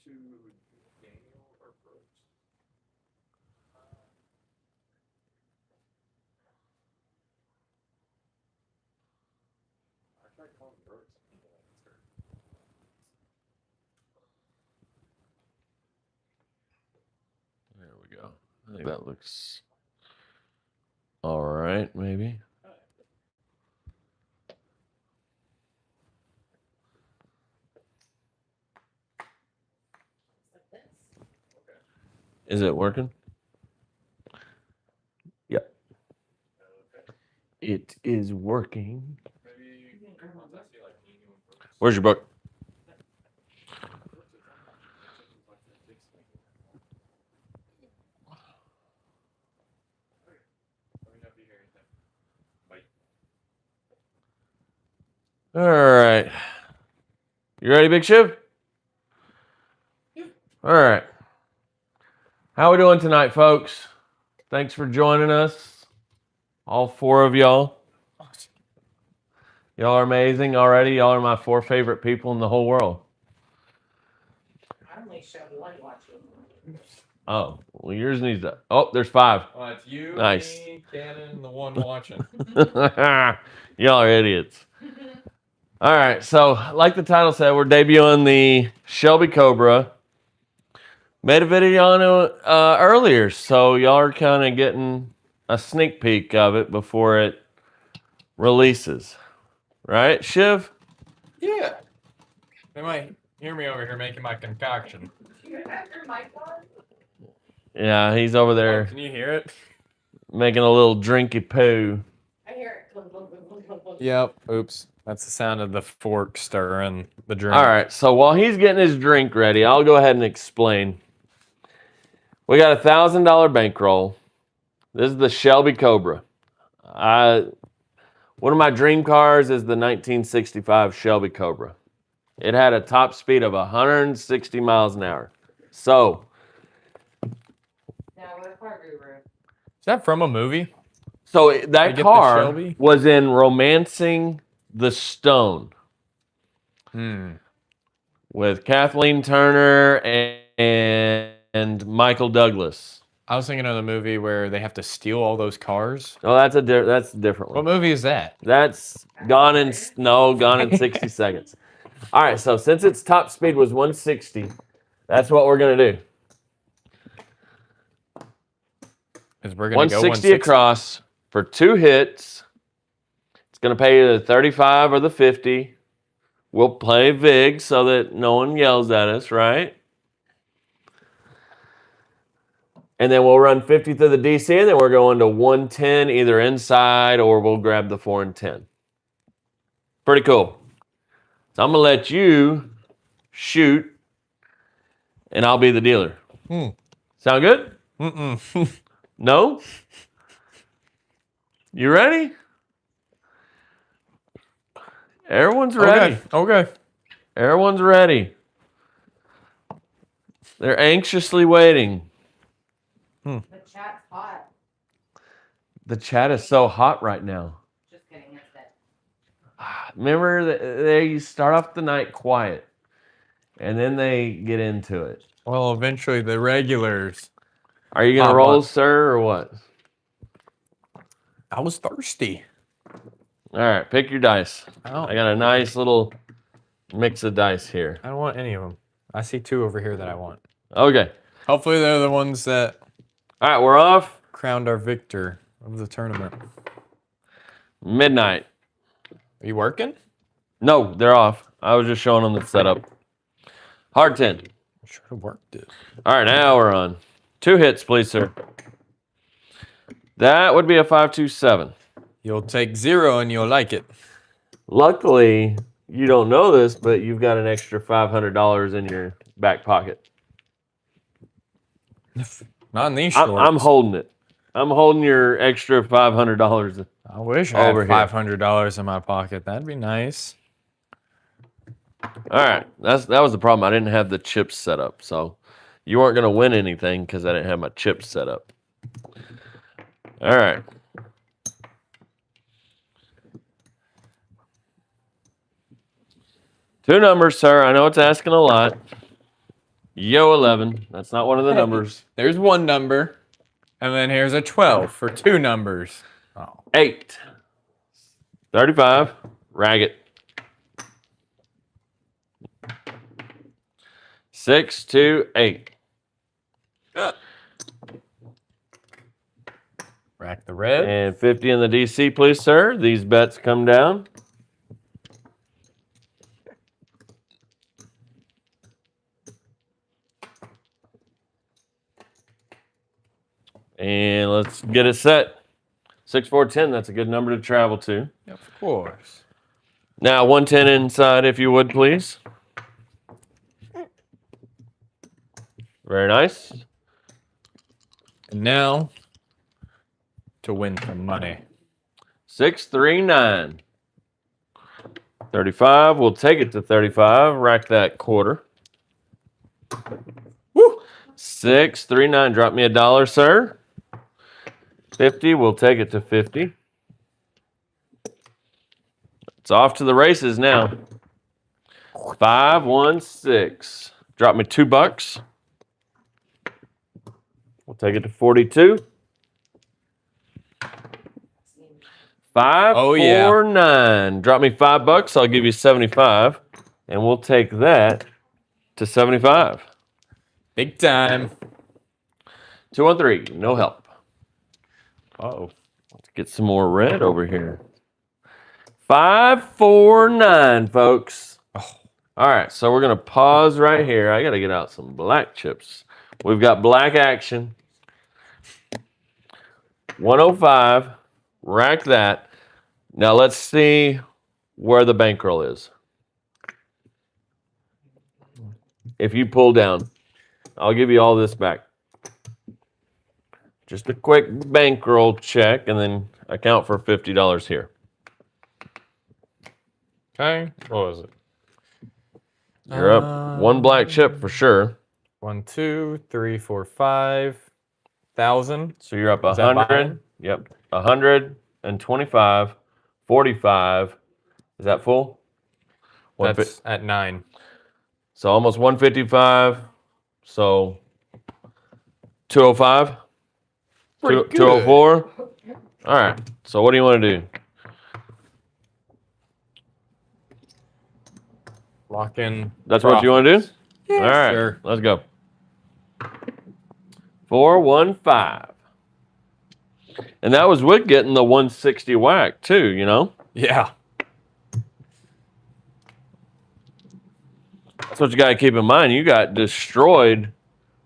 to Daniel or Brooks? I tried calling Brooks. There we go. I think that looks all right, maybe. Is it working? Yep. It is working. Where's your book? All right. You ready, Big Shiv? Yeah. All right. How we doing tonight, folks? Thanks for joining us. All 4 of y'all. Y'all are amazing already. Y'all are my 4 favorite people in the whole world. I only showed 1 watching. Oh, well, yours needs to. Oh, there's 5. Oh, it's you, nice. Me, Cannon, and the one watching. Y'all are idiots. All right, so like the title said, we're debuting the Shelby Cobra. Made a video on it earlier, so y'all are kind of getting a sneak peek of it before it releases. Right, Shiv? Yeah. They might hear me over here making my concoction. Do you have your mic on? Yeah, he's over there. Oh, can you hear it? Making a little drinky poo. I hear it. Yep. Oops. That's the sound of the fork stirring the drink. All right, so while he's getting his drink ready, I'll go ahead and explain. We got a $1,000 bankroll. This is the Shelby Cobra. One of my dream cars is the 1965 Shelby Cobra. It had a top speed of 160 miles an hour. So, Now we're a car guru. Is that from a movie? so that the car Shelby? was in Romancing the Stone with Kathleen Turner and Michael Douglas. I was thinking of the movie where they have to steal all those cars. Oh, that's a different one. What movie is that? That's Gone in 60 seconds. All right, so since its top speed was 160, that's what we're going to do. Is we're going to go 160 across for 2 hits. It's going to pay you the 35 or the 50. We'll play VIG so that no one yells at us, right? And then we'll run 50 through the DC, and then we're going to 110 either inside or we'll grab the 4 and 10. Pretty cool. So I'm going to let you shoot, and I'll be the dealer. Sound good? Mm-mm. No? You ready? Everyone's ready. Okay. Everyone's ready. They're anxiously waiting. The chat's hot. The chat is so hot right now. Just kidding, it's it. Remember, they start off the night quiet, and then they get into it. Well, eventually the regulars. Are you going to roll, sir, or what? I was thirsty. All right, pick your dice. I got a nice little mix of dice here. I don't want any of them. I see 2 over here that I want. Okay. Hopefully they're the ones that All right, we're off. crowned our victor of the tournament. Midnight. Are you working? No, they're off. I was just showing them the setup. Hard 10. I should have worked it. All right, now we're on. 2 hits, please, sir. That would be a 5-2-7. You'll take 0 and you'll like it. Luckily, you don't know this, but you've got an extra $500 in your back pocket. Not in these shorts. I'm holding it. I'm holding your extra $500. I wish I had $500 in my pocket. That'd be nice. All right, that was the problem. I didn't have the chips set up, so you weren't going to win anything because I didn't have my chips set up. All right. Two numbers, sir. I know it's asking a lot. Yo, 11. That's not one of the Hey. numbers. There's one number. And then here's a 12 for two numbers. Oh. 8. 35. Rag it. 6, 2, 8. Rack the red. And 50 in the DC, please, sir. These bets come down. And let's get it set. 6, 4, 10. That's a good number to travel to. Of course. Now, 110 inside, if you would, please. Very nice. And now to win some money. 6, 3, 9. 35. We'll take it to 35. Rack that quarter. Woo! 6, 3, 9. Drop me $1, sir. 50. We'll take it to 50. It's off to the races now. 5, 1, 6. Drop me $2. We'll take it to 42. 5, Oh, 4, yeah. 9. Drop me $5. I'll give you 75, and we'll take that to 75. Big time. 2 on 3. No help. Uh-oh. Let's get some more red over here. 5, 4, 9, folks. Oh. All right, so we're gonna pause right here. I gotta get out some black chips. We've got black action. 105. Rack that. Now let's see where the bankroll is. If you pull down, I'll give you all this back. Just a quick bankroll check and then account for $50 here. Okay. What was it? You're up one black chip for sure. 1, 2, 3, 4, 5,000. So you're up Is that 100. buying? Yep. 125, 45. Is that full? That's at 9. So almost 155. So 205. Pretty good. 204. All right. So what do you want to do? Lock in. That's what you want to do? Yeah, all right. sure. Let's go. 415. And that was with getting the 160 whack too, you know? Yeah. That's what you got to keep in mind. You got destroyed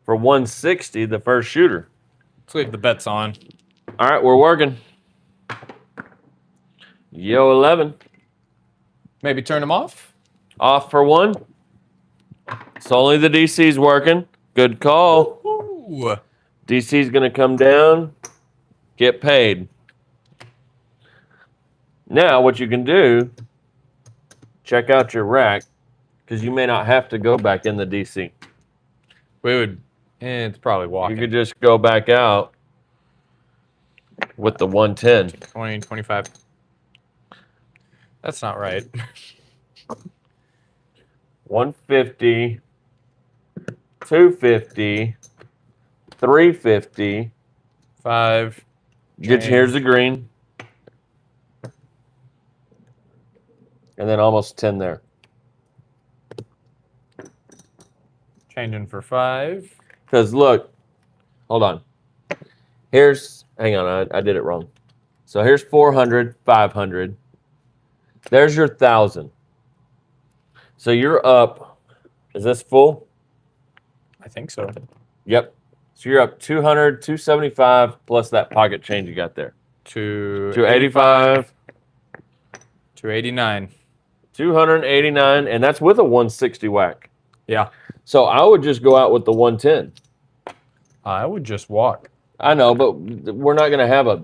for 160 the first shooter. Let's leave the bets on. All right, we're working. Yo, 11. Maybe turn them off. Off for 1. It's only the DC's working. Good call. Ooh. DC's going to come down, get paid. Now, what you can do, check out your rack, because you may not have to go back in the DC. We would. It's probably walking. You could just go back out with the 110. 20, 25. That's not right. 150, 250, 350. 5. Here's the green. And then almost 10 there. Changing for 5. Because look, hold on. Hang on, I did it wrong. So here's 400, 500. There's your 1,000. So you're up. Is this full? I think so. Yep. So you're up 200, 275 plus that pocket change you got there. 285. 289. 289, and that's with a 160 whack. Yeah. So I would just go out with the 110. I would just walk. I know, but we're not going to have a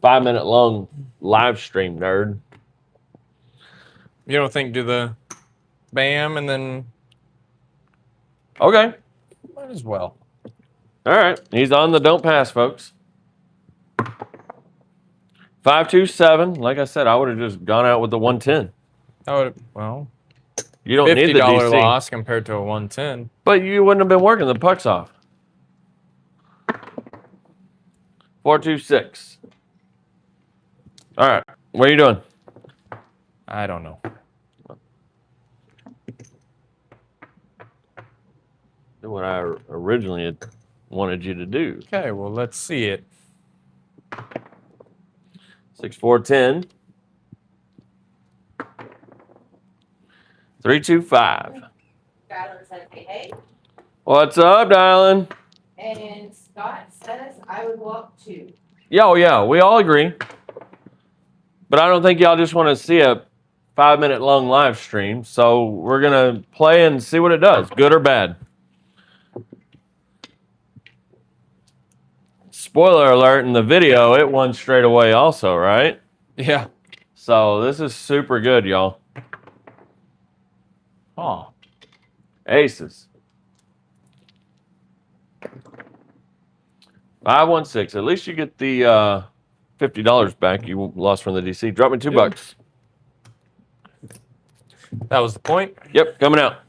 5-minute long live stream, nerd. You don't think do the bam and then Okay. might as well. All right. He's on the don't pass, folks. 527. Like I said, I would have just gone out with the 110. I would, well, You don't need the $50 DC. loss compared to a 110. But you wouldn't have been working. The puck's off. 426. All right. What are you doing? I don't know. Do what I originally had wanted you to do. Okay, well, let's see it. 6, 4, 10. 3, 2, 5. Skylar says, hey. What's up, darling? And Scott says, I would walk too. Yeah, we all agree. But I don't think y'all just want to see a 5-minute long live stream. So we're going to play and see what it does, good or bad. Spoiler alert, in the video, it won straight away also, right? Yeah. So this is super good, y'all. Oh. Aces. 516. At least you get the $50 back you lost from the DC. Drop me $2. That was the point. Yep, coming out.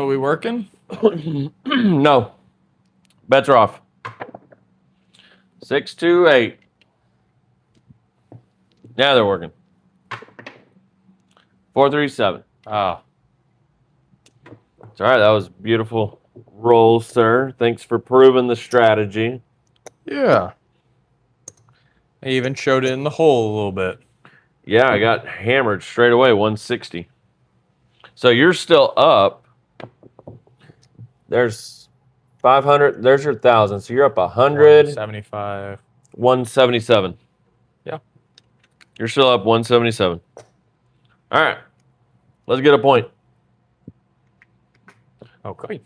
We working? No. Bets are off. 6, 2, 8. Now they're working. 4, 3, 7. Oh. It's all right. That was beautiful roll, sir. Thanks for proving the strategy. Yeah. I even showed it in the hole a little bit. Yeah, I got hammered straight away, 160. So you're still up. There's 500. There's your 1,000. So you're up 100. 75. 177. Yeah. You're still up 177. All right. Let's get a point. Okay.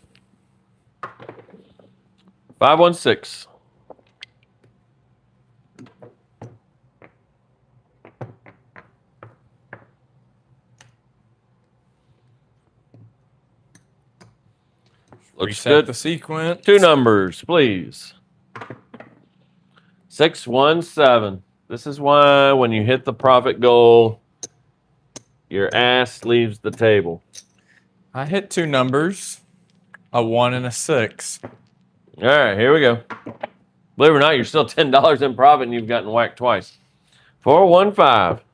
516. Looks Reset good. the sequence. 2 numbers, please. 617. This is why when you hit the profit goal, your ass leaves the table. I hit 2 numbers, a 1 and a 6. All right, here we go. Believe it or not, you're still $10 in profit and you've gotten whacked twice. 415.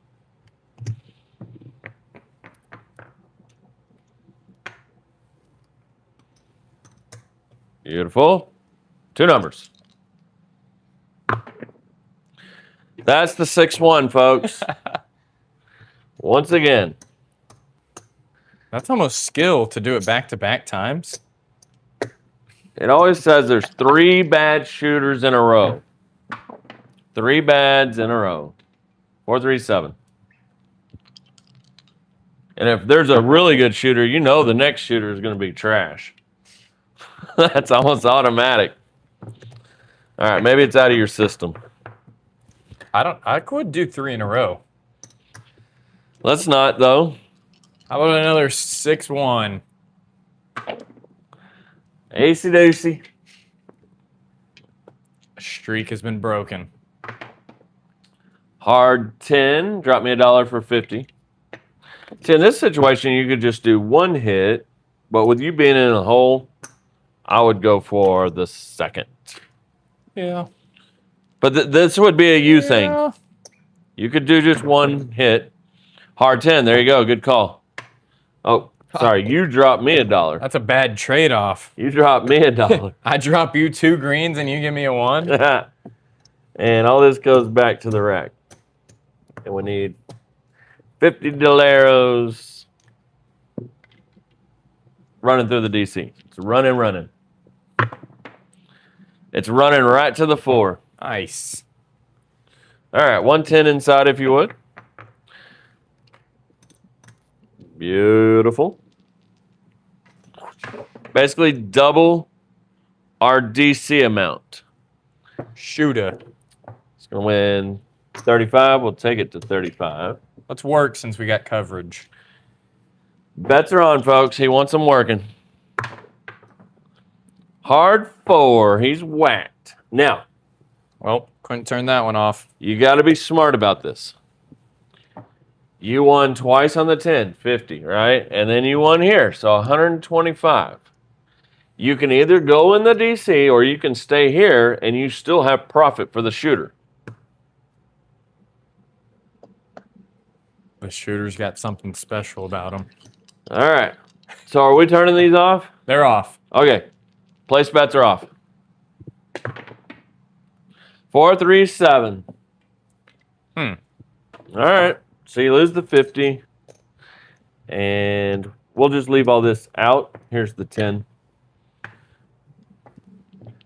Beautiful. 2 numbers. That's the 6-1, folks. Once again. That's almost skill to do it back-to-back times. It always says there's 3 bad shooters in a row. 3 bads in a row. 437. And if there's a really good shooter, you know the next shooter is going to be trash. That's almost automatic. All right, maybe it's out of your system. I could do 3 in a row. Let's not, though. How about another 6-1? Acey doocey. A streak has been broken. Hard 10. Drop me $1 for 50. See, in this situation, you could just do 1 hit, but with you being in a hole, I would go for the second. Yeah. But this would be a you thing. You could do just 1 hit. Hard 10. There you go. Good call. Oh, sorry. You dropped me $1. That's a bad trade-off. You dropped me $1. I drop you 2 greens and you give me a 1? And all this goes back to the rack. And we need $50 running through the DC. It's running. It's running right to the 4. Nice. All right, 110 inside if you would. Beautiful. Basically double our DC amount. Shoulda. It's going to win 35. We'll take it to 35. Let's work since we got coverage. Bets are on, folks. He wants them working. Hard 4. He's whacked. Now, Well, couldn't turn that one off. you got to be smart about this. You won twice on the 10, 50, right? And then you won here, so 125. You can either go in the DC or you can stay here and you still have profit for the shooter. The shooter's got something special about them. All right. So are we turning these off? They're off. Okay. Place bets are off. 4, 3, 7. Hmm. All right. So you lose the 50. And we'll just leave all this out. Here's the 10.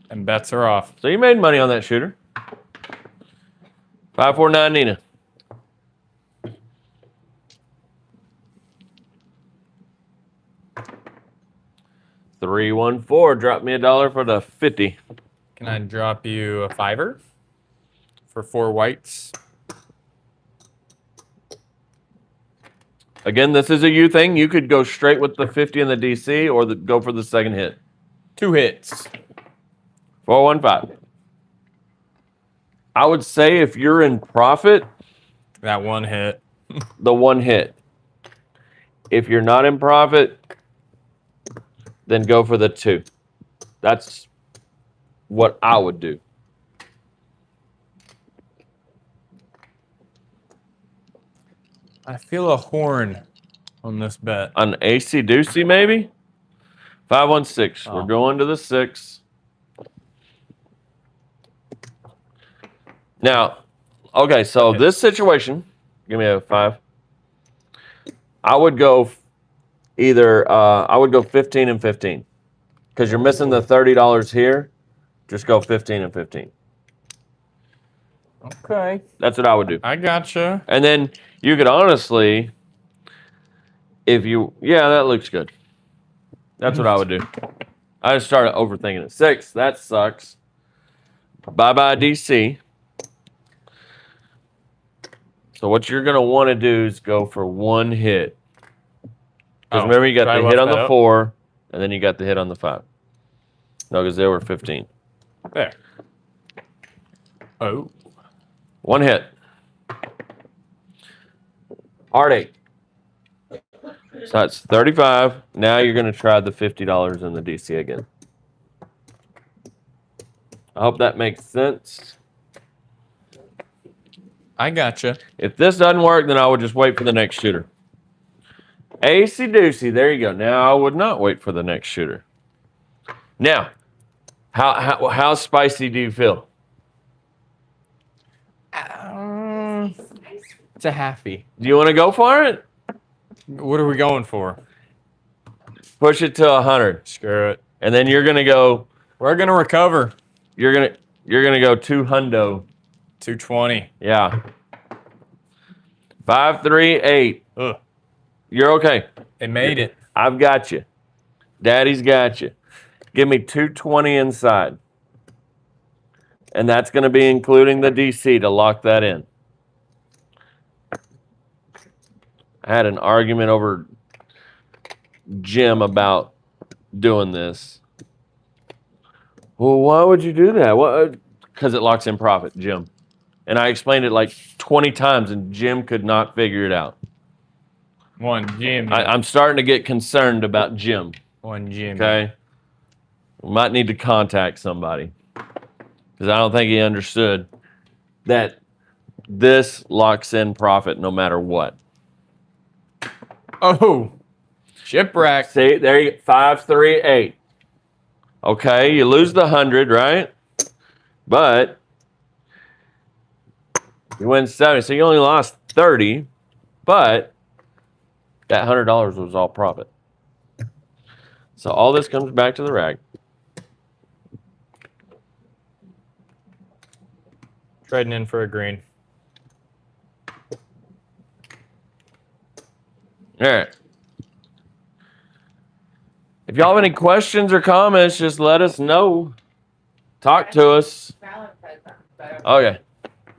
And bets are off. So you made money on that shooter. 549 Nina. $314. Drop me $1 for the 50. Can I drop you a $5 for 4 whites? Again, this is a you thing. You could go straight with the 50 and the DC or go for the second hit. 2 hits. 415. I would say if you're in profit, That 1 hit. the 1 hit. If you're not in profit, then go for the 2. That's what I would do. I feel a horn on this bet. An AC Deucey, maybe? 516. We're Oh. going to the 6. Now, okay, so this situation, give me a 5. I would go I would go 15 and 15. Because you're missing the $30 here. Just go 15 and 15. Okay. That's what I would do. I gotcha. And then you could honestly, yeah, that looks good. That's what I would do. I just started overthinking it. 6, that sucks. Bye-bye DC. So what you're going to want to do is go for 1 hit. Because remember, you got try the left hit on that the up? 4, and then you got the hit on the 5. No, because they were 15. There. Oh. 1 hit. Hard 8. So that's 35. Now you're going to try the $50 in the DC again. I hope that makes sense. I gotcha. If this doesn't work, then I would just wait for the next shooter. AC Deucey, there you go. Now I would not wait for the next shooter. Now, how spicy do you feel? It's a halfie. Do you want to go for it? What are we going for? Push it to 100, Screw it. and then you're gonna go. We're gonna recover. You're gonna go 200. 220. Yeah. 538. Ugh. You're okay. They made it. I've got you. Daddy's got you. Give me 220 inside. And that's going to be including the DC to lock that in. I had an argument over Jim about doing this. Well, why would you do that? Because it locks in profit, Jim. And I explained it like 20 times, and Jim could not figure it out. One Jim. I'm starting to get concerned about Jim. One Jim. Okay? We might need to contact somebody. Because I don't think he understood that this locks in profit no matter what. Oh. Shipwreck. See, there you go. 538. Okay, you lose the 100, right? But you win 70. So you only lost 30, but that $100 was all profit. So all this comes back to the rag. Trading in for a green. All right. If y'all have any questions or comments, just let us know. Talk to us. Okay.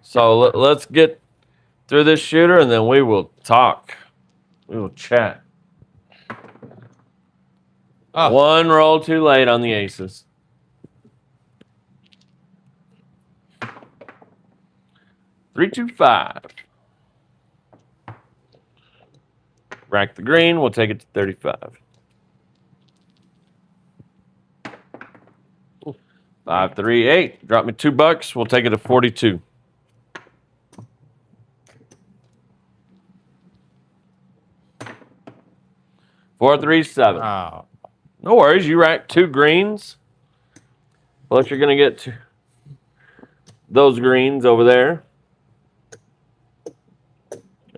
So let's get through this shooter and then we will talk. We will chat. Oh. One roll too late on the aces. $325. Rack the green. We'll take it to 35. 5, 3, 8. Drop me $2. We'll take it to 42. 4, 3, 7. Oh. No worries. You rack 2 greens. Plus, you're going to get those greens over there.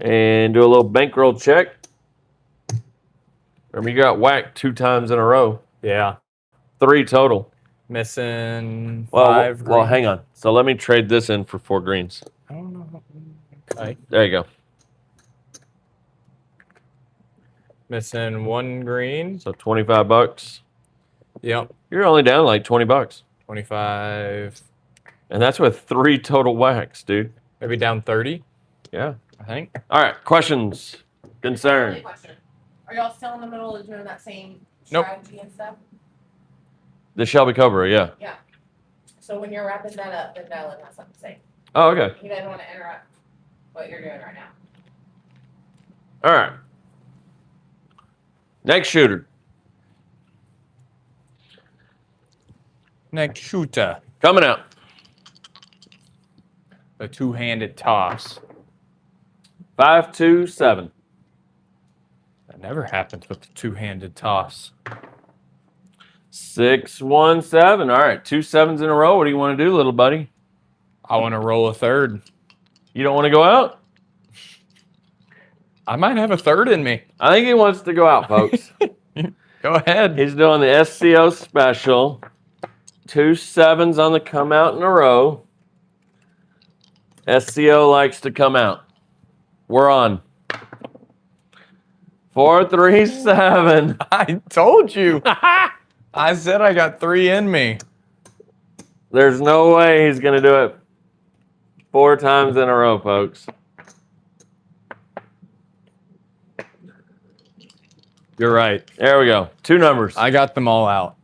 And do a little bankroll check. Remember, you got whacked 2 times in a row. Yeah. 3 total. Missing Well, 5 well, greens. hang on. So let me trade this in for 4 greens. I don't know. Okay. There you go. Missing 1 green. So $25. Yep. You're only down like $20. 25. And that's with 3 total whacks, dude. Maybe down 30, Yeah. I think. All right. Questions? Only Concern? question. Are y'all still in the middle of doing that same Nope. strategy and stuff? The Shelby Cobra, yeah. Yeah. So when you're wrapping that up, then Dylan has something to say. Oh, okay. He doesn't want to interrupt what you're doing right now. All right. Next shooter. Next shooter. Coming out. A 2-handed toss. 5, 2, 7. That never happens with the 2-handed toss. 6, 1, 7. All right. 2 7s in a row. What do you want to do, little buddy? I want to roll a third. You don't want to go out? I might have a third in me. I think he wants to go out, folks. Go ahead. He's doing the SCO special. 2 7s on the come out in a row. SCO likes to come out. We're on. 4, 3, 7. I told you. I said I got 3 in me. There's no way he's going to do it 4 times in a row, folks. You're right. There we go. 2 numbers. I got them all out.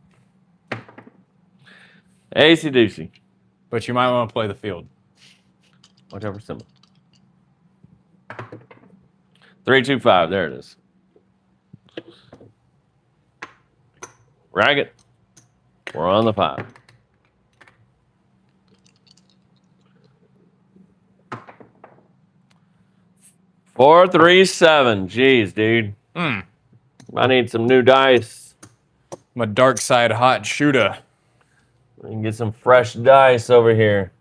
AC/DC. But you might want to play the field. Whatever symbol. 3, 2, 5. There it is. Rag it. We're on the 5. Four, 3, 7. Jeez, dude. I need some new dice. I'm a dark side hot shooter. We can get some fresh dice over here.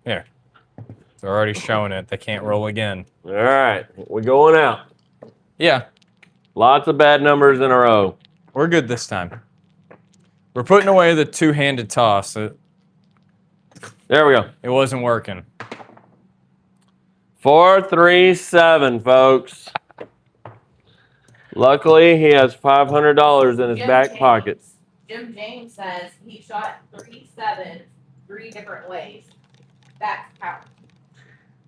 Here. They're already showing it. They can't roll again. All right. We're going out. Yeah. Lots of bad numbers in a row. We're good this time. We're putting away the 2-handed toss. It There we go. wasn't working. 4, 3, 7, folks. Luckily, he has $500 in his Jim back James- pocket. Jim James says he shot 3 7s 3 different ways. That's how.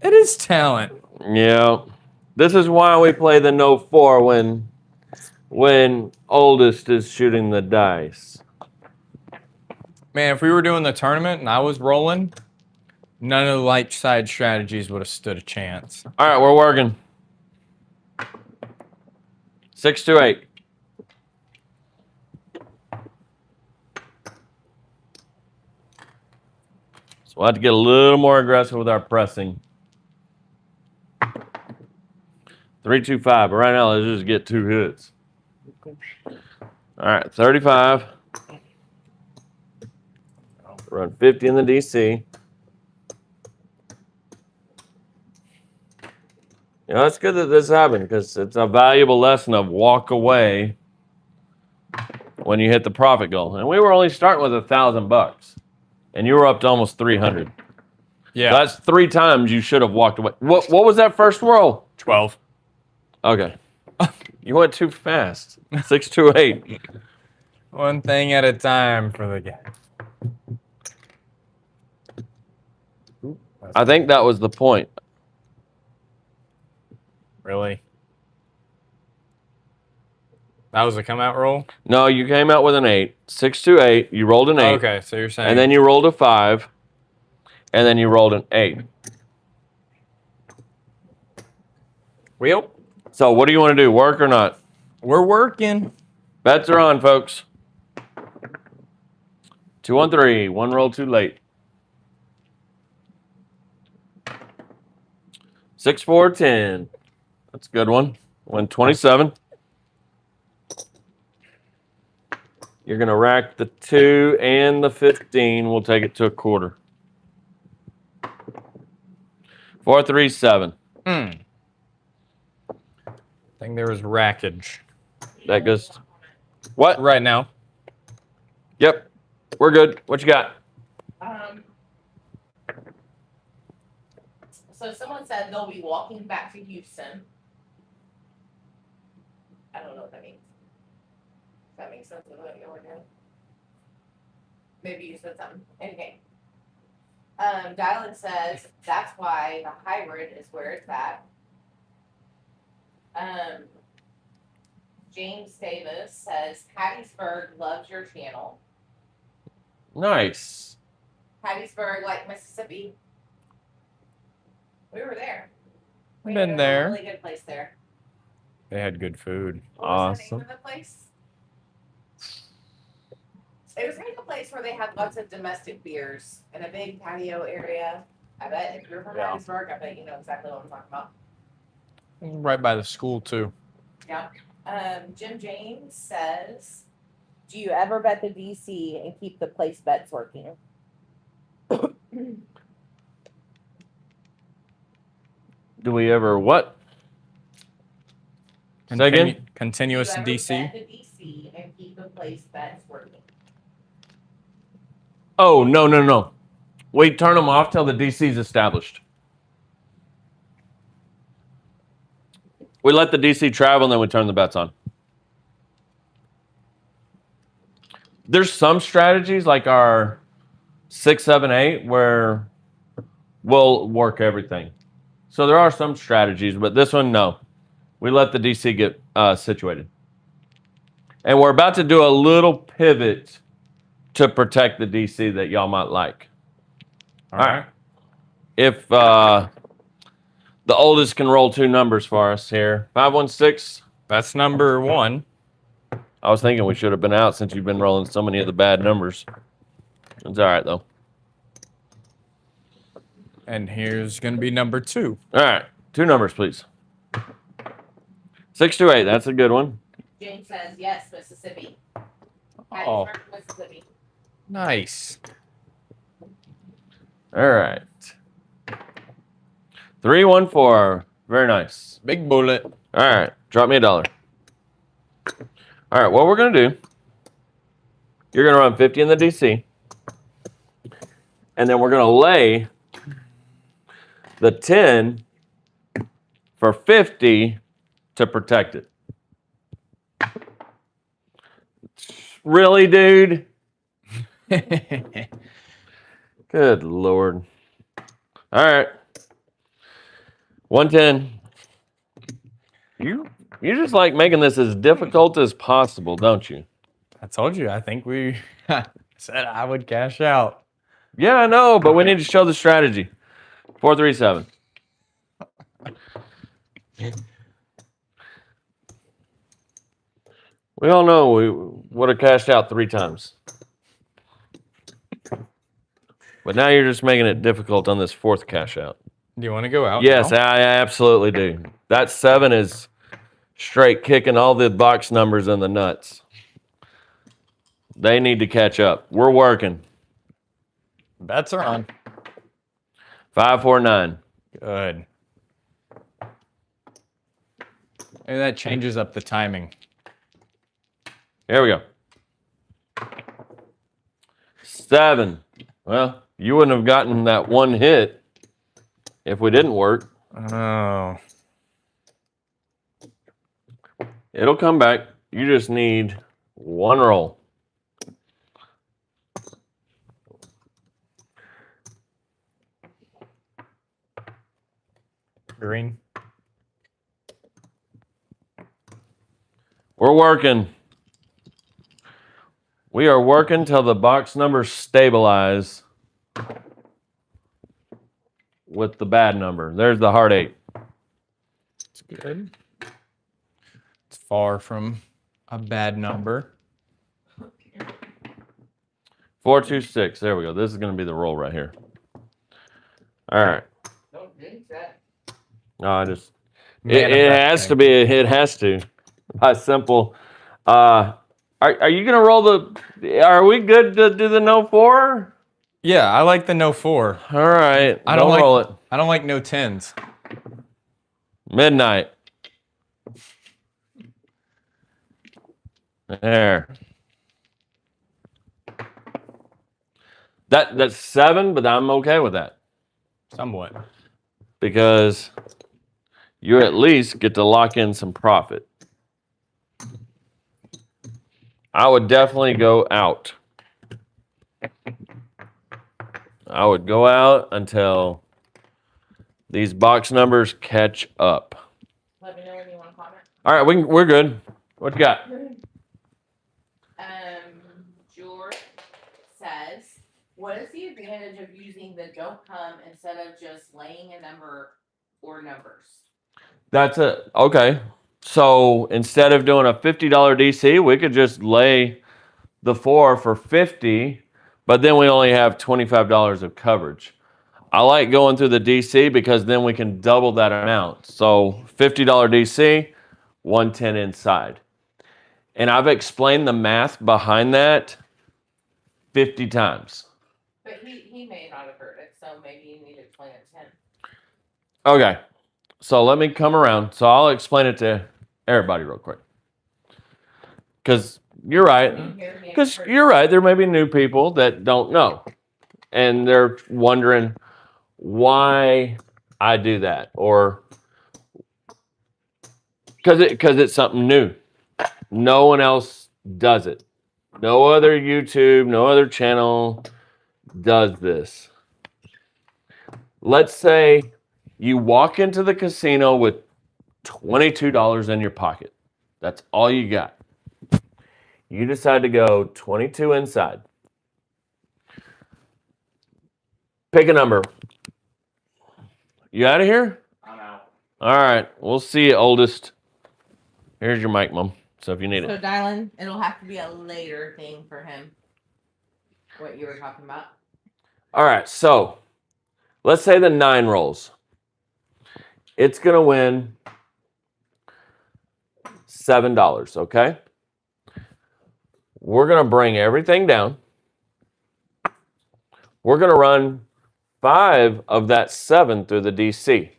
It is talent. Yeah. This is why we play the no 4 when oldest is shooting the dice. Man, if we were doing the tournament and I was rolling, none of the light side strategies would have stood a chance. All right, we're working. 6, 2, 8. So we'll have to get a little more aggressive with our pressing. 3, 2, 5. But right now, let's just get 2 hits. All right, 35. Run 50 in the DC. You know, it's good that this happened because it's a valuable lesson of walk away when you hit the profit goal. And we were only starting with $1,000, and you were up to almost 300. Yeah. So that's 3 times you should have walked away. What was that first roll? 12. Okay. You went too fast. 6, 2, 8. One thing at a time for the guy. I think that was the point. Really? That was a come out roll? No, you came out with an 8. 6, 2, 8. You rolled an 8. Okay, so you're saying. And then you rolled a 5. And then you rolled an 8. Well, So what do you want to do? Work or not? we're working. Bets are on, folks. 2 on 3. One roll too late. 6, 4, 10. That's a good one. Win 27. You're going to rack the 2 and the 15. We'll take it to a quarter. 4, 3, 7. I think there was rackage That goes. What? right now. Yep. We're good. What you got? So someone said they'll be walking back to Houston. I don't know what that means. Does that make sense of what you're doing? Maybe you said something. Okay. Dylan says that's why the hybrid is where it's at. James Davis says Hattiesburg loves your channel. Nice. Hattiesburg, like Mississippi. We were there. We Been had there. A really good place there. They had good food. What was the Awesome. name of the place? It was like a place where they had lots of domestic beers in a big patio area. I bet if you're from Yeah. Hattiesburg, I bet you know exactly what I'm talking about. Right by the school, too. Yeah. Jim James says, do you ever bet the DC and keep the place bets working? Do we ever what? Say again? Continuous Do you ever DC. bet the DC and keep the place bets working? Oh, no. We turn them off till the DC's established. We let the DC travel and then we turn the bets on. There's some strategies like our 6, 7, 8 where we'll work everything. So there are some strategies, but this one, no. We let the DC get situated. And we're about to do a little pivot to protect the DC that y'all might like. All right. If the oldest can roll 2 numbers for us here. 516. That's number 1. I was thinking we should have been out since you've been rolling so many of the bad numbers. It's all right, though. And here's going to be number 2. All right. 2 numbers, please. 628. That's a good one. James says, yes, Mississippi. Oh, Hattiesburg, Mississippi. nice. All right. 314. Very nice. Big bullet. All right. Drop me $1. All right. What we're going to do, you're going to run 50 in the DC. And then we're going to lay the 10 for 50 to protect it. Really, dude? Good Lord. All right. 110. You just like making this as difficult as possible, don't you? I told you, I think we said I would cash out. Yeah, I know, but we need to show the strategy. 437. We all know we would have cashed out 3 times. But now you're just making it difficult on this 4th cash out. Do you want to go out? Yes, now? I absolutely do. That 7 is straight kicking all the box numbers in the nuts. They need to catch up. We're working. Bets are on. 549. Good. Maybe that changes up the timing. Here we go. 7. Well, you wouldn't have gotten that 1 hit if we didn't work. Oh. It'll come back. You just need 1 roll. Green. We're working. We are working till the box numbers stabilize with the bad number. There's the hard 8. It's good. It's far from a bad number. 426. There we go. This is going to be the roll right here. All right. Don't jinx that. No, I just it has to be. It has to. By simple. Are you going to roll the? Are we good to do the no 4? Yeah, I like the no 4. All right. I don't roll it. I don't like no 10s. Midnight. There. That's 7, but I'm okay with that Somewhat. because you at least get to lock in some profit. I would definitely go out. I would go out until these box numbers catch up. Let me know when you want to comment. All right, we're good. What you got? George says, what is the advantage of using the don't come instead of just laying a number or numbers? That's it. Okay. So instead of doing a $50 DC, we could just lay the 4 for 50, but then we only have $25 of coverage. I like going through the DC because then we can double that amount. So $50 DC, 110 inside. And I've explained the math behind that 50 times. But he may not have heard it, so maybe you need to explain it to him. Okay. So let me come around. So I'll explain it to everybody real quick. Because you're right. Because you're right. There may be new people that don't know. And they're wondering why I do that. Or because it's something new. No one else does it. No other YouTube, no other channel does this. Let's say you walk into the casino with $22 in your pocket. That's all you got. You decide to go 22 inside. Pick a number. You out of here? I'm out. All right. We'll see you, oldest. Here's your mic, Mom. So if you need So, it. Dylan, it'll have to be a later thing for him. What you were talking about. All right. So let's say the 9 rolls. It's going to win $7, okay? We're going to bring everything down. We're going to run 5 of that 7 through the DC.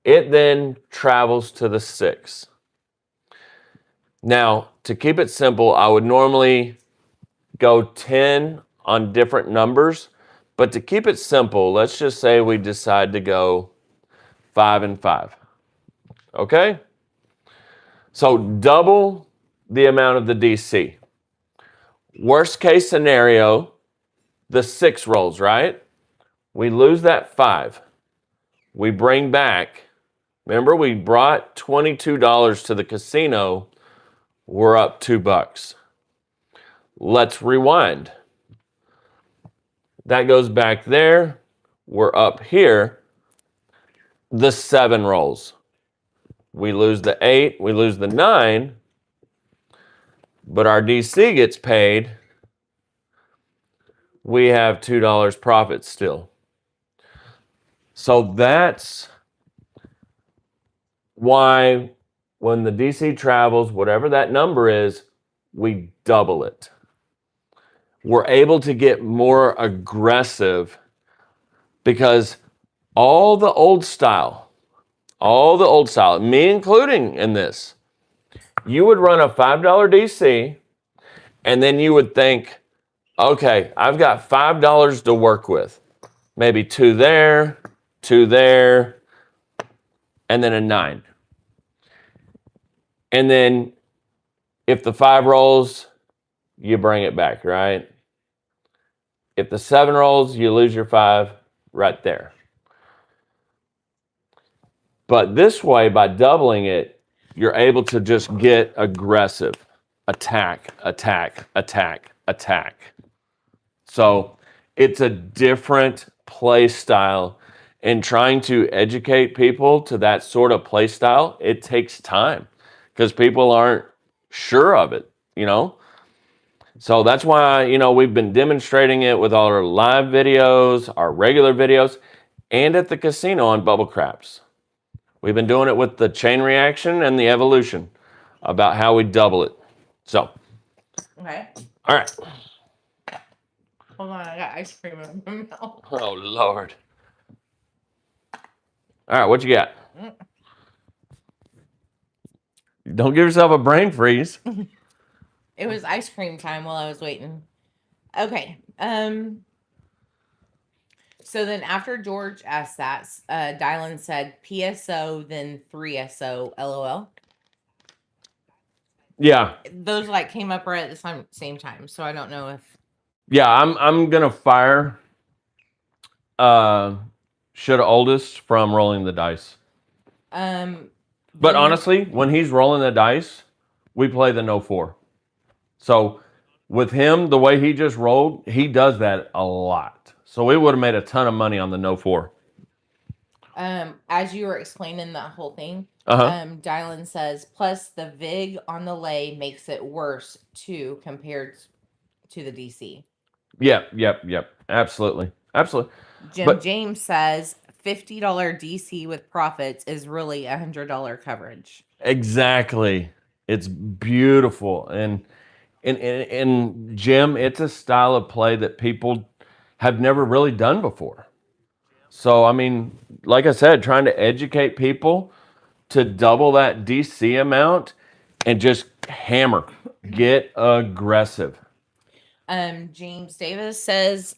It then travels to the 6. Now, to keep it simple, I would normally go 10 on different numbers, but to keep it simple, let's just say we decide to go 5 and 5. Okay? So double the amount of the DC. Worst case scenario, the 6 rolls, right? We lose that 5. We bring back, remember we brought $22 to the casino, we're up $2. Let's rewind. That goes back there, we're up here. The 7 rolls. We lose the 8, we lose the 9, but our DC gets paid. We have $2 profit still. So that's why when the DC travels, whatever that number is, we double it. We're able to get more aggressive because all the old style, me including in this, you would run a $5 DC and then you would think, okay, I've got $5 to work with. Maybe 2 there, 2 there, and then a 9. And then if the 5 rolls, you bring it back, right? If the 7 rolls, you lose your 5 right there. But this way, by doubling it, you're able to just get aggressive. Attack, attack, attack, attack. So it's a different play style. and trying to educate people to that sort of play style, it takes time because people aren't sure of it, you know? So that's why, you know, we've been demonstrating it with all our live videos, our regular videos, and at the casino on Bubble Craps. We've been doing it with the chain reaction and the evolution about how we double it. So, Okay. all right. Hold on, I got ice cream in my mouth. Oh, Lord. All right, what you got? Don't give yourself a brain freeze. It was ice cream time while I was waiting. Okay. So then after George asked that, Dylan said PSO, then 3SO, LOL. Yeah. Those like came up right at the same time. So I don't know if. Yeah, I'm gonna fire Shoulda Oldest from rolling the dice. But honestly, when he's rolling the dice, we play the no 4. So with him, the way he just rolled, he does that a lot. So we would have made a ton of money on the no 4. As you were explaining that whole thing, Dylan says, plus the VIG on the lay makes it worse too compared to the DC. Yep. Absolutely. James says $50 DC with profits is really $100 coverage. Exactly. It's beautiful. And Jim, it's a style of play that people have never really done before. So, I mean, like I said, trying to educate people to double that DC amount and just hammer, get aggressive. James Davis says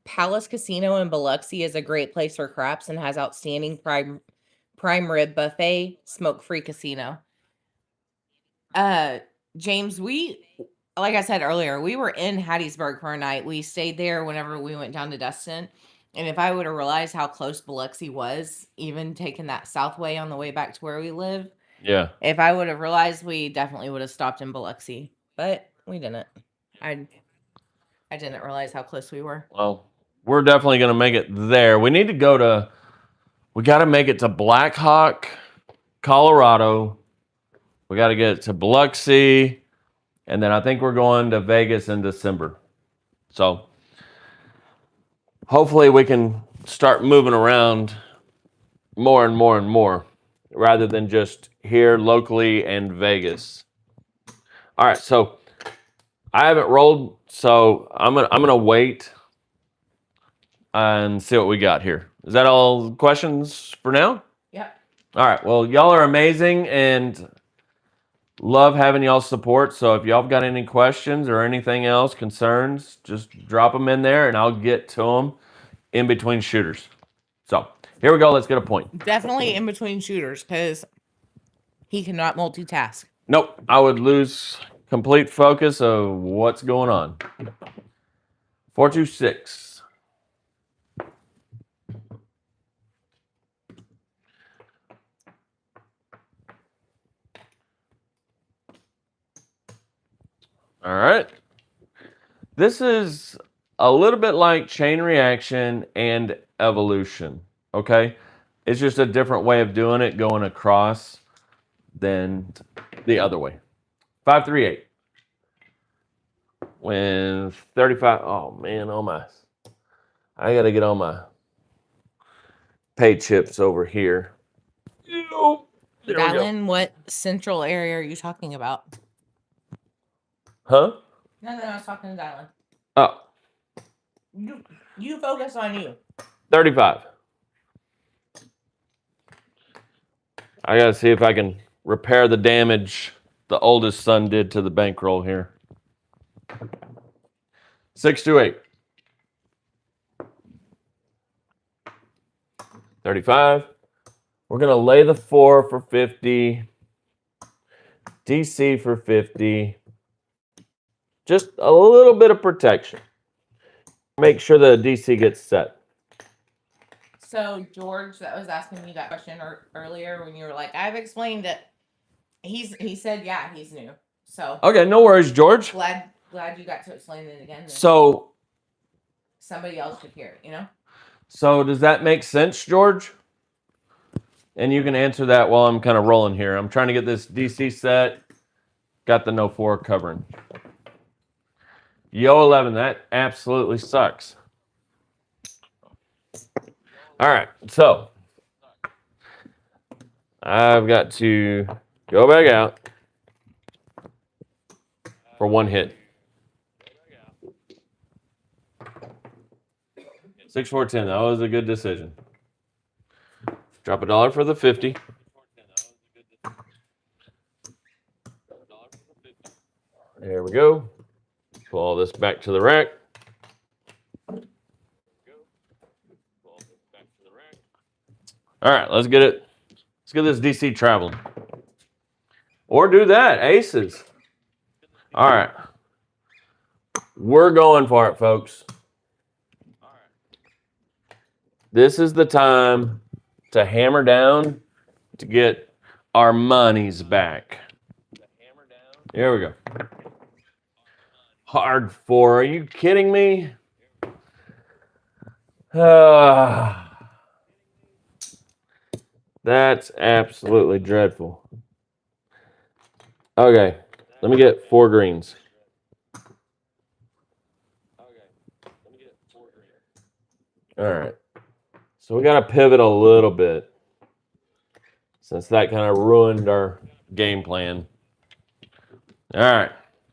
Palace Casino in Biloxi is a great place for craps and has outstanding prime rib buffet, smoke-free casino. James, like I said earlier, we were in Hattiesburg for a night. We stayed there whenever we went down to Destin. And if I would have realized how close Biloxi was, even taking that south way on the way back to where we live, yeah. If I would have realized, we definitely would have stopped in Biloxi. But we didn't. I didn't realize how close we were. Well, we're definitely going to make it there. We got to make it to Black Hawk, Colorado. We got to get to Biloxi. And then I think we're going to Vegas in December. So hopefully we can start moving around more and more and more rather than just here locally and Vegas. All right, so I haven't rolled, so I'm gonna wait and see what we got here. Is that all questions for now? Yep. All right. Well, y'all are amazing and love having y'all's support. So if y'all got any questions or anything else, concerns, just drop them in there and I'll get to them in between shooters. So here we go. Let's get a point. Definitely in between shooters because he cannot multitask. Nope. I would lose complete focus of what's going on. 426. All right. This is a little bit like chain reaction and evolution, okay? It's just a different way of doing it, going across than the other way. 538. With 35. Oh, man, I got to get on my pay chips over here. Dylan, what central area are you talking about? Huh? No, I was talking to Dylan. Oh. You focus on you. 35. I got to see if I can repair the damage the oldest son did to the bankroll here. 628. 35. We're going to lay the 4 for 50. DC for 50. Just a little bit of protection. Make sure the DC gets set. So George, that was asking me that question earlier when you were like, I've explained it. He said, yeah, he's new. So okay, no worries, George. Glad you got to explain it again. So Somebody else could hear it, you know? So does that make sense, George? And you can answer that while I'm kind of rolling here. I'm trying to get this DC set. Got the no 4 covering. Yo 11, that absolutely sucks. All right, so I've got to go back out for 1 hit. 6, 4, 10. That was a good decision. Drop $1 for the 50. There we go. Pull all this back to the rack. All right, let's get it. Let's get this DC traveling. Or do that, aces. All right. We're going for it, folks. This is the time to hammer down to get our monies back. Here we go. Hard 4. Are you kidding me? That's absolutely dreadful. Okay, let me get 4 greens. All right. So we got to pivot a little bit since that kind of ruined our game plan. All right.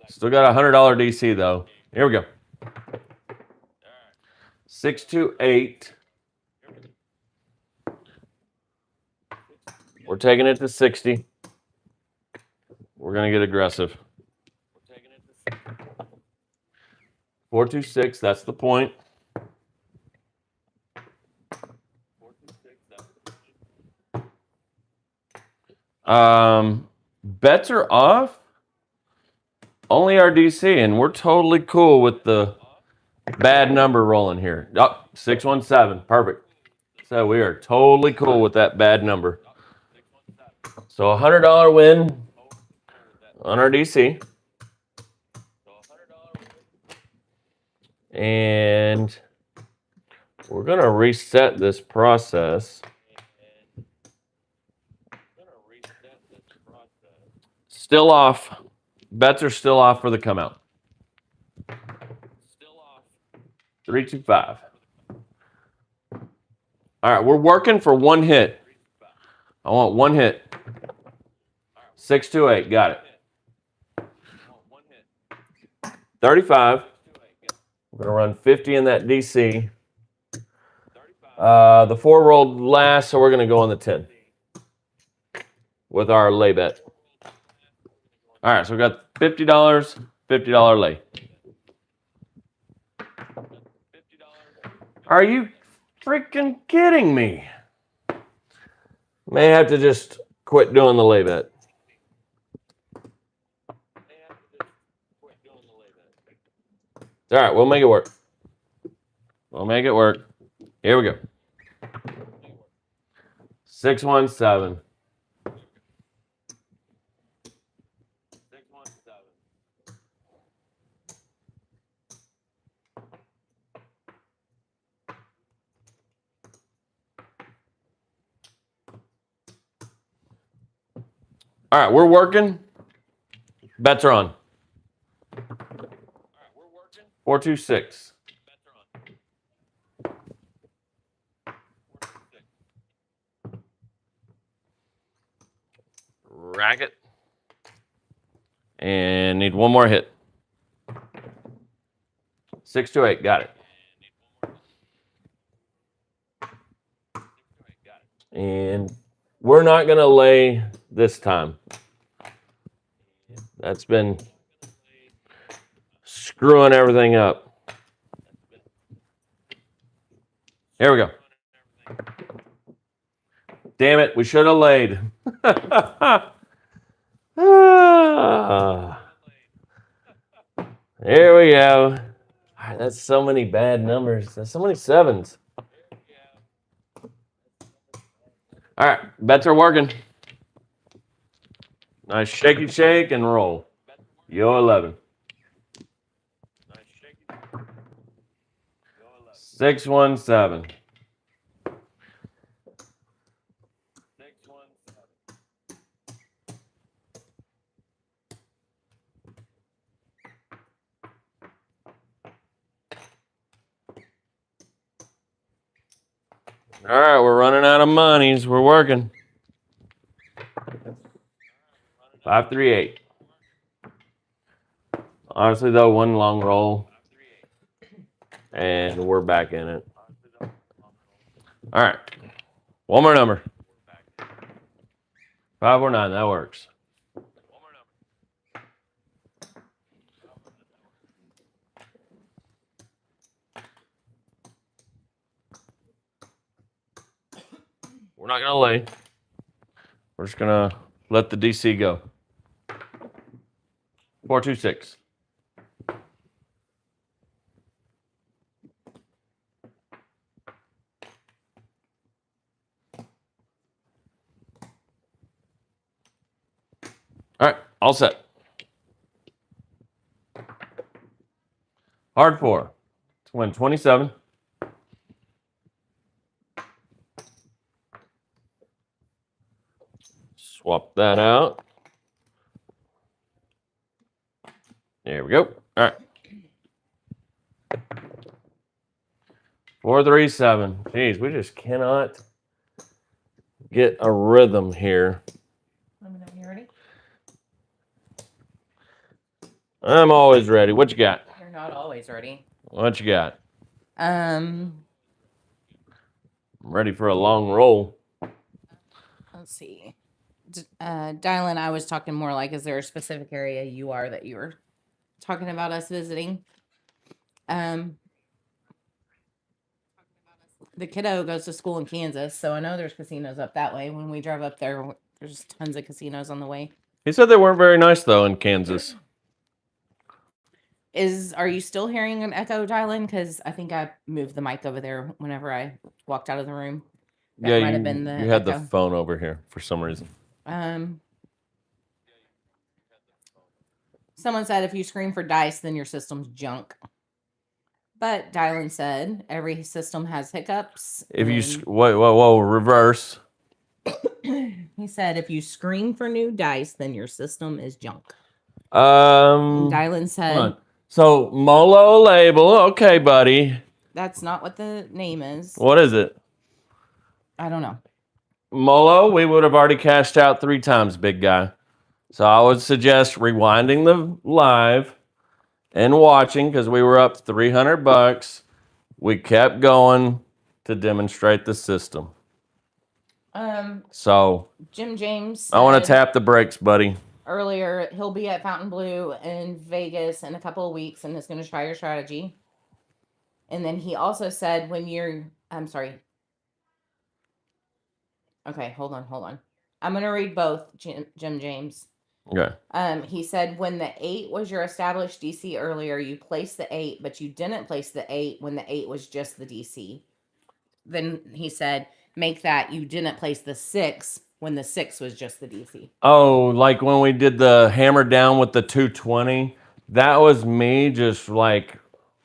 Still got a $100 DC though. Here we go. 6, 2, 8. We're taking it to 60. We're going to get aggressive. 4, 2, 6. That's the point. Bets are off. Only our DC, and we're totally cool with the bad number rolling here. Oh, 617. Perfect. So we are totally cool with that bad number. So a $100 win on our DC. And we're going to reset this process. Still off. Bets are still off for the come out. 3, 2, 5. All right, we're working for 1 hit. I want 1 hit. 6, 2, 8. Got it. 35. We're going to run 50 in that DC. The 4 rolled last, so we're going to go on the 10 with our lay bet. All right, so we got $50, $50 lay. Are you freaking kidding me? May have to just quit doing the lay bet. All right, we'll make it work. We'll make it work. Here we go. 617. All right, we're working. Bets are on. 4, 2, 6. Racket. And need 1 more hit. 6, 2, 8. Got it. And we're not going to lay this time. That's been screwing everything up. Here we go. Damn it, we should have laid. Here we go. All right, that's so many bad numbers. That's so many 7s. All right, bets are working. Nice shaky shake and roll. Yo 11. 617. All right, we're running out of monies. We're working. 538. Honestly, though, one long roll, and we're back in it. All right, one more number. 549. That works. We're not gonna lay. We're just gonna let the DC go. 426. All right, all set. Hard 4. To win 27. Swap that out. There we go. All right. 437. Jeez, we just cannot get a rhythm here. Let me know when you're ready. I'm always ready. What you got? You're not always ready. What you got? Um, I'm ready for a long roll. let's see. Dylan, I was talking more like, is there a specific area you are that you were talking about us visiting? The kiddo goes to school in Kansas, so I know there's casinos up that way. When we drive up there, there's tons of casinos on the way. He said they weren't very nice, though, in Kansas. Are you still hearing an echo, Dylan? Because I think I moved the mic over there whenever I walked out of the room. That Yeah, might you, have been the you had the echo. phone over here for some reason. Someone said if you scream for dice, then your system's junk. But Dylan said every system has hiccups. If you whoa, reverse. He said if you scream for new dice, then your system is junk. Dylan said, hold on. So Molo label, okay, buddy. That's not what the name is. What is it? I don't know. Molo, we would have already cashed out 3 times, big guy. So I would suggest rewinding the live and watching because we were up $300. We kept going to demonstrate the system. So Jim James I want to tap the brakes, buddy. Earlier, he'll be at Fountain Blue in Vegas in a couple of weeks and is going to try your strategy. And then he also said I'm sorry. Okay, hold on. I'm going to read both, Jim James. Okay. He said when the 8 was your established DC earlier, you placed the 8, but you didn't place the 8 when the 8 was just the DC. Then he said, make that you didn't place the 6 when the 6 was just the DC. Oh, like when we did the hammer down with the 220, that was me just like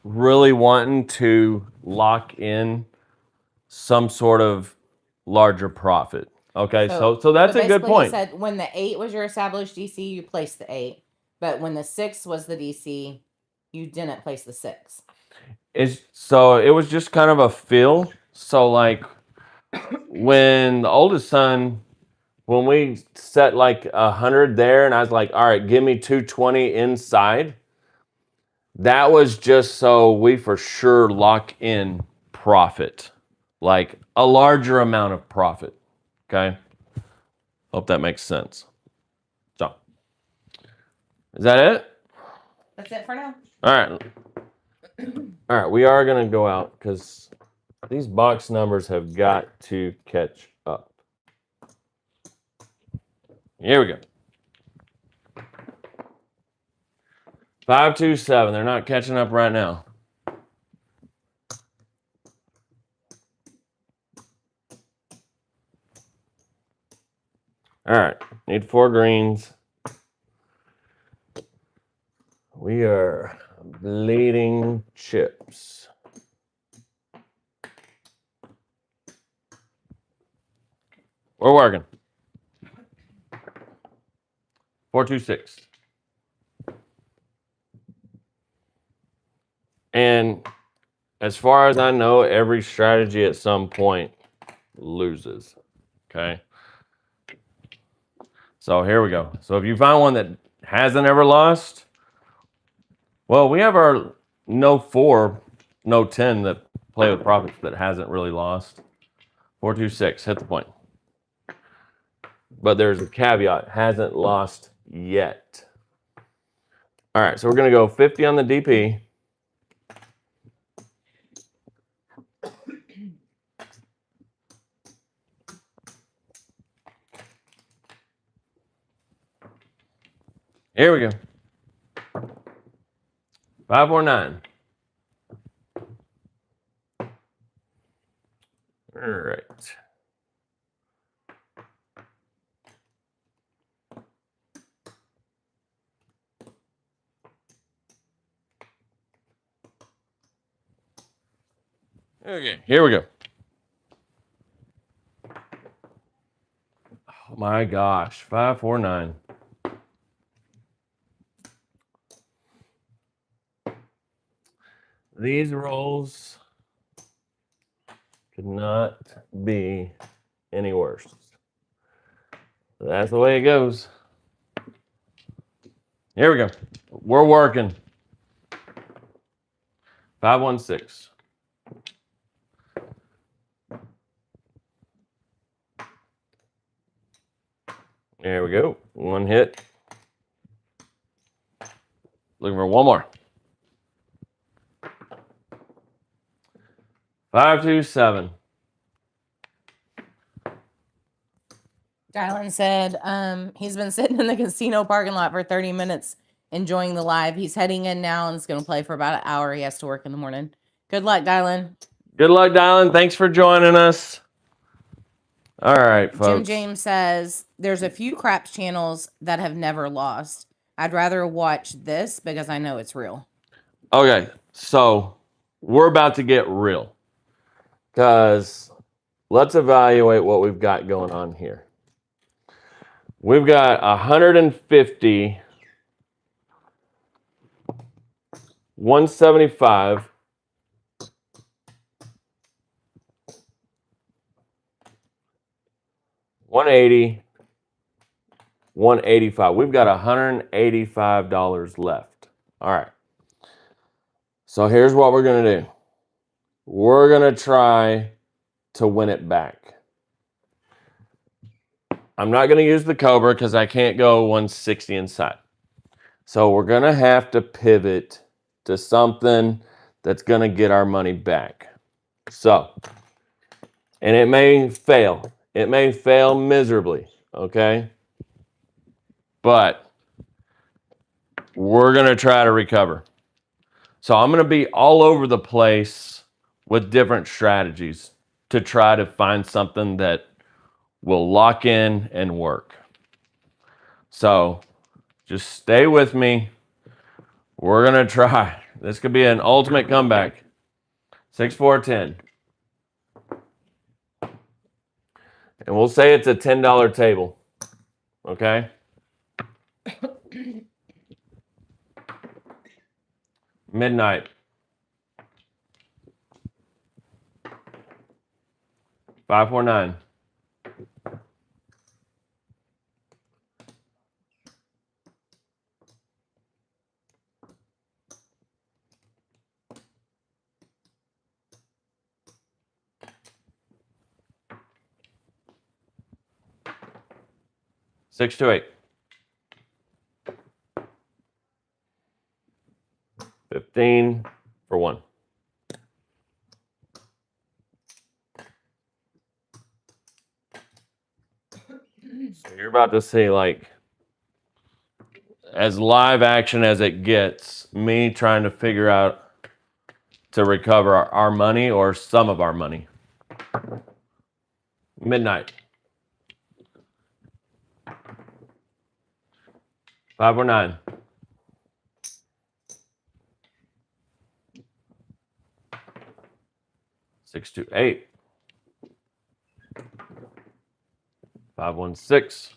really wanting to lock in some sort of larger profit. Okay, so that's a good point. He said when the 8 was your established DC, you placed the 8, but when the 6 was the DC, you didn't place the 6. So it was just kind of a feel. So like when the oldest son, when we set like 100 there, and I was like, all right, give me 220 inside. That was just so we for sure lock in profit, like a larger amount of profit. Okay. Hope that makes sense. So, is that it? That's it for now. All right. All right. We are going to go out because these box numbers have got to catch up. Here we go. 527. They're not catching up right now. All right. Need 4 greens. We are bleeding chips. We're working. 426. And as far as I know, every strategy at some point loses. Okay. So here we go. So if you find one that hasn't ever lost, well, we have our no 4, no 10 that play with profits that hasn't really lost. 4, 2, 6, hit the point. But there's a caveat, hasn't lost yet. All right, so we're going to go 50 on the DP. Here we go. 549. All right. Okay, here we go. Oh my gosh, 549. These rolls could not be any worse. That's the way it goes. Here we go. We're working. 516. There we go. One hit. Looking for one more. 527. Dylan said he's been sitting in the casino parking lot for 30 minutes enjoying the live. He's heading in now and is going to play for about an hour. He has to work in the morning. Good luck, Dylan. Good luck, Dylan. Thanks for joining us. All right, folks. Jim James says there's a few craps channels that have never lost. I'd rather watch this because I know it's real. Okay, so we're about to get real because let's evaluate what we've got going on here. We've got 150, 175, 180, 185. We've got $185 left. All right. So here's what we're going to do. We're going to try to win it back. I'm not going to use the Cobra because I can't go 160 inside. So we're going to have to pivot to something that's going to get our money back. So, and it may fail. It may fail miserably, okay? But we're going to try to recover. So I'm going to be all over the place with different strategies to try to find something that will lock in and work. So just stay with me. We're going to try. This could be an ultimate comeback. 6, 4, 10. And we'll say it's a $10 table. Okay? Midnight. 549. Six to 8. 15 for 1. So you're about to see, like, as live action as it gets, me trying to figure out to recover our money or some of our money. Midnight. 5 or 9. 6 to 8. 516.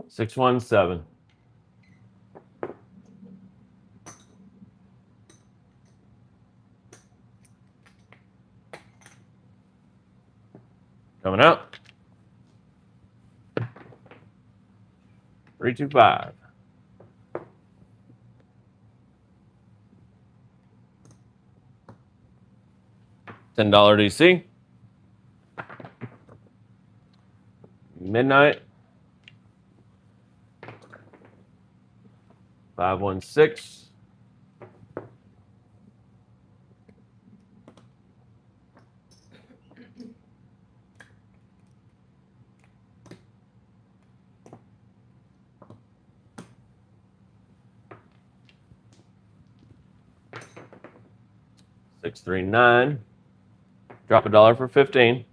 617. 325. $10 DC. Midnight. 516. $639. Drop $1 for 15.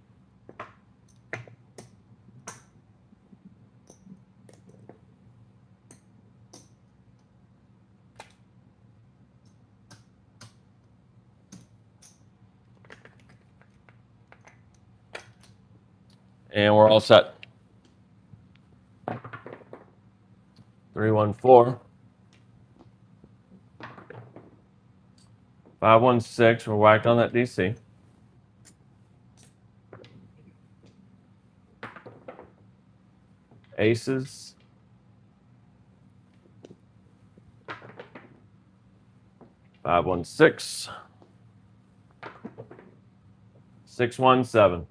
And we're all set. 314. 516. We're whacked on that DC. Aces. 516. 617.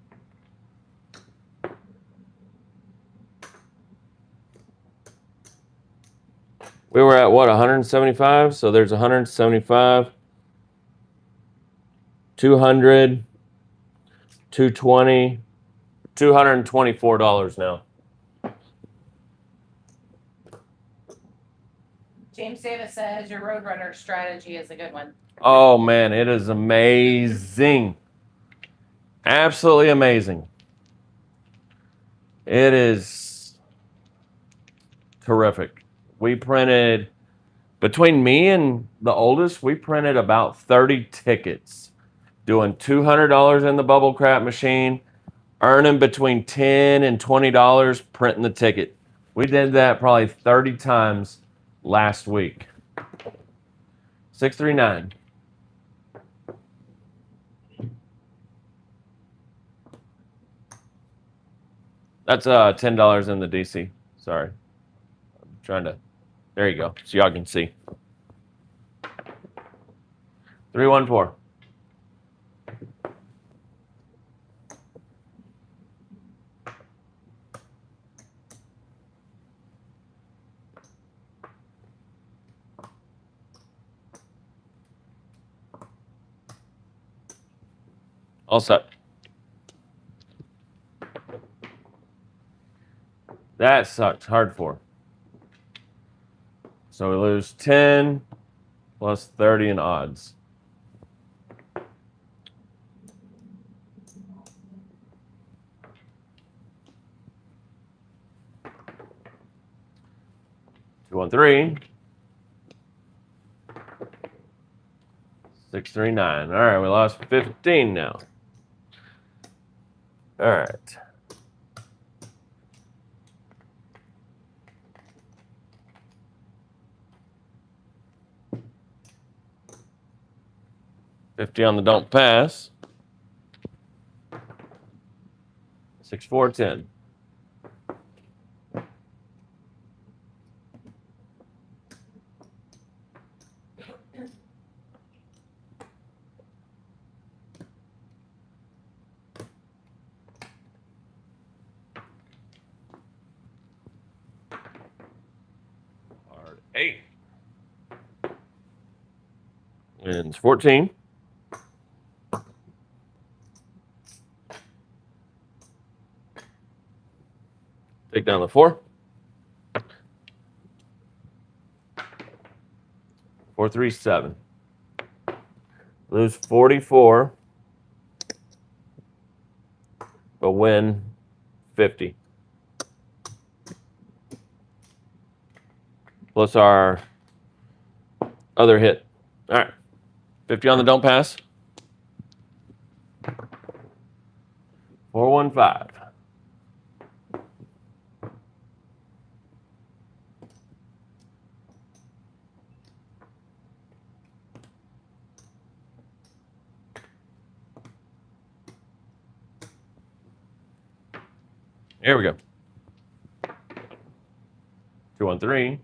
We were at what, 175? So there's 175, 200, 220, $224 now. James Davis says your Roadrunner strategy is a good one. Oh man, it is amazing. Absolutely amazing. It is terrific. We printed, between me and the oldest, we printed about 30 tickets, doing $200 in the bubble crap machine, earning between $10 and $20 printing the ticket. We did that probably 30 times last week. 639. That's $10 in the DC. Sorry. I'm trying to, there you go. So y'all can see. 314. All set. That sucks. Hard for. So we lose 10 plus 30 in odds. Two one three. 639. All right, we lost 15 now. All right. $50 on the don't pass. 6 4 10. Hard 8. Wins 14. Take down the 4. 4 3 7. Lose 44, but win 50. Plus our other hit. All right. 50 on the don't pass. 415. Here we go. 213.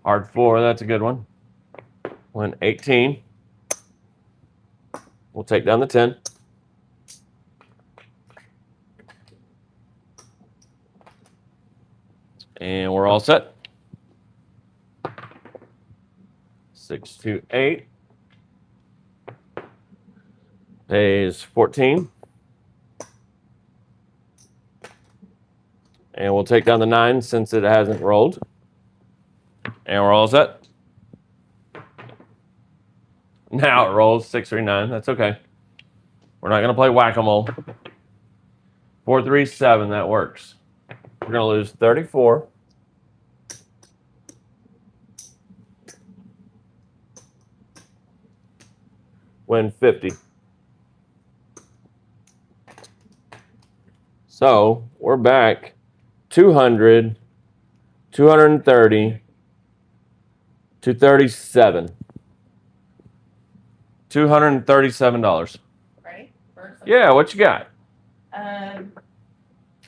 Hard 4, that's a good one. Went 18. We'll take down the 10. And we're all set. 6, 2, 8. Pays 14. And we'll take down the 9 since it hasn't rolled. And we're all set. Now it rolls 6, 3, 9. That's okay. We're not going to play whack-a-mole. 4, 3, 7. That works. We're going to lose 34. Win 50. So we're back 200, 230, 237. $237. Ready? Yeah, what you got?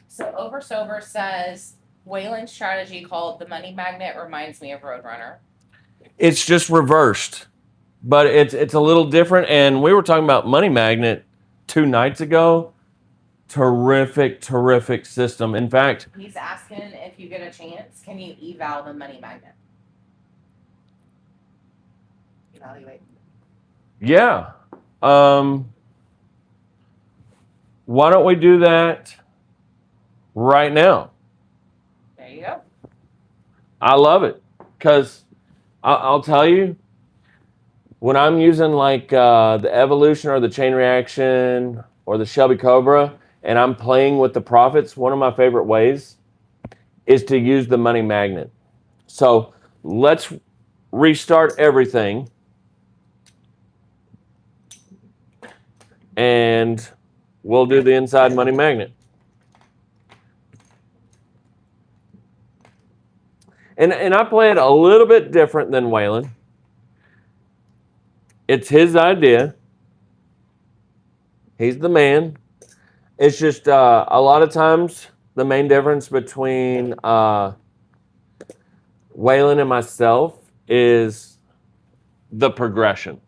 So Over Sober says Waylon's strategy called the money magnet reminds me of Roadrunner. It's just reversed, but it's a little different. And we were talking about Money Magnet 2 nights ago. Terrific system. In fact, He's asking if you get a chance, can you eval the money magnet? Evaluate. yeah. Why don't we do that right now? There you go. I love it because I'll tell you, when I'm using like the evolution or the chain reaction or the Shelby Cobra and I'm playing with the profits, one of my favorite ways is to use the money magnet. So let's restart everything. And we'll do the inside money magnet. And I play it a little bit different than Waylon. It's his idea. He's the man. It's just a lot of times the main difference between Waylon and myself is the progression.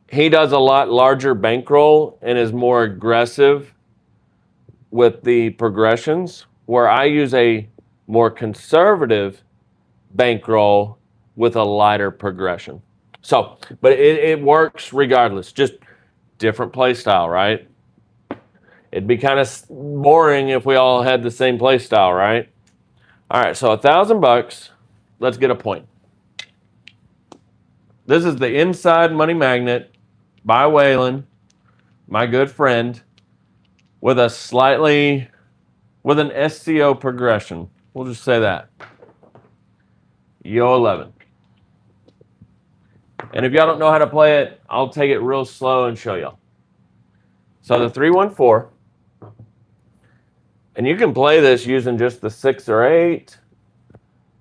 He does a lot larger bankroll and is more aggressive with the progressions, where I use a more conservative bankroll with a lighter progression. So, but it works regardless, just different play style, right? It'd be kind of boring if we all had the same play style, right? All right, so $1,000, let's get a point. This is the inside money magnet by Waylon, my good friend, with an SCO progression. We'll just say that. Yo 11. And if y'all don't know how to play it, I'll take it real slow and show y'all. So the 314, and you can play this using just the 6 or 8,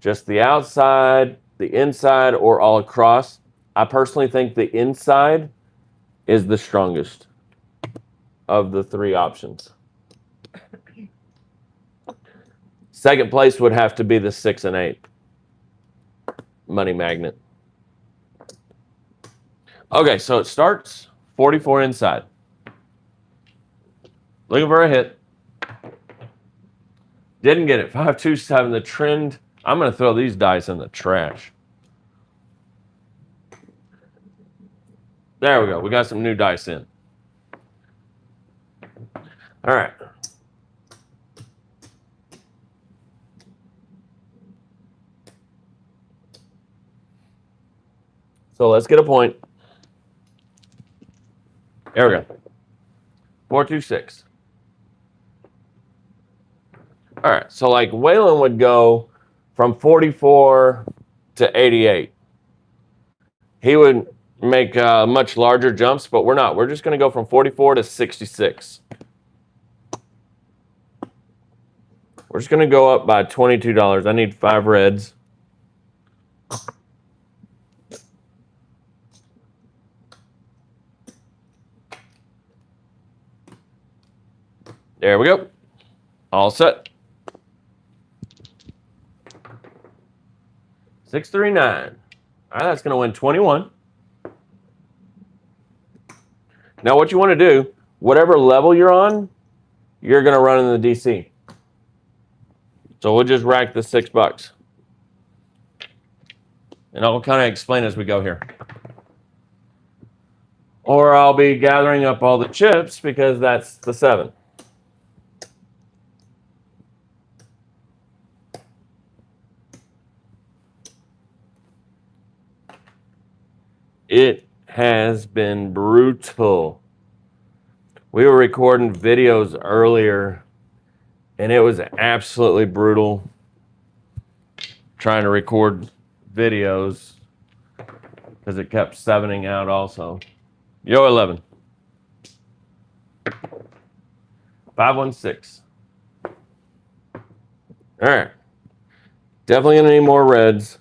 just the outside, the inside, or all across. I personally think the inside is the strongest of the 3 options. Second place would have to be the 6 and 8 money magnet. Okay, so it starts 44 inside. Looking for a hit. Didn't get it. 527. The trend. I'm going to throw these dice in the trash. There we go. We got some new dice in. All right. So let's get a point. There we go. 426. All right. So like Waylon would go from 44 to 88. He would make much larger jumps, but we're not. We're just going to go from 44 to 66. We're just going to go up by $22. I need 5 reds. There we go. All set. 639. All right, that's going to win 21. Now, what you want to do, whatever level you're on, you're going to run in the DC. So we'll just rack the $6. And I'll kind of explain as we go here. Or I'll be gathering up all the chips because that's the 7. It has been brutal. We were recording videos earlier, and it was absolutely brutal trying to record videos because it kept 7ing out also. Yo, 11. 516. All right. Definitely going to need more reds.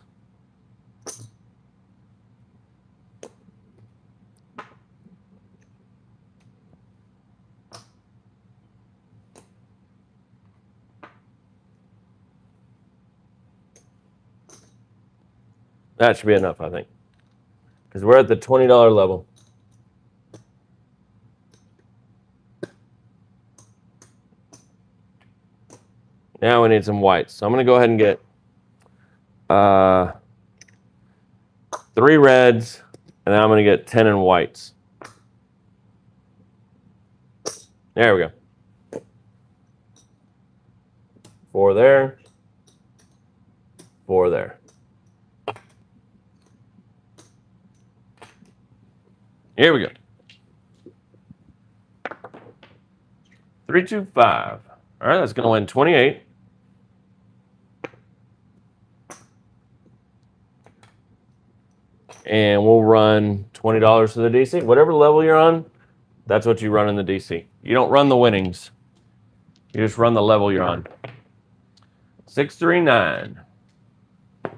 That should be enough, I think. Because we're at the $20 level. Now we need some whites. So I'm going to go ahead and get 3 reds, and then I'm going to get 10 in whites. There we go. 4 there. 4 there. Here we go. 325. All right, that's going to win 28. And we'll run $20 to the DC. Whatever level you're on, that's what you run in the DC. You don't run the winnings. You just run the level you're on. 639. All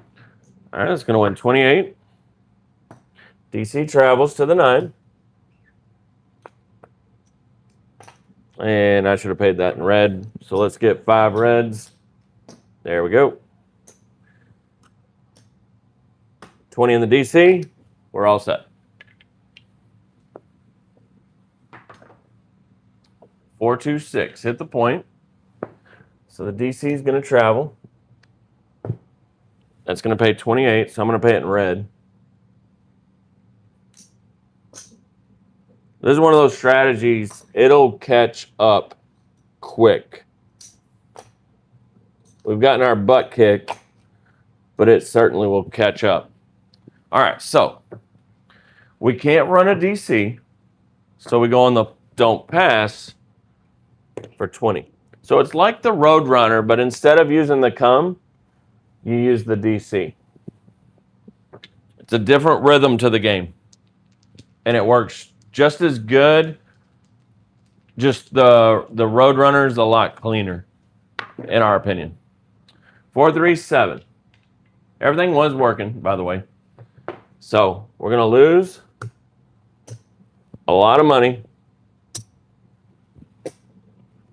right, that's going to win 28. DC travels to the 9. And I should have paid that in red. So let's get 5 reds. There we go. 20 in the DC. We're all set. 426. Hit the point. So the DC is going to travel. That's going to pay 28. So I'm going to pay it in red. This is one of those strategies, it'll catch up quick. We've gotten our butt kicked, but it certainly will catch up. All right, so we can't run a DC, so we go on the don't pass for 20. So it's like the Road Runner, but instead of using the come, you use the DC. It's a different rhythm to the game, and it works just as good. Just the Road Runner is a lot cleaner, in our opinion. 437. Everything was working, by the way. So we're going to lose a lot of money,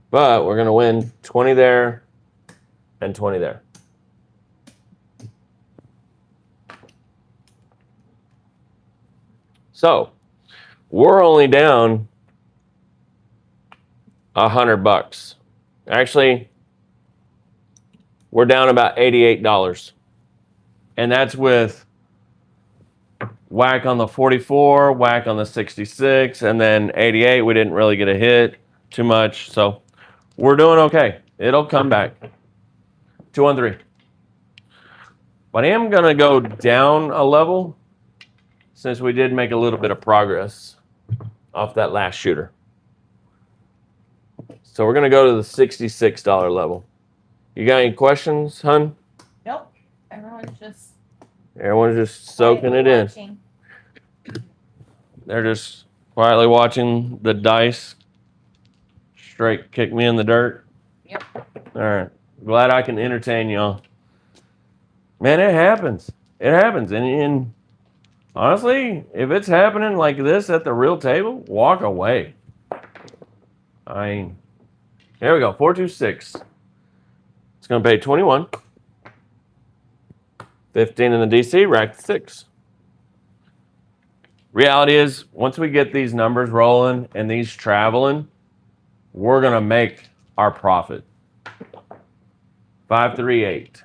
but we're going to win 20 there and 20 there. So we're only down $100. Actually, we're down about $88. And that's with whack on the 44, whack on the 66, and then 88. We didn't really get a hit too much. So we're doing okay. It'll come back. 2-on-3. But I am going to go down a level since we did make a little bit of progress off that last shooter. So we're going to go to the $66 level. You got any questions, hun? Nope. Everyone's just soaking it in. Watching. They're just quietly watching the dice straight kick me in the dirt. Yep. All right. Glad I can entertain y'all. Man, it happens. It happens. And honestly, if it's happening like this at the real table, walk away. I mean, here we go. 426. going to pay 21. 15 in the DC, rack 6. Reality is, once we get these numbers rolling and these traveling, we're going to make our profit. 5, 3, 8.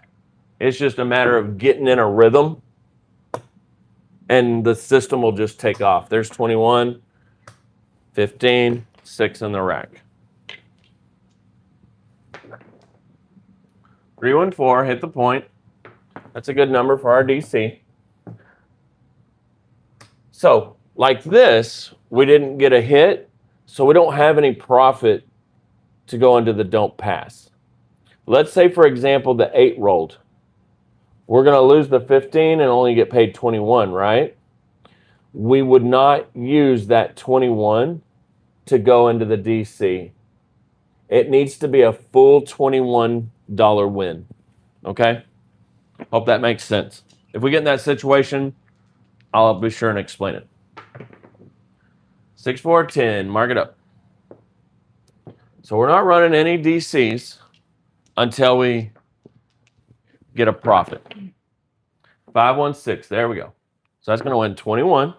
It's just a matter of getting in a rhythm, and the system will just take off. There's 21, 15, 6 in the rack. 314, hit the point. That's a good number for our DC. So, like this, we didn't get a hit, so we don't have any profit to go into the don't pass. Let's say, for example, the 8 rolled. We're going to lose the 15 and only get paid 21, right? We would not use that 21 to go into the DC. It needs to be a full $21 win. Okay? Hope that makes sense. If we get in that situation, I'll be sure and explain it. 6, 4, 10, mark it up. So we're not running any DCs until we get a profit. 5, 1, 6, there we go. So that's going to win 21.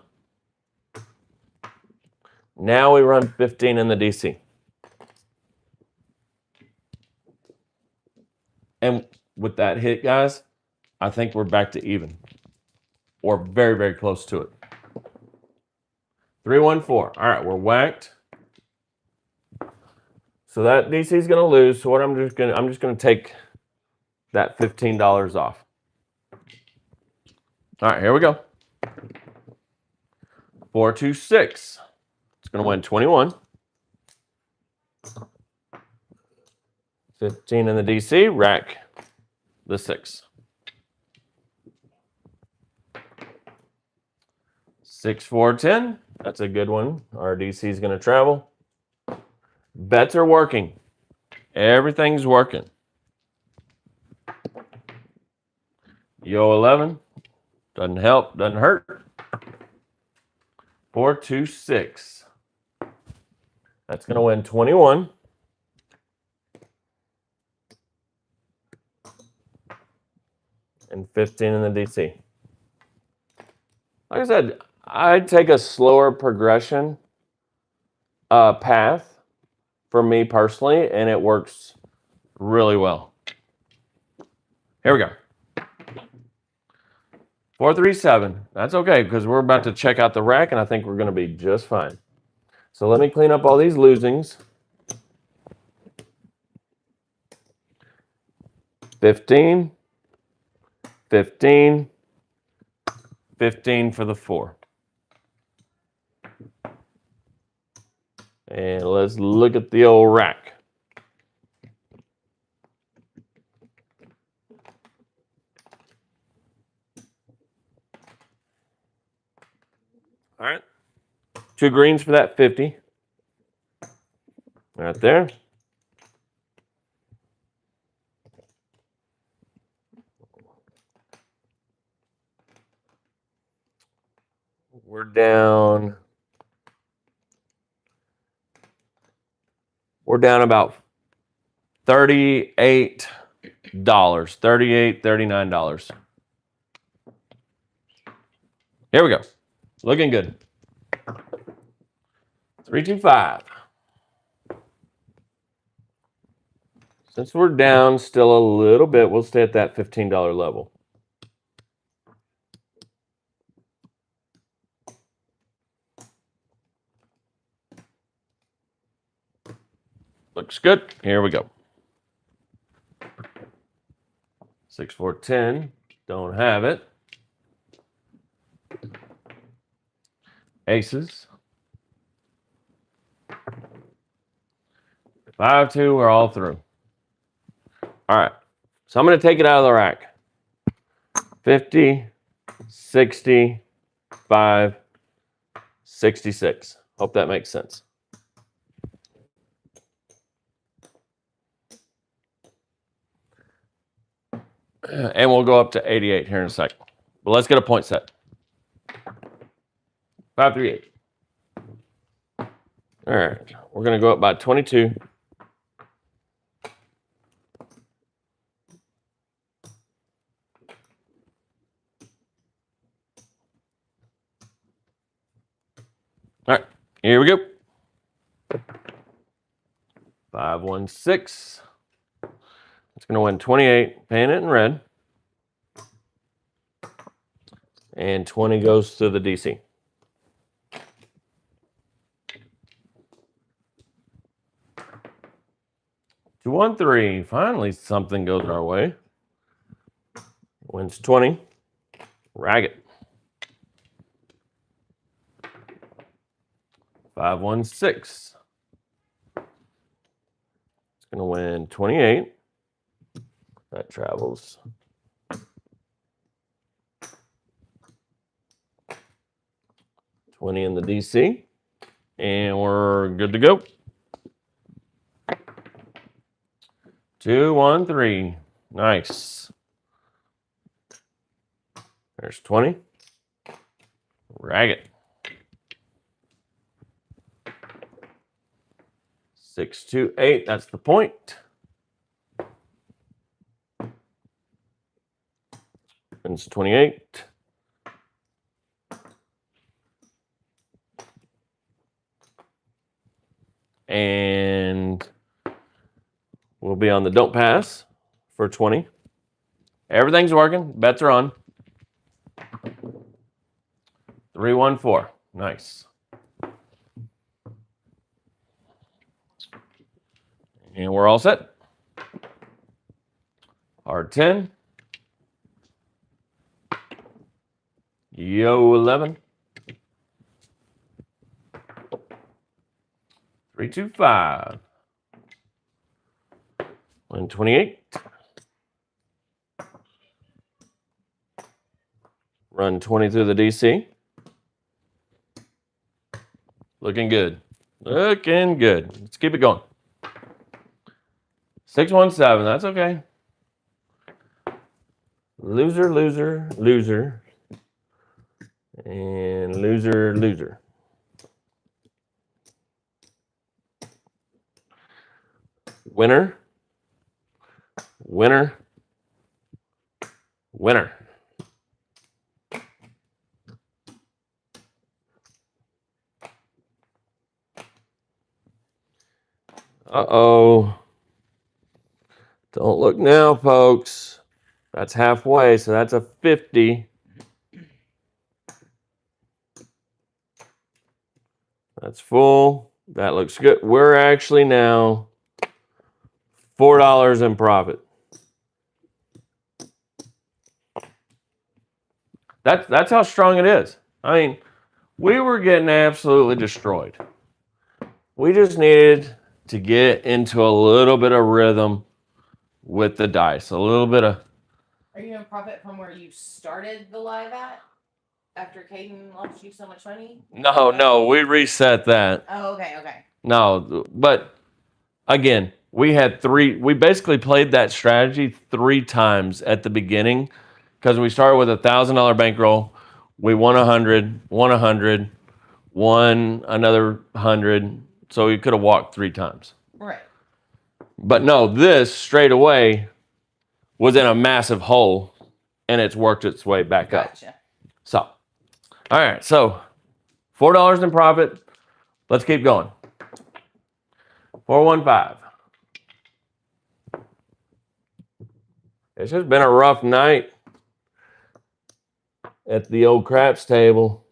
Now we run 15 in the DC. And with that hit, guys, I think we're back to even. Or very, very close to it. 3, 1, 4. All right, we're whacked. So that DC is going to lose. So what I'm just going to take that $15 off. All right, here we go. 4, 2, 6. It's going to win 21. 15 in the DC, rack the 6. 6, 4, 10. That's a good one. Our DC is going to travel. Bets are working. Everything's working. Yo 11. Doesn't help, doesn't hurt. 4, 2, 6. That's going to win 21. And 15 in the DC. Like I said, I'd take a slower progression path for me personally, and it works really well. Here we go. 4, 3, 7. That's okay because we're about to check out the rack, and I think we're going to be just fine. So let me clean up all these losings. 15, 15, 15 for the 4. And let's look at the old rack. All right. 2 greens for that 50. Right there. We're down. We're down about $38. $38, $39. Here we go. Looking good. 3, 2, 5. Since we're down still a little bit, we'll stay at that $15 level. Looks good. Here we go. 6, 4, 10. Don't have it. Aces. 5, 2. We're all through. All right. So I'm going to take it out of the rack. 50, 60, 5, 66. Hope that makes sense. And we'll go up to 88 here in a second. But let's get a point set. 5, 3, 8. All right. We're going to go up by 22. Here we go. 516. It's going to win 28, paying it in red. And 20 goes to the DC. 213. Finally, something goes our way. Wins 20. Ragged. 516. It's going to win 28. That travels. 20 in the DC. And we're good to go. 213. Nice. There's 20. Ragged. 628. That's the point. Wins 28. And we'll be on the don't pass for 20. Everything's working. Bets are on. 314. Nice. And we're all set. Hard 10. Yo 11. 325. 128. Run 20 through the DC. Looking good. Looking good. Let's keep it going. 617. That's okay. Loser, loser, loser. And loser, loser. Winner. Winner. Winner. Uh-oh. Don't look now, folks. That's halfway, so that's a 50. That's full. That looks good. We're actually now $4 in profit. That's how strong it is. I mean, we were getting absolutely destroyed. We just needed to get into a little bit of rhythm with the dice. A little bit of... Are you going to profit from where you started the live at? After Caden lost you so much money? No, we reset that. Oh, okay. No, but again, we basically played that strategy 3 times at the beginning because we started with $1,000 bankroll. We won 100, won 100, won another 100. So we could have walked 3 times. Right. But no, this straight away was in a massive hole and it's worked its way back up. So, all right. So $4 in profit. Let's keep going. 415. It's just been a rough night at the old craps table.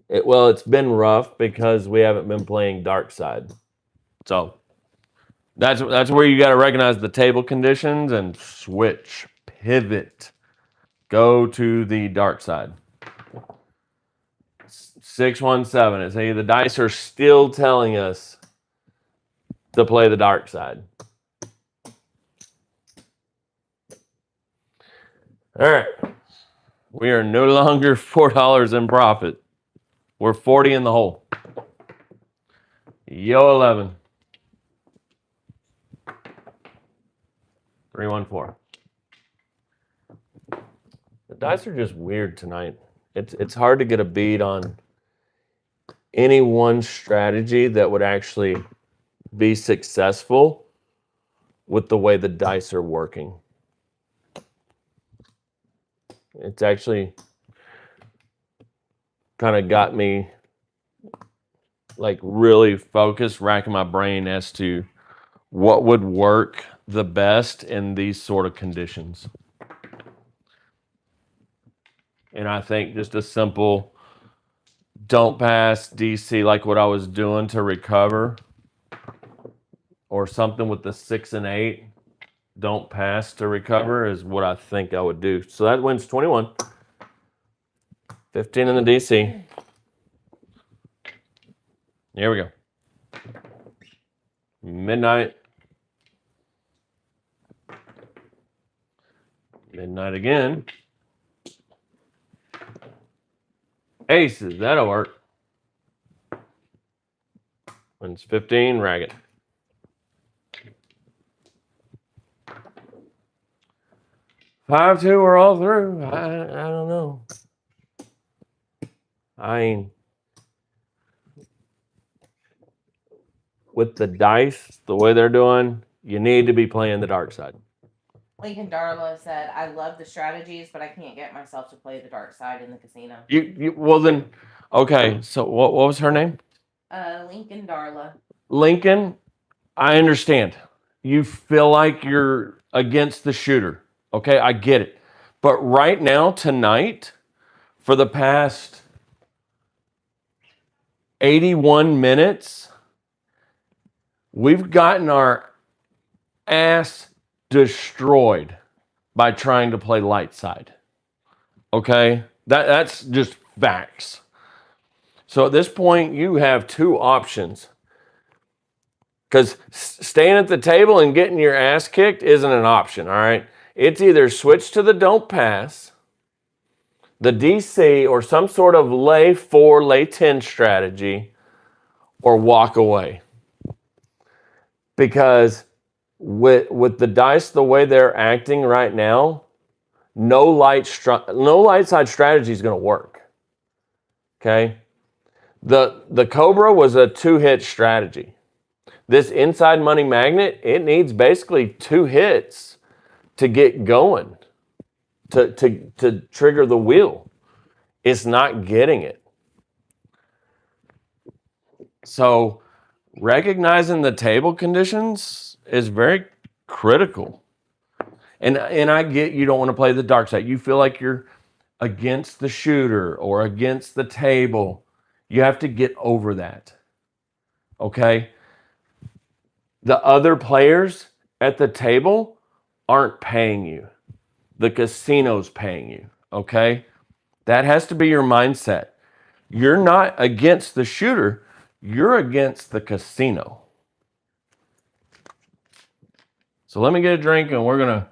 It's been rough because we haven't been playing dark side. So that's where you got to recognize the table conditions and switch, pivot, go to the dark side. 617. It's the dice are still telling us to play the dark side. All right. We are no longer $4 in profit. We're 40 in the hole. Yo 11. 314. The dice are just weird tonight. It's hard to get a beat on any one strategy that would actually be successful with the way the dice are working. It's actually kind of got me like really focused, racking my brain as to what would work the best in these sort of conditions. And I think just a simple don't pass DC like what I was doing to recover, or something with the 6 and 8 don't pass to recover is what I think I would do. So that wins 21. 15 in the DC. Here we go. Midnight. Midnight again. Aces, that'll work. Wins 15, ragged. Five, two, we're all through. I don't know. I mean, with the dice, the way they're doing, you need to be playing the dark side. Lincoln Darla said, I love the strategies, but I can't get myself to play the dark side in the casino. Well then, okay, so what was her name? Lincoln Darla. Lincoln, I understand. You feel like you're against the shooter. Okay, I get it. But right now, tonight, for the past 81 minutes, we've gotten our ass destroyed by trying to play light side. Okay? That's just facts. So at this point, you have two options. Because staying at the table and getting your ass kicked isn't an option, all right? It's either switch to the don't pass, the DC, or some sort of lay 4, lay 10 strategy, or walk away. Because with the dice the way they're acting right now, no light side strategy is going to work. Okay? The Cobra was a 2-hit strategy. This inside money magnet, it needs basically 2 hits to get going, to trigger the wheel. It's not getting it. So recognizing the table conditions is very critical. And I get you don't want to play the dark side. You feel like you're against the shooter or against the table. You have to get over that. Okay? The other players at the table aren't paying you. The casino's paying you. Okay? That has to be your mindset. You're not against the shooter. You're against the casino. So let me get a drink and we're gonna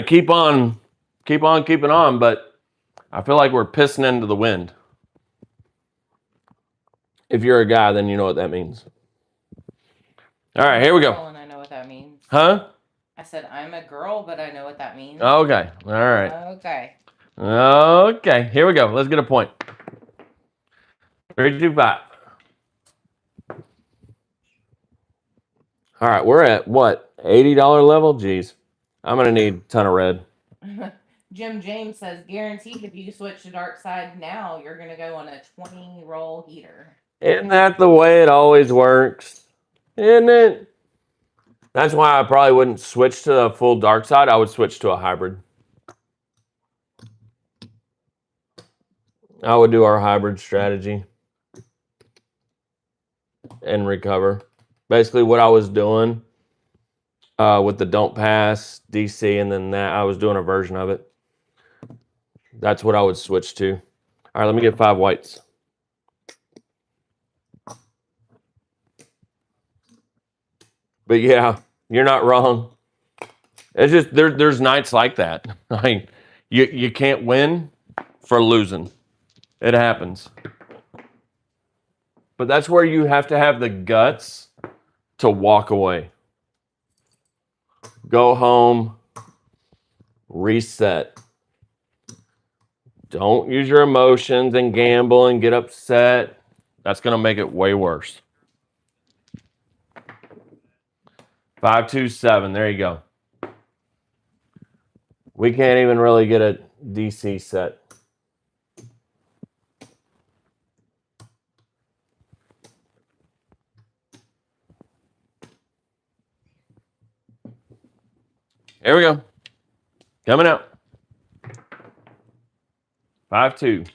keep on keeping on, but I feel like we're pissing into the wind. If you're a guy, then you know what that means. All right, here we go. And I know what that means. Huh? I said I'm a girl, but I know what that means. Okay. All right. Okay. Okay. Here we go. Let's get a point. 3, 2, 5. All right, we're at what? $80 level? Jeez. I'm going to need a ton of red. Jim James says, guaranteed if you switch to dark side now, you're going to go on a 20-roll heater. Isn't that the way it always works? Isn't it? That's why I probably wouldn't switch to a full dark side. I would switch to a hybrid. I would do our hybrid strategy and recover. Basically what I was doing with the don't pass, DC, and then that, I was doing a version of it. That's what I would switch to. All right, let me get 5 whites. But yeah, you're not wrong. It's just there's nights like that. I mean, you can't win for losing. It happens. But that's where you have to have the guts to walk away. Go home, reset. Don't use your emotions and gamble and get upset. That's going to make it way worse. 5, 2, 7. There you go. We can't even really get a DC set. Here we go. Coming out. 5-2.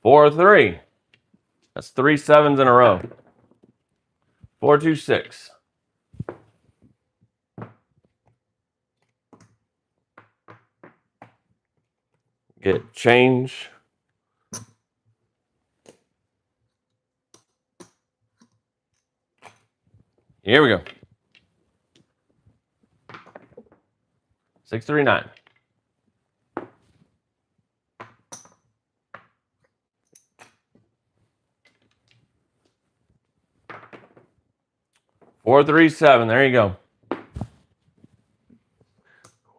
4-3. That's 3 sevens in a row. 4-2-6. Get change. Here we go. 6-3-9. Four, 3, 7. There you go.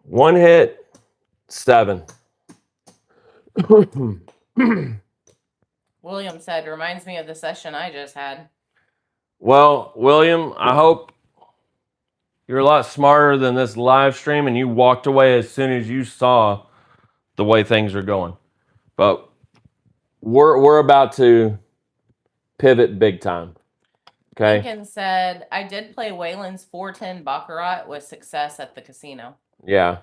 One hit, 7. William said, reminds me of the session I just had. Well, William, I hope you're a lot smarter than this live stream and you walked away as soon as you saw the way things are going. But we're about to pivot big time. Okay. Lincoln said, I did play Wayland's 410 Baccarat with success at the casino. Yeah.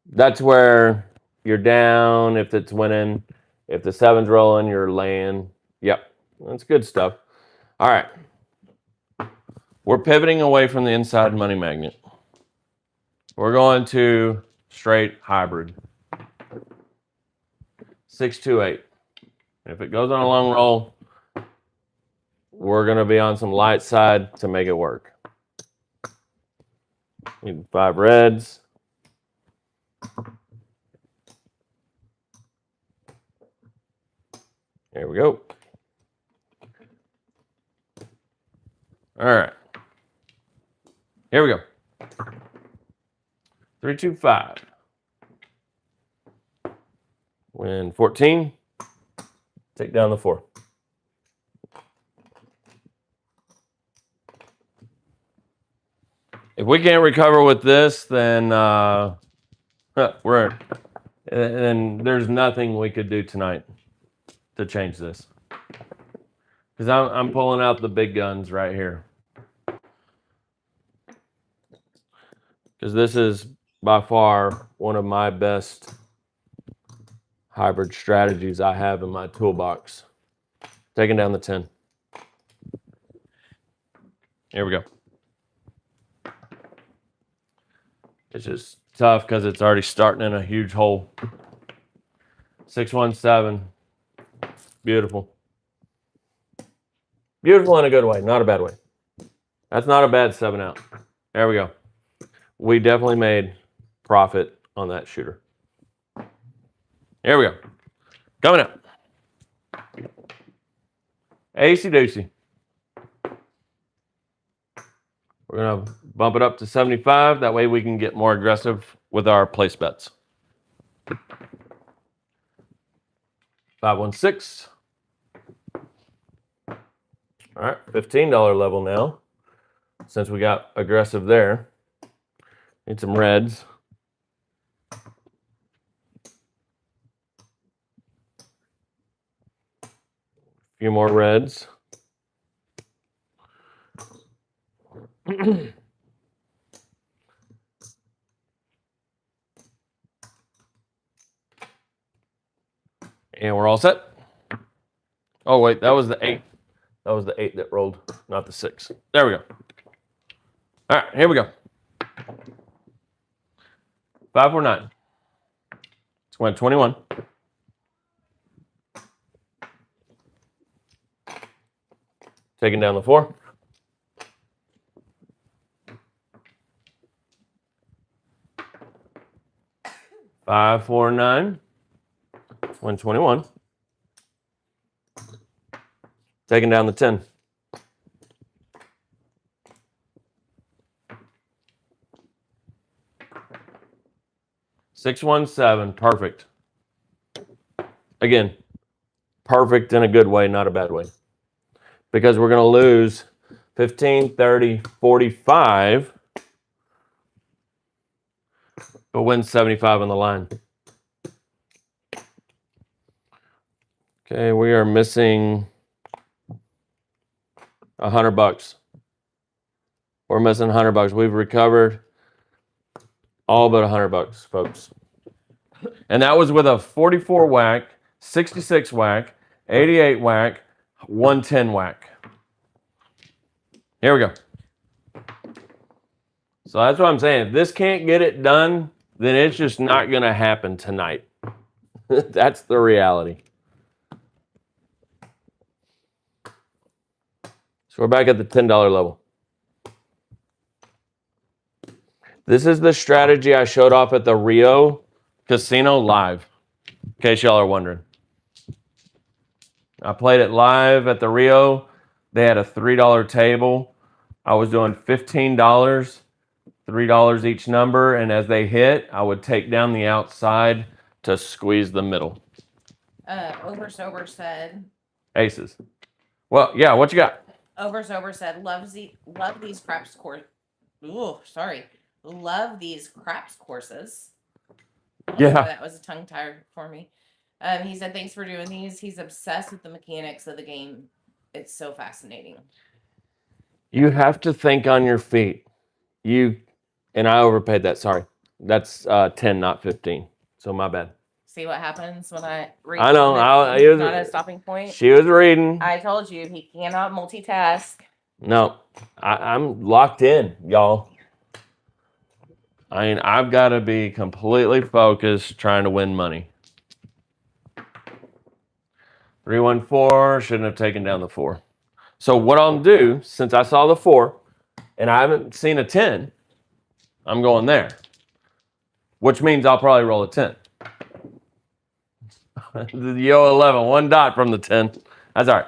That's where you're down if it's winning. If the 7's rolling, you're laying. Yep. That's good stuff. All right. We're pivoting away from the inside money magnet. We're going to straight hybrid. 6-2-8. If it goes on a long roll, we're going to be on some light side to make it work. Need 5 reds. There we go. All right. Here we go. 3-2-5. Win 14. Take down the 4. If we can't recover with this, then then there's nothing we could do tonight to change this. Because I'm pulling out the big guns right here. Because this is by far one of my best hybrid strategies I have in my toolbox. Taking down the 10. Here we go. It's just tough because it's already starting in a huge hole. 6-1-7. Beautiful. Beautiful in a good way, not a bad way. That's not a bad 7 out. There we go. We definitely made profit on that shooter. Here we go. Coming up. Acey Deucey. We're going to bump it up to 75. That way we can get more aggressive with our place bets. 5-1-6. All right, $15 level now. Since we got aggressive there. Need some reds. A few more reds. And we're all set. Oh, wait, that was the 8. That was the 8 that rolled, not the 6. There we go. All right, here we go. 5-4-9. It's went 21. Taking down the 4. Five, 4, 9. 121. Taking down the 10. Six, 1, 7. Perfect. Again, perfect in a good way, not a bad way. Because we're going to lose 15, 30, 45, but win 75 on the line. Okay, we are missing $100. We're missing $100. We've recovered all but $100, folks. And that was with a 44 whack, 66 whack, 88 whack, 110 whack. Here we go. So that's what I'm saying. If this can't get it done, then it's just not going to happen tonight. That's the reality. So we're back at the $10 level. This is the strategy I showed off at the Rio Casino live, in case y'all are wondering. I played it live at the Rio. They had a $3 table. I was doing $15, $3 each number, and as they hit, I would take down the outside to squeeze the middle. Over Sober said. Aces. Well, yeah, what you got? Over Sober said, love these craps course. Ooh, sorry. Love these craps courses. Yeah. That was a tongue tire for me. He said, thanks for doing these. He's obsessed with the mechanics of the game. It's so fascinating. You have to think on your feet. And I overpaid that, sorry. That's 10, not 15. So my bad. See what happens when I read. I know. It's not a stopping point. She was reading. I told you he cannot multitask. No, I'm locked in, y'all. I mean, I've got to be completely focused trying to win money. 314, shouldn't have taken down the 4. So what I'll do, since I saw the 4 and I haven't seen a 10, I'm going there. Which means I'll probably roll a 10. Yo, 11, 1 dot from the 10. That's all right.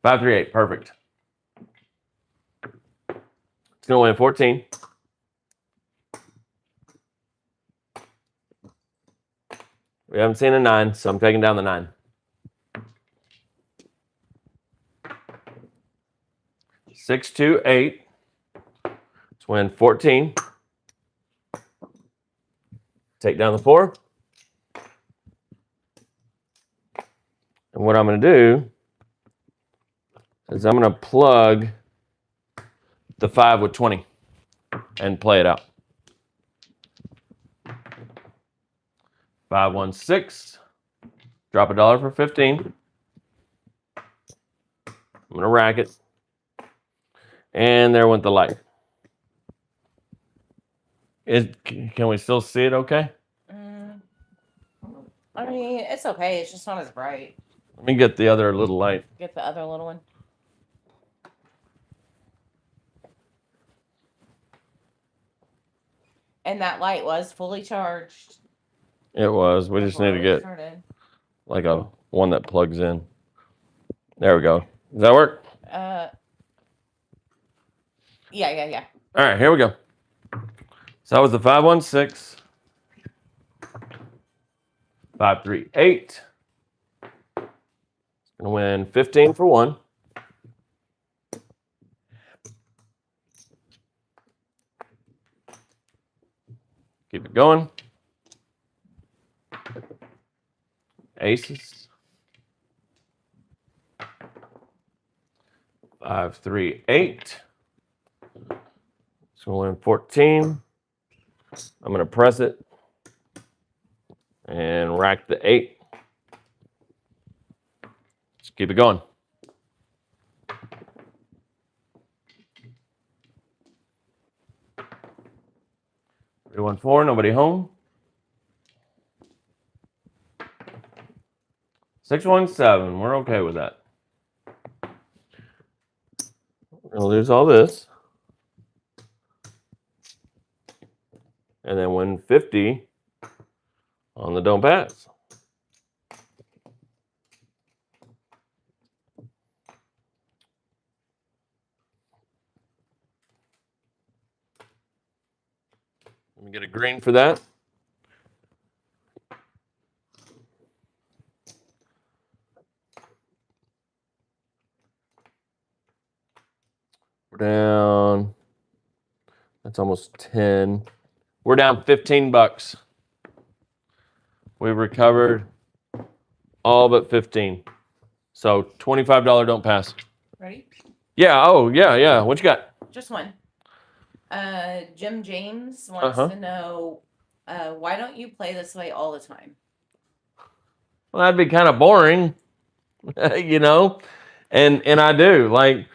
538, perfect. It's going to win 14. We haven't seen a 9, so I'm taking down the 9. 6, 2, 8. Let's win 14. Take down the 4. And what I'm going to do is I'm going to plug the 5 with 20 and play it out. 516. Drop $1 for 15. I'm going to rack it. And there went the light. Can we still see it okay? I mean, it's okay. It's just not as bright. Let me get the other little light. Get the other little one. And that light was fully charged. It was. We just need to get like a one that plugs in. There we go. Does that work? Yeah. All right, here we go. So that was the 516. 538. It's gonna win 15 for 1. Keep it going. Aces. 538. So we'll win 14. I'm gonna press it and rack the 8. Just keep it going. Three, 1, 4. Nobody home. 617. We're okay with that. We're gonna lose all this. And then win 50 on the don't pass. Let me get a green for that. We're down. That's almost 10. We're down $15. We've recovered all but 15. So $25 don't pass. Ready? Yeah. Oh, yeah. What you got? Just one. Jim James wants to know, why don't you play this way all the time? Well, that'd be kind of boring, you know? And I do. Like,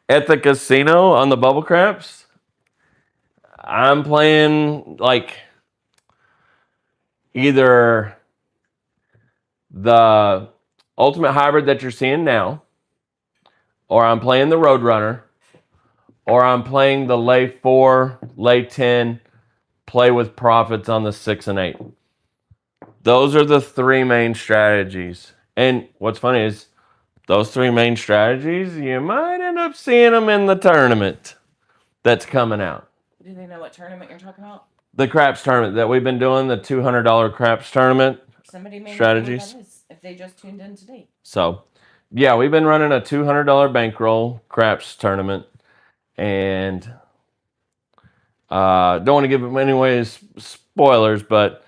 at the casino on the bubble craps, I'm playing, like, either the ultimate hybrid that you're seeing now, or I'm playing the Roadrunner, or I'm playing the lay 4, lay 10, play with profits on the 6 and 8. Those are the 3 main strategies. And what's funny is those 3 main strategies, you might end up seeing them in the tournament that's coming out. Do they know what tournament you're talking about? The craps tournament that we've been doing, the $200 craps tournament. Somebody may strategies. Know what that is if they just tuned in today. So, yeah, we've been running a $200 bankroll craps tournament, and don't want to give them any spoilers, but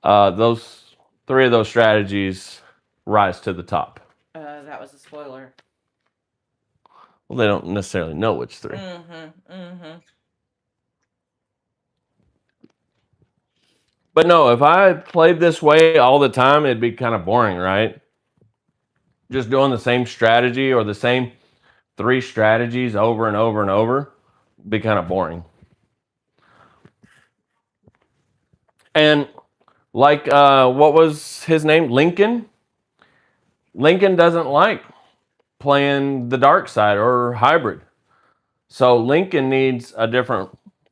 those 3 of those strategies rise to the top. That was a spoiler. Well, they don't necessarily know which 3. But no, if I played this way all the time, it'd be kind of boring, right? Just doing the same strategy or the same 3 strategies over and over and over would be kind of boring. And like, what was his name? Lincoln? Lincoln doesn't like playing the dark side or hybrid. So Lincoln needs a different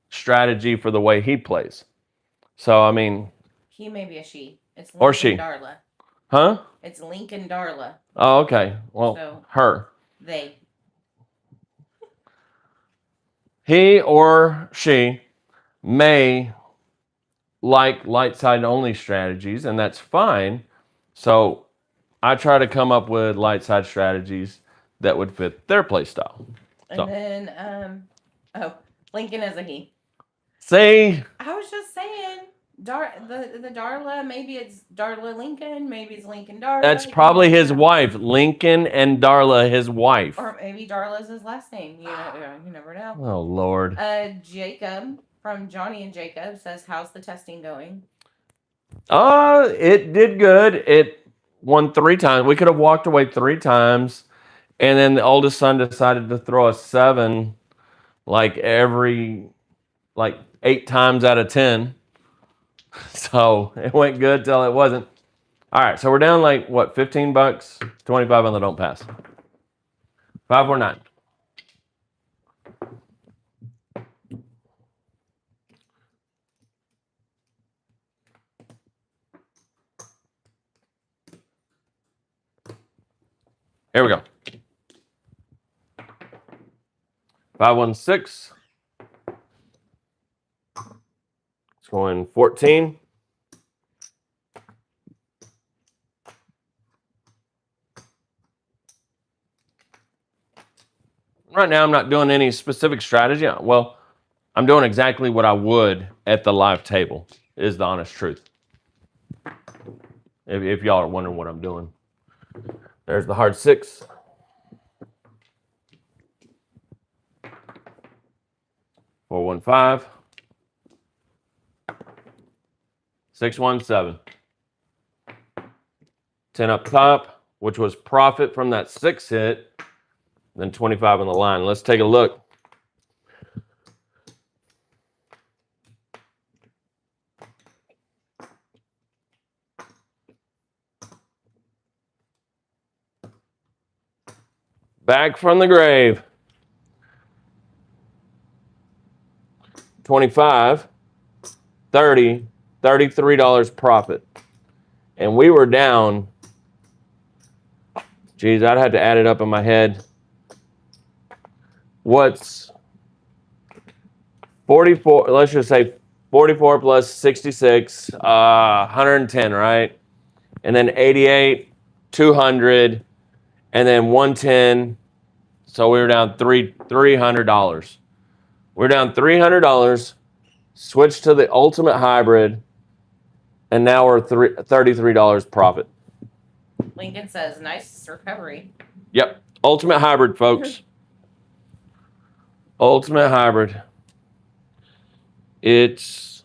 strategy for the way he plays. So, I mean... He may be a she. It's Lincoln or she. Darla. Huh? It's Lincoln Darla. Oh, okay. Well, so, her. They. He or she may like light side only strategies, and that's fine. So I try to come up with light side strategies that would fit their play style. And then, Lincoln is a he. See? I was just saying, the Darla, maybe it's Darla Lincoln, maybe it's Lincoln Darla. That's probably his wife, Lincoln and Darla, his wife. Or maybe Darla's his last name. You never know. Oh, Lord. Jacob from Johnny and Jacob says, how's the testing going? It did good. It won 3 times. We could have walked away 3 times. And then the oldest son decided to throw a 7 like 8 times out of 10. So it went good till it wasn't. All right, so we're down like, what, $15? 25 on the don't pass. 549. Here we go. 516. It's going 14. Right now, I'm not doing any specific strategy. Well, I'm doing exactly what I would at the live table, is the honest truth. If y'all are wondering what I'm doing. There's the hard 6. 415. 617. 10 up top, which was profit from that 6 hit, then 25 on the line. Let's take a look. Back from the grave. 25, 30, $33 profit. And we were down, geez, I'd have to add it up in my head. What's 44, let's just say 44 plus 66, 110, right? And then 88, 200, and then 110. So we were down $300. We're down $300, switched to the ultimate hybrid, and now we're $33 profit. Lincoln says, nice recovery. Yep. Ultimate hybrid, folks. Ultimate hybrid. It's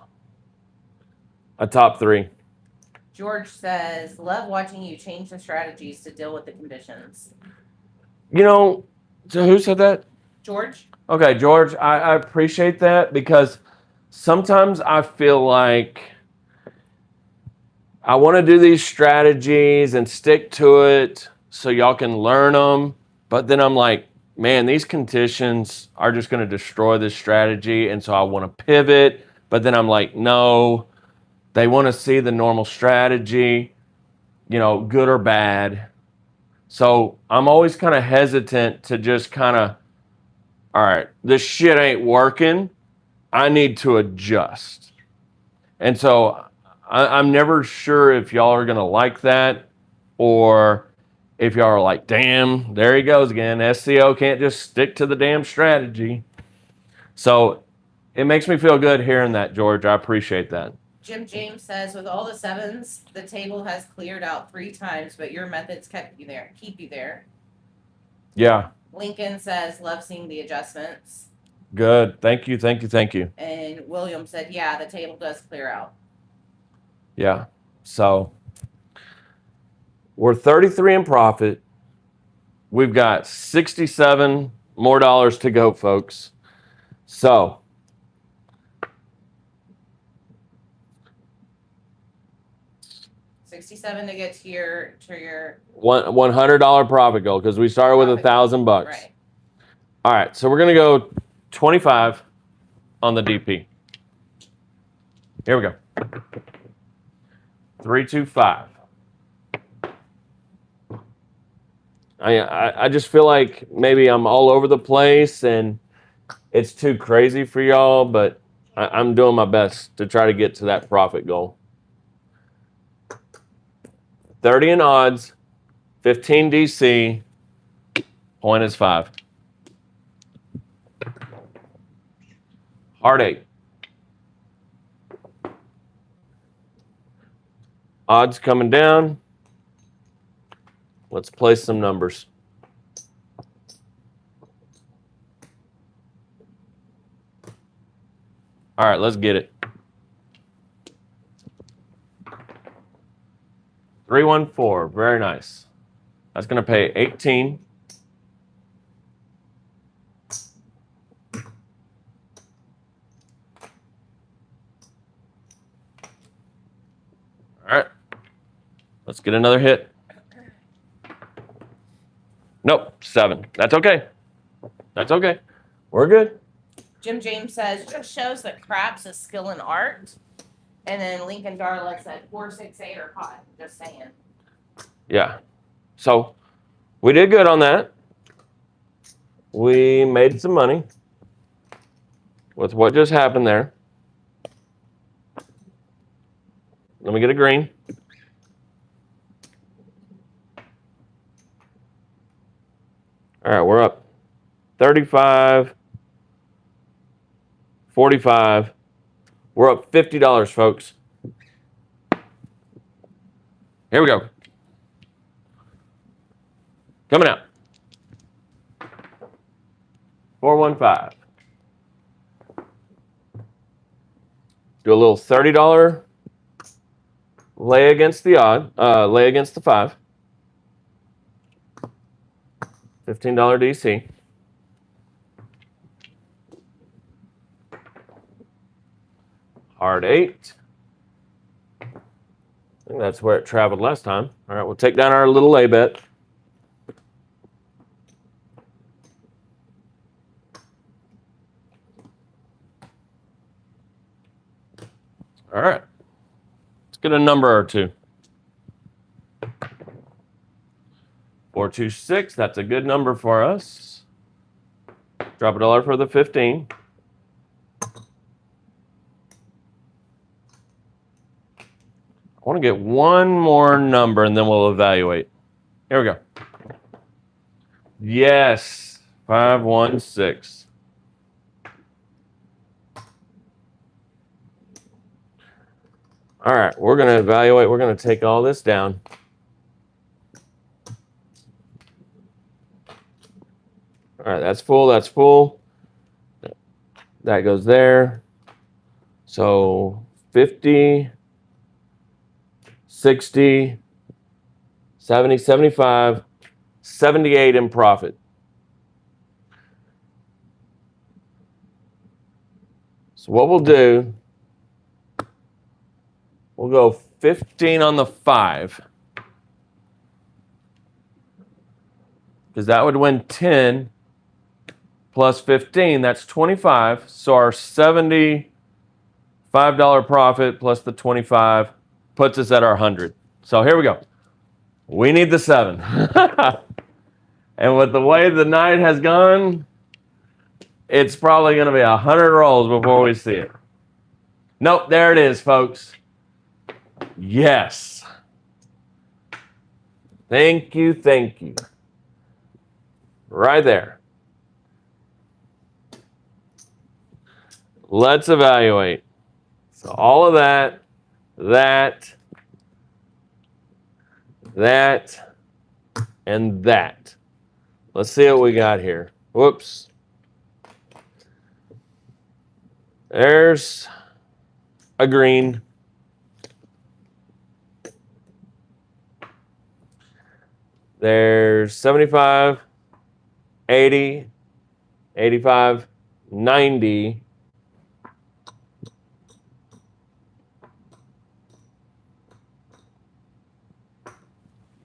a top 3. George says, love watching you change the strategies to deal with the conditions. You know, so who said that? George? Okay, George, I appreciate that because sometimes I feel like I want to do these strategies and stick to it so y'all can learn them. But then I'm like, man, these conditions are just going to destroy this strategy. And so I want to pivot. But then I'm like, no, they want to see the normal strategy, you know, good or bad. So I'm always kind of hesitant to just kind of, all right, this shit ain't working. I need to adjust. And so I'm never sure if y'all are going to like that or if y'all are like, damn, there he goes again. SCO can't just stick to the damn strategy. So it makes me feel good hearing that, George. I appreciate that. Jim James says, with all the 7s, the table has cleared out 3 times, but your methods keep you there. Yeah. Lincoln says, love seeing the adjustments. Good. Thank you. And William said, yeah, the table does clear out. Yeah. So we're 33 in profit. We've got 67 more dollars to go, folks. So $67 to get to your $100 profit goal because we started with $1,000. Right. All right, so we're gonna go 25 on the DP. Here we go. 325. I just feel like maybe I'm all over the place and it's too crazy for y'all, but I'm doing my best to try to get to that profit goal. 30 in odds, 15 DC, point is 5. Hard 8. Odds coming down. Let's place some numbers. All right, let's get it. 314, very nice. That's going to pay 18. All right, let's get another hit. Nope, 7. That's okay. That's okay. We're good. Jim James says, just shows that craps is skill and art. And then Lincoln Darla said 4, 6, 8 are hot. Just saying. Yeah. So we did good on that. We made some money with what just happened there. Let me get a green. All right, we're up 35, 45. We're up $50, folks. Here we go. Coming out. 415. Do a little $30 lay against the lay against the 5. $15 DC. Hard 8. I think that's where it traveled last time. All right, we'll take down our little lay bet. All right. Let's get a number or two. 426, that's a good number for us. Drop $1 for the 15. I want to get one more number and then we'll evaluate. Here we go. Yes, 516. All right, we're going to evaluate. We're going to take all this down. All right, that's full. That's full. That goes there. So 50, 60, 70, 75, 78 in profit. So what we'll do, we'll go 15 on the 5. Because that would win 10 plus 15, that's 25. So our $75 profit plus the 25 puts us at our 100. So here we go. We need the 7. And with the way the night has gone, it's probably going to be 100 rolls before we see it. Nope, there it is, folks. Yes. Thank you, thank you. Right there. Let's evaluate. So all of that, and that. Let's see what we got here. Whoops. There's a green. There's 75, 80, 85, 90.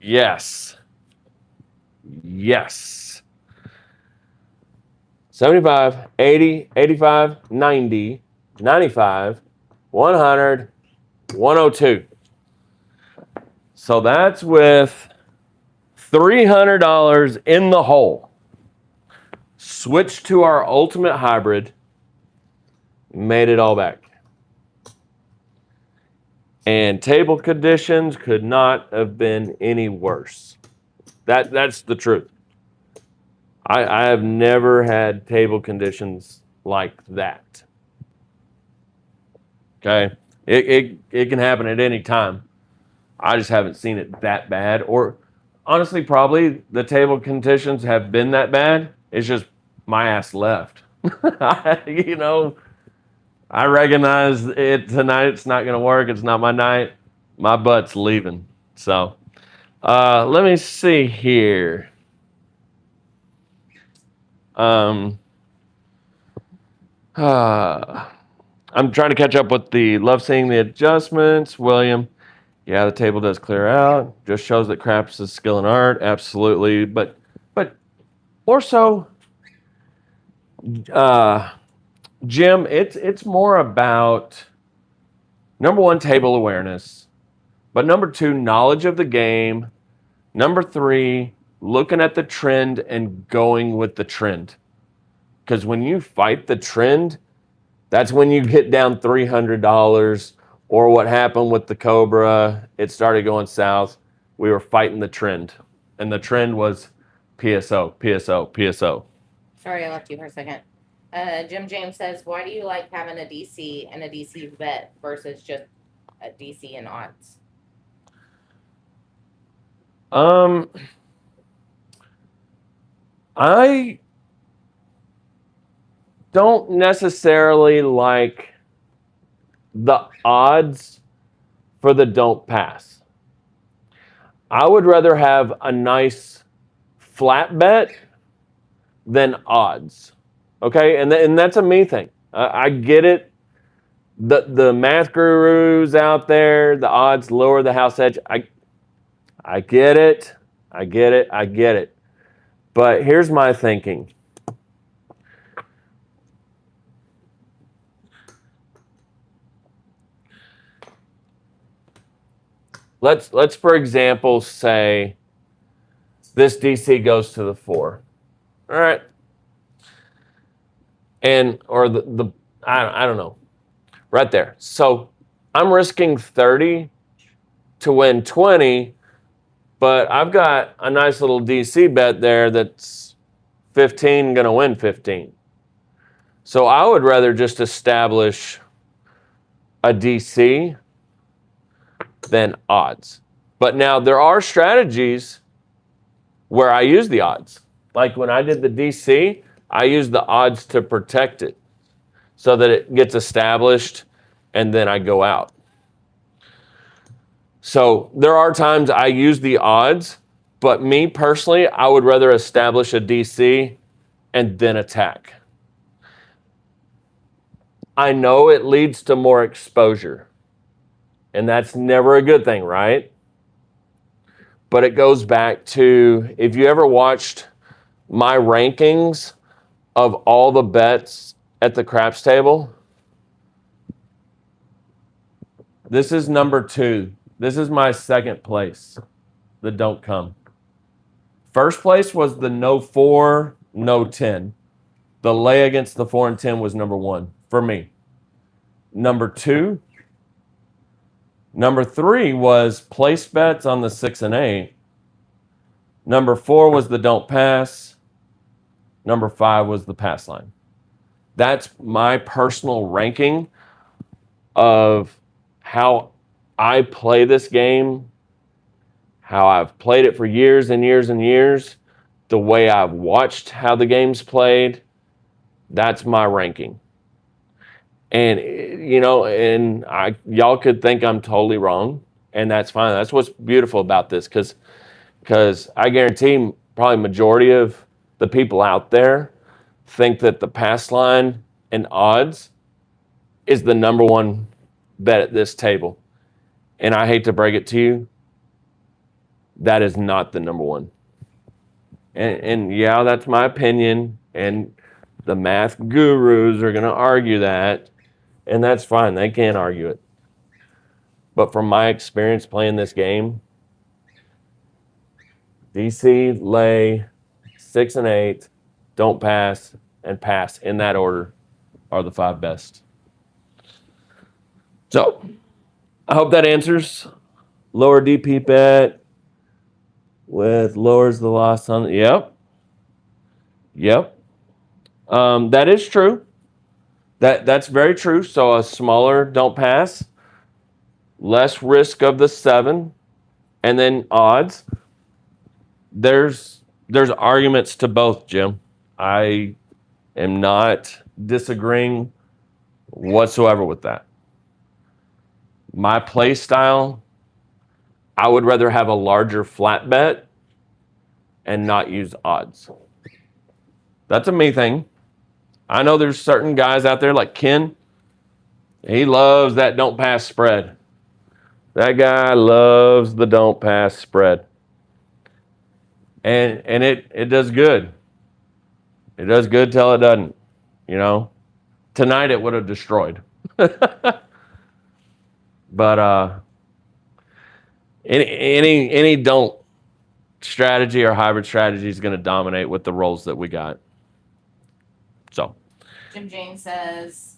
Yes. Yes. 75, 80, 85, 90, 95, 100, 102. So that's with $300 in the hole. Switched to our ultimate hybrid. Made it all back. And table conditions could not have been any worse. That's the truth. I have never had table conditions like that. Okay? It can happen at any time. I just haven't seen it that bad. Or honestly, probably the table conditions have been that bad. It's just my ass left. You know, I recognize it tonight. It's not going to work. It's not my night. My butt's leaving. So let me see here. I'm trying to catch up with the love seeing the adjustments. William, yeah, the table does clear out. Just shows that craps is skill and art. Absolutely. But more so, Jim, it's more about, number one, table awareness. But number two, knowledge of the game. Number three, looking at the trend and going with the trend. Because when you fight the trend, that's when you get down $300. Or what happened with the Cobra, it started going south. We were fighting the trend. And the trend was PSO, PSO, PSO. Sorry, I left you for a second. Jim James says, why do you like having a DC and a DC bet versus just a DC and odds? I don't necessarily like the odds for the don't pass. I would rather have a nice flat bet than odds. Okay, and that's a me thing. I get it. The math gurus out there, the odds lower the house edge. I get it. I get it. I get it. But here's my thinking. Let's for example say this DC goes to the 4. All right. And or the I don't know. Right there. So I'm risking 30 to win 20, but I've got a nice little DC bet there that's 15 going to win 15. So I would rather just establish a DC than odds. But now there are strategies where I use the odds. Like when I did the DC, I used the odds to protect it. so that it gets established and then I go out. So there are times I use the odds, but me personally, I would rather establish a DC and then attack. I know it leads to more exposure, and that's never a good thing, right? But it goes back to, if you ever watched my rankings of all the bets at the craps table, this is number 2. This is my second place, the don't come. First place was the no 4, no 10. The lay against the 4 and 10 was number 1 for me. Number 2, number 3 was place bets on the 6 and 8. Number 4 was the don't pass. Number 5 was the pass line. That's my personal ranking of how I play this game, how I've played it for years and years and years, the way I've watched how the game's played. That's my ranking. And, you know, and y'all could think I'm totally wrong, and that's fine. That's what's beautiful about this, because I guarantee probably majority of the people out there think that the pass line and odds is the number one bet at this table. And I hate to break it to you, that is not the number one. And yeah, that's my opinion, and the math gurus are going to argue that, and that's fine. They can't argue it. But from my experience playing this game, DC, lay, 6 and 8, don't pass, and pass in that order are the 5 best. So I hope that answers. Lower DP bet with lowers the loss on. Yep. That is true. That's very true. So a smaller don't pass, less risk of the 7, and then odds. There's arguments to both, Jim. I am not disagreeing whatsoever with that. My play style, I would rather have a larger flat bet and not use odds. That's a me thing. I know there's certain guys out there like Ken. He loves that don't pass spread. That guy loves the don't pass spread. And it does good. It does good till it doesn't. You know? Tonight it would have destroyed. But any don't strategy or hybrid strategy is going to dominate with the roles that we got. So Jim James says,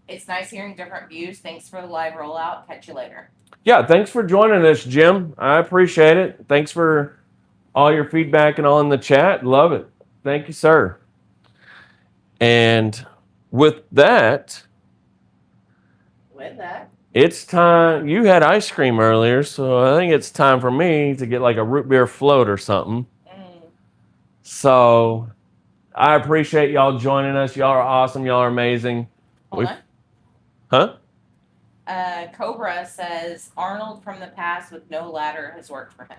it's nice hearing different views. Thanks for the live rollout. Catch you later. yeah, thanks for joining us, Jim. I appreciate it. Thanks for all your feedback and all in the chat. Love it. Thank you, sir. And with that, it's time. You had ice cream earlier, so I think it's time for me to get like a root beer float or something. So I appreciate y'all joining us. Y'all are awesome. Y'all are amazing. Hold on. Huh? Cobra says Arnold from the past with no ladder has worked for him.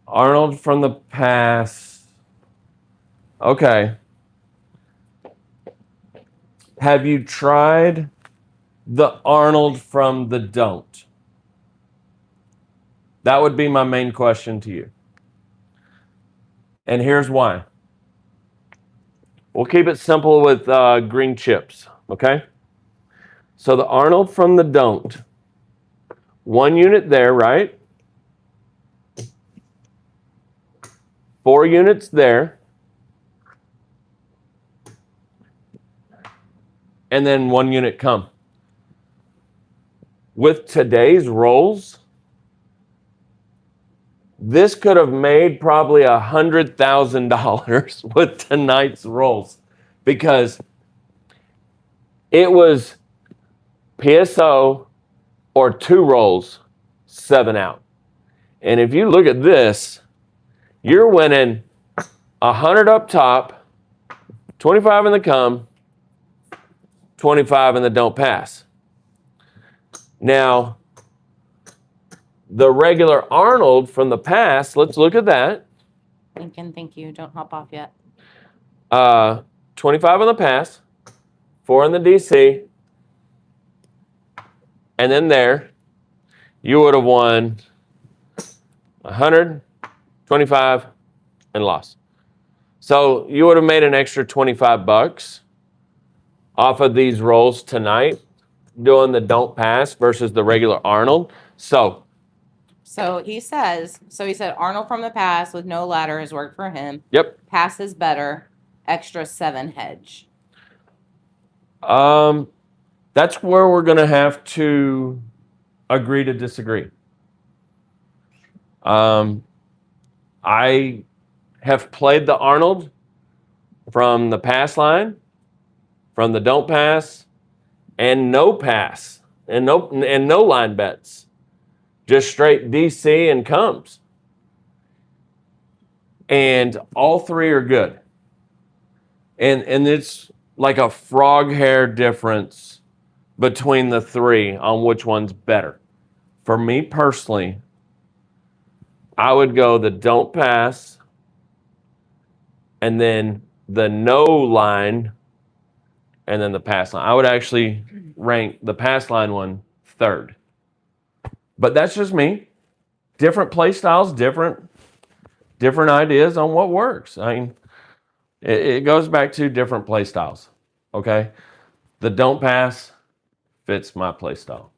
Arnold from the past. Okay. Have you tried the Arnold from the don't? That would be my main question to you. And here's why. We'll keep it simple with green chips, okay? So the Arnold from the don't. 1 unit there, right? 4 units there. And then 1 unit come. With today's rolls, this could have made probably $100,000 with tonight's rolls, because it was PSO or 2 rolls, 7 out. And if you look at this, you're winning 100 up top, 25 in the come, 25 in the don't pass. Now, the regular Arnold from the pass, let's look at that. Lincoln, thank you. Don't hop off yet. 25 on the pass, 4 in the DC, and then there, you would have won 100, 25, and lost. So you would have made an extra 25 bucks off of these rolls tonight, doing the don't pass versus the regular Arnold. So he said Arnold from the pass with no ladder has worked for him. Yep. Pass is better. Extra 7 hedge. That's where we're going to have to agree to disagree. I have played the Arnold from the pass line, from the don't pass, and no pass, and no line bets. Just straight DC and comes. And all three are good. And it's like a frog hair difference between the three on which one's better. For me personally, I would go the don't pass and then the no line and then the pass line. I would actually rank the pass line one third. But that's just me. Different play styles, different ideas on what works. I mean, it goes back to different play styles. Okay? The don't pass fits my play style.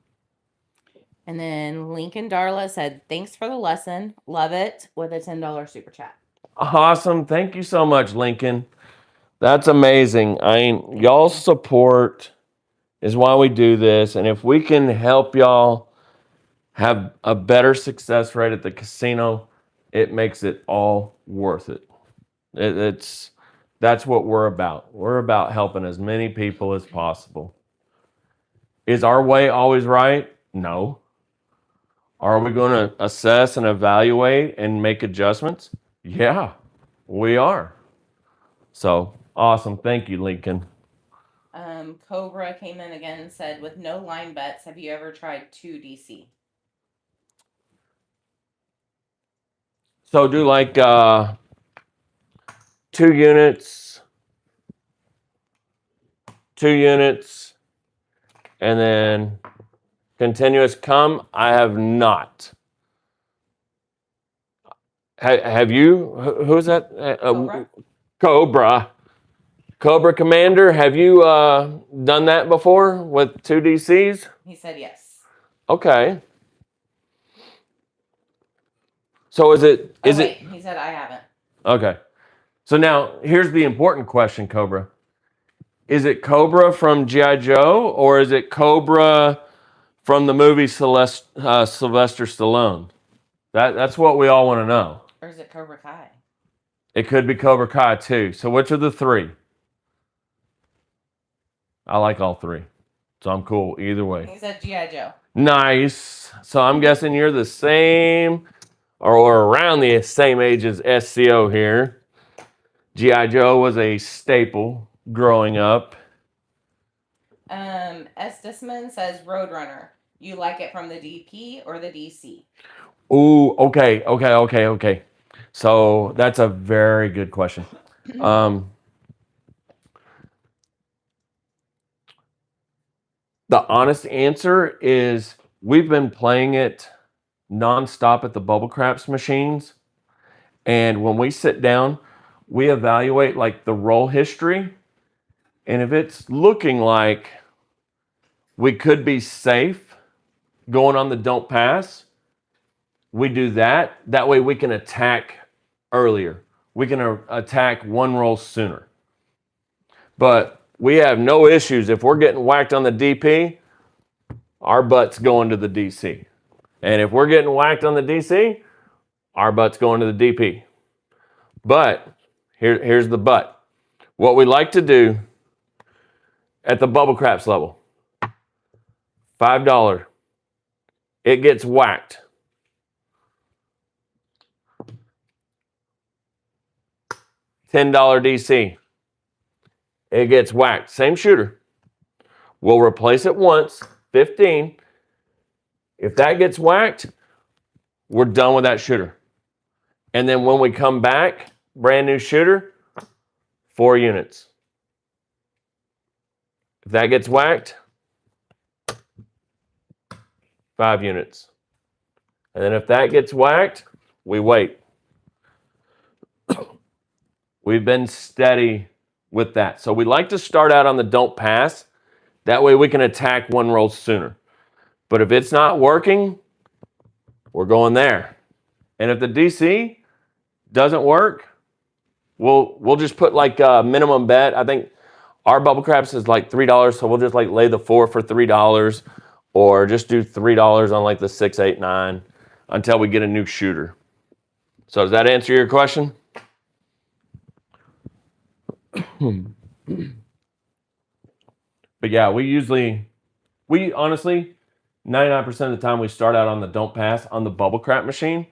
And then Lincoln Darla said, thanks for the lesson. Love it, with a $10 super chat. Awesome. Thank you so much, Lincoln. That's amazing. I mean, y'all's support is why we do this. And if we can help y'all have a better success rate at the casino, it makes it all worth it. That's what we're about. We're about helping as many people as possible. Is our way always right? No. Are we going to assess and evaluate and make adjustments? Yeah, we are. So, awesome. Thank you, Lincoln. Cobra came in again and said, with no line bets, have you ever tried 2 DC? So, do like 2 units, and then continuous come. I have not. Have you? Who's that? Cobra. Cobra Commander. Have you done that before with 2 DCs? He said yes. Okay. So is it? He said I haven't. Okay. So now here's the important question, Cobra. Is it Cobra from G.I. Joe or is it Cobra from the movie Sylvester Stallone? That's what we all want to know. Or is it Cobra Kai? It could be Cobra Kai too. So which of the 3? I like all 3. So I'm cool either way. He said G.I. Joe. Nice. So I'm guessing you're the same or around the same age as SCO here. G.I. Joe was a staple growing up. S. Disman says Roadrunner. You like it from the DP or the DC? Ooh, okay. So that's a very good question. The honest answer is we've been playing it nonstop at the bubble craps machines. And when we sit down, we evaluate like the roll history. And if it's looking like we could be safe going on the don't pass, we do that. That way we can attack earlier. We can attack one roll sooner. But we have no issues. If we're getting whacked on the DP, our butt's going to the DC. And if we're getting whacked on the DC, our butt's going to the DP. But here's the but. What we like to do at the bubble craps level, $5, it gets whacked. $10 DC, it gets whacked. Same shooter. We'll replace it once, 15. If that gets whacked, we're done with that shooter. And then when we come back, brand new shooter, 4 units. If that gets whacked, 5 units. And then if that gets whacked, we wait. We've been steady with that. So we like to start out on the don't pass. That way we can attack one roll sooner. But if it's not working, we're going there. And if the DC doesn't work, we'll just put like a minimum bet. I think our bubble craps is like $3, so we'll just like lay the 4 for $3, or just do $3 on like the 6, 8, 9 until we get a new shooter. So does that answer your question? But yeah, we honestly, 99% of the time we start out on the don't pass on the bubble crap machine.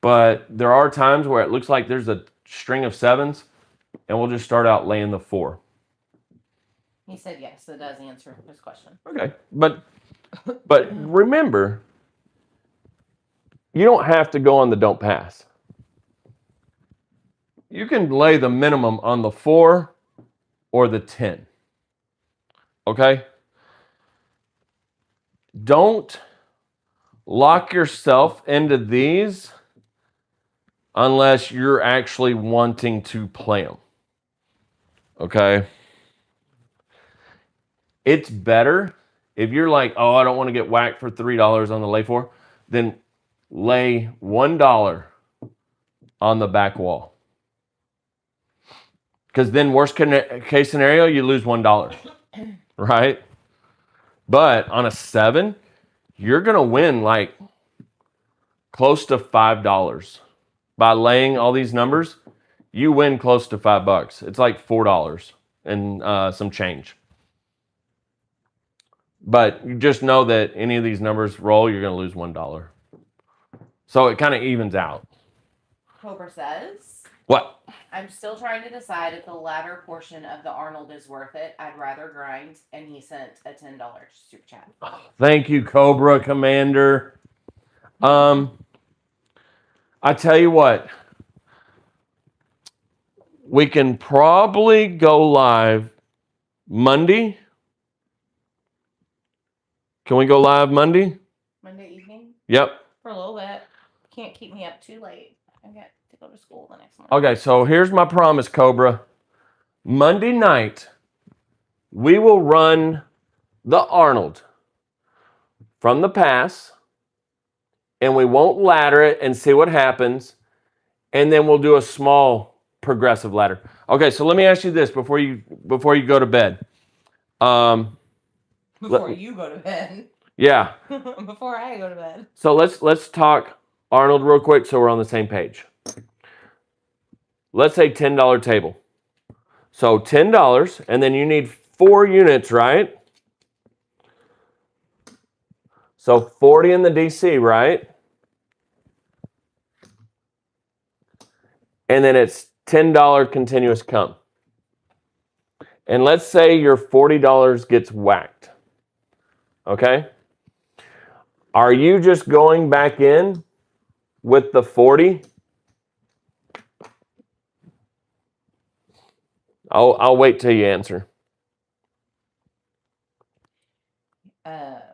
But there are times where it looks like there's a string of 7s, and we'll just start out laying the 4. He said yes, that does answer his question. Okay, but remember, you don't have to go on the don't pass. You can lay the minimum on the 4 or the 10. Okay? Don't lock yourself into these unless you're actually wanting to play them. Okay? It's better if you're like, oh, I don't want to get whacked for $3 on the lay 4, then lay $1 on the back wall. Because then worst case scenario, you lose $1, right? But on a 7, you're going to win like close to $5. By laying all these numbers, you win close to $5. It's like $4 and some change. But you just know that any of these numbers roll, you're going to lose $1. So it kind of evens out. Cobra says, What? I'm still trying to decide if the latter portion of the Arnold is worth it. I'd rather grind. And he sent a $10 super chat. Thank you, Cobra Commander. I tell you what. We can probably go live Monday. Can we go live Monday? Monday evening? Yep. For a little bit. Can't keep me up too late. I got to go to school the next morning. Okay, so here's my promise, Cobra. Monday night, we will run the Arnold from the pass, and we won't ladder it and see what happens, and then we'll do a small progressive ladder. Okay, so let me ask you this before you go to bed. Before you go to bed. Yeah. Before I go to bed. So let's talk Arnold real quick so we're on the same page. Let's say $10 table. So $10, and then you need 4 units, right? So 40 in the DC, right? And then it's $10 continuous come. And let's say your $40 gets whacked. Okay? Are you just going back in with the 40? I'll wait till you answer. While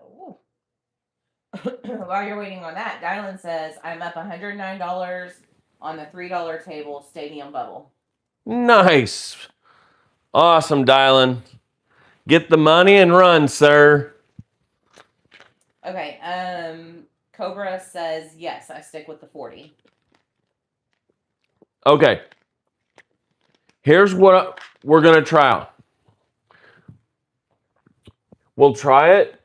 you're waiting on that, Dylan says, I'm up $109 on the $3 table stadium bubble. Nice. Awesome, Dylan. Get the money and run, sir. Okay, Cobra says, yes, I stick with the 40. Okay. Here's what we're going to try out. We'll try it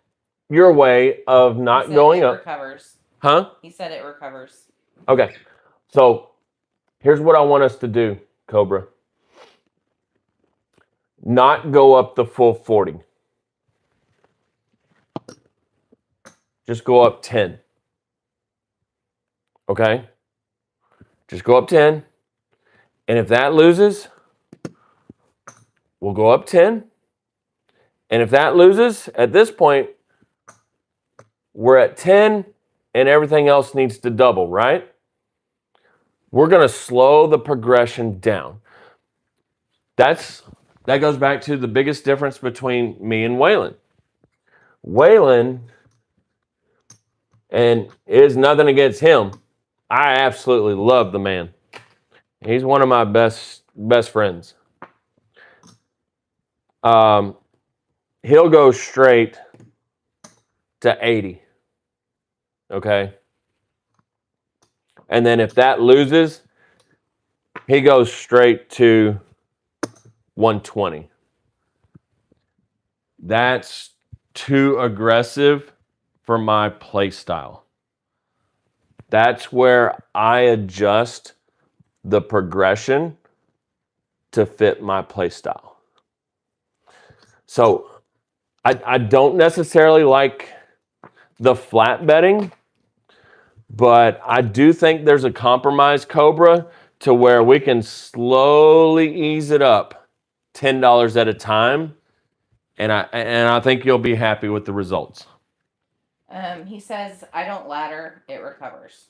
your way of not going it up. Recovers. Huh? He said it recovers. Okay. So here's what I want us to do, Cobra. Not go up the full 40. Just go up 10. Okay? Just go up 10. And if that loses, we'll go up 10. And if that loses, at this point, we're at 10 and everything else needs to double, right? We're going to slow the progression down. That goes back to the biggest difference between me and Waylon. Waylon, and it is nothing against him. I absolutely love the man. He's one of my best friends. He'll go straight to 80. Okay. And then if that loses, he goes straight to 120. That's too aggressive for my play style. That's where I adjust the progression to fit my play style. So I don't necessarily like the flat betting, but I do think there's a compromise, Cobra, to where we can slowly ease it up $10 at a time. And I think you'll be happy with the results. He says, I don't ladder, it recovers.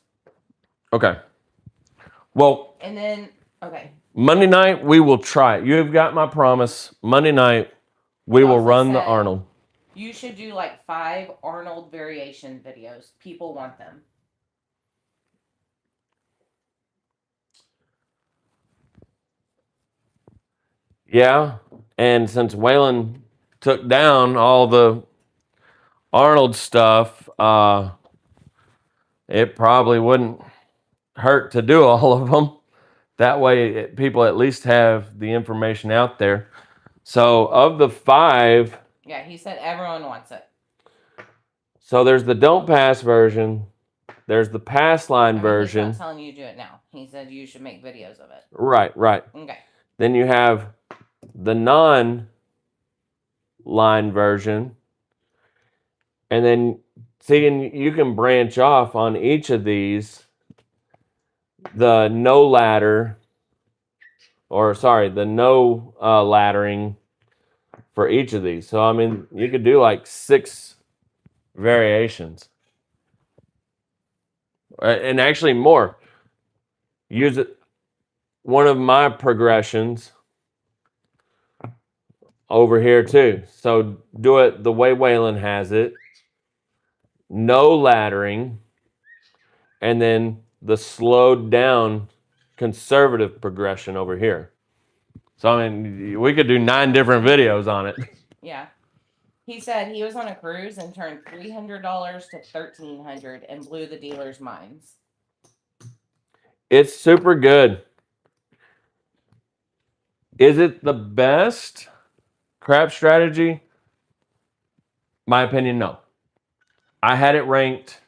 Okay. Well, And then, okay. Monday night, we will try it. You have got my promise. Monday night, we will also run the said- Arnold. You should do like 5 Arnold variation videos. People want them. Yeah. And since Waylon took down all the Arnold stuff, it probably wouldn't hurt to do all of them. That way, people at least have the information out there. So, of the 5... Yeah, he said everyone wants it. So, there's the don't pass version. There's the pass line version. He's not telling you to do it now. He said you should make videos of it. Right. Okay. Then you have the non-line version. And then, see, and you can branch off on each of these. The no ladder, the no laddering for each of these. So, I mean, you could do like 6 variations. And actually more. Use it. One of my progressions over here too. So do it the way Waylon has it. No laddering. And then the slowed down conservative progression over here. So, I mean, we could do 9 different videos on it. Yeah. He said he was on a cruise and turned $300 to $1,300 and blew the dealers' minds. It's super good. Is it the best crap strategy? My opinion, no. I had it ranked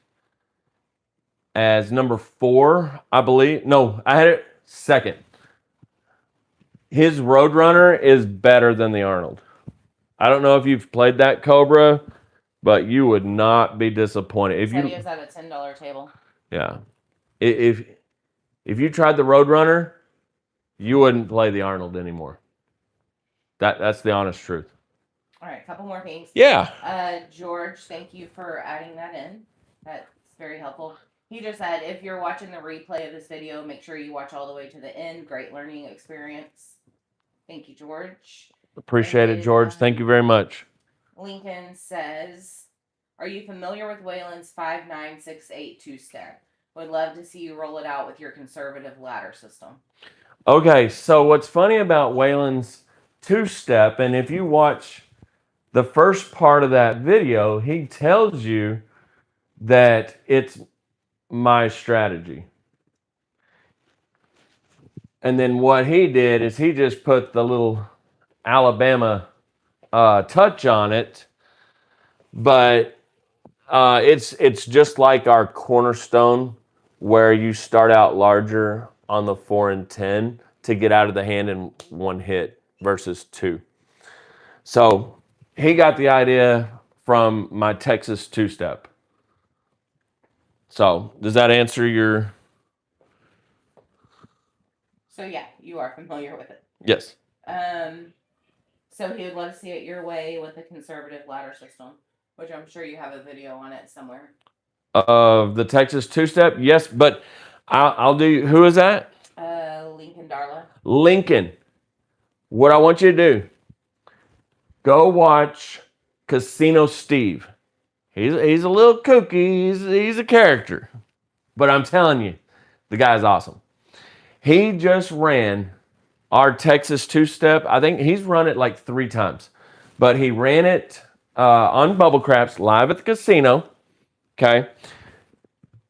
as number 4, I believe. No, I had it second. His Roadrunner is better than the Arnold. I don't know if you've played that, Cobra, but you would not be disappointed. If He said you, he was at a $10 table. yeah, if you tried the Roadrunner, you wouldn't play the Arnold anymore. That's the honest truth. All right, a couple more things. Yeah. George, thank you for adding that in. That's very helpful. He just said, if you're watching the replay of this video, make sure you watch all the way to the end. Great learning experience. Thank you, George. Appreciate it, George. Thank you very much. Lincoln says, are you familiar with Waylon's 5-9-6-8 2-step? Would love to see you roll it out with your conservative ladder system. Okay, so what's funny about Waylon's 2-step, and if you watch the first part of that video, he tells you that it's my strategy. And then what he did is he just put the little Alabama touch on it, but it's just like our cornerstone where you start out larger on the 4 and 10 to get out of the hand in 1 hit versus 2. So he got the idea from my Texas 2-step. So does that answer your? So yeah, you are familiar with it. Yes. So he would let us see it your way with the conservative ladder system, which I'm sure you have a video on it somewhere. Of the Texas two-step? Yes, but I'll do, who is that? Lincoln Darla. Lincoln. What I want you to do, go watch Casino Steve. He's a little kooky. He's a character. But I'm telling you, the guy's awesome. He just ran our Texas two-step. I think he's run it like 3 times. But he ran it on Bubble Craps live at the casino. Okay.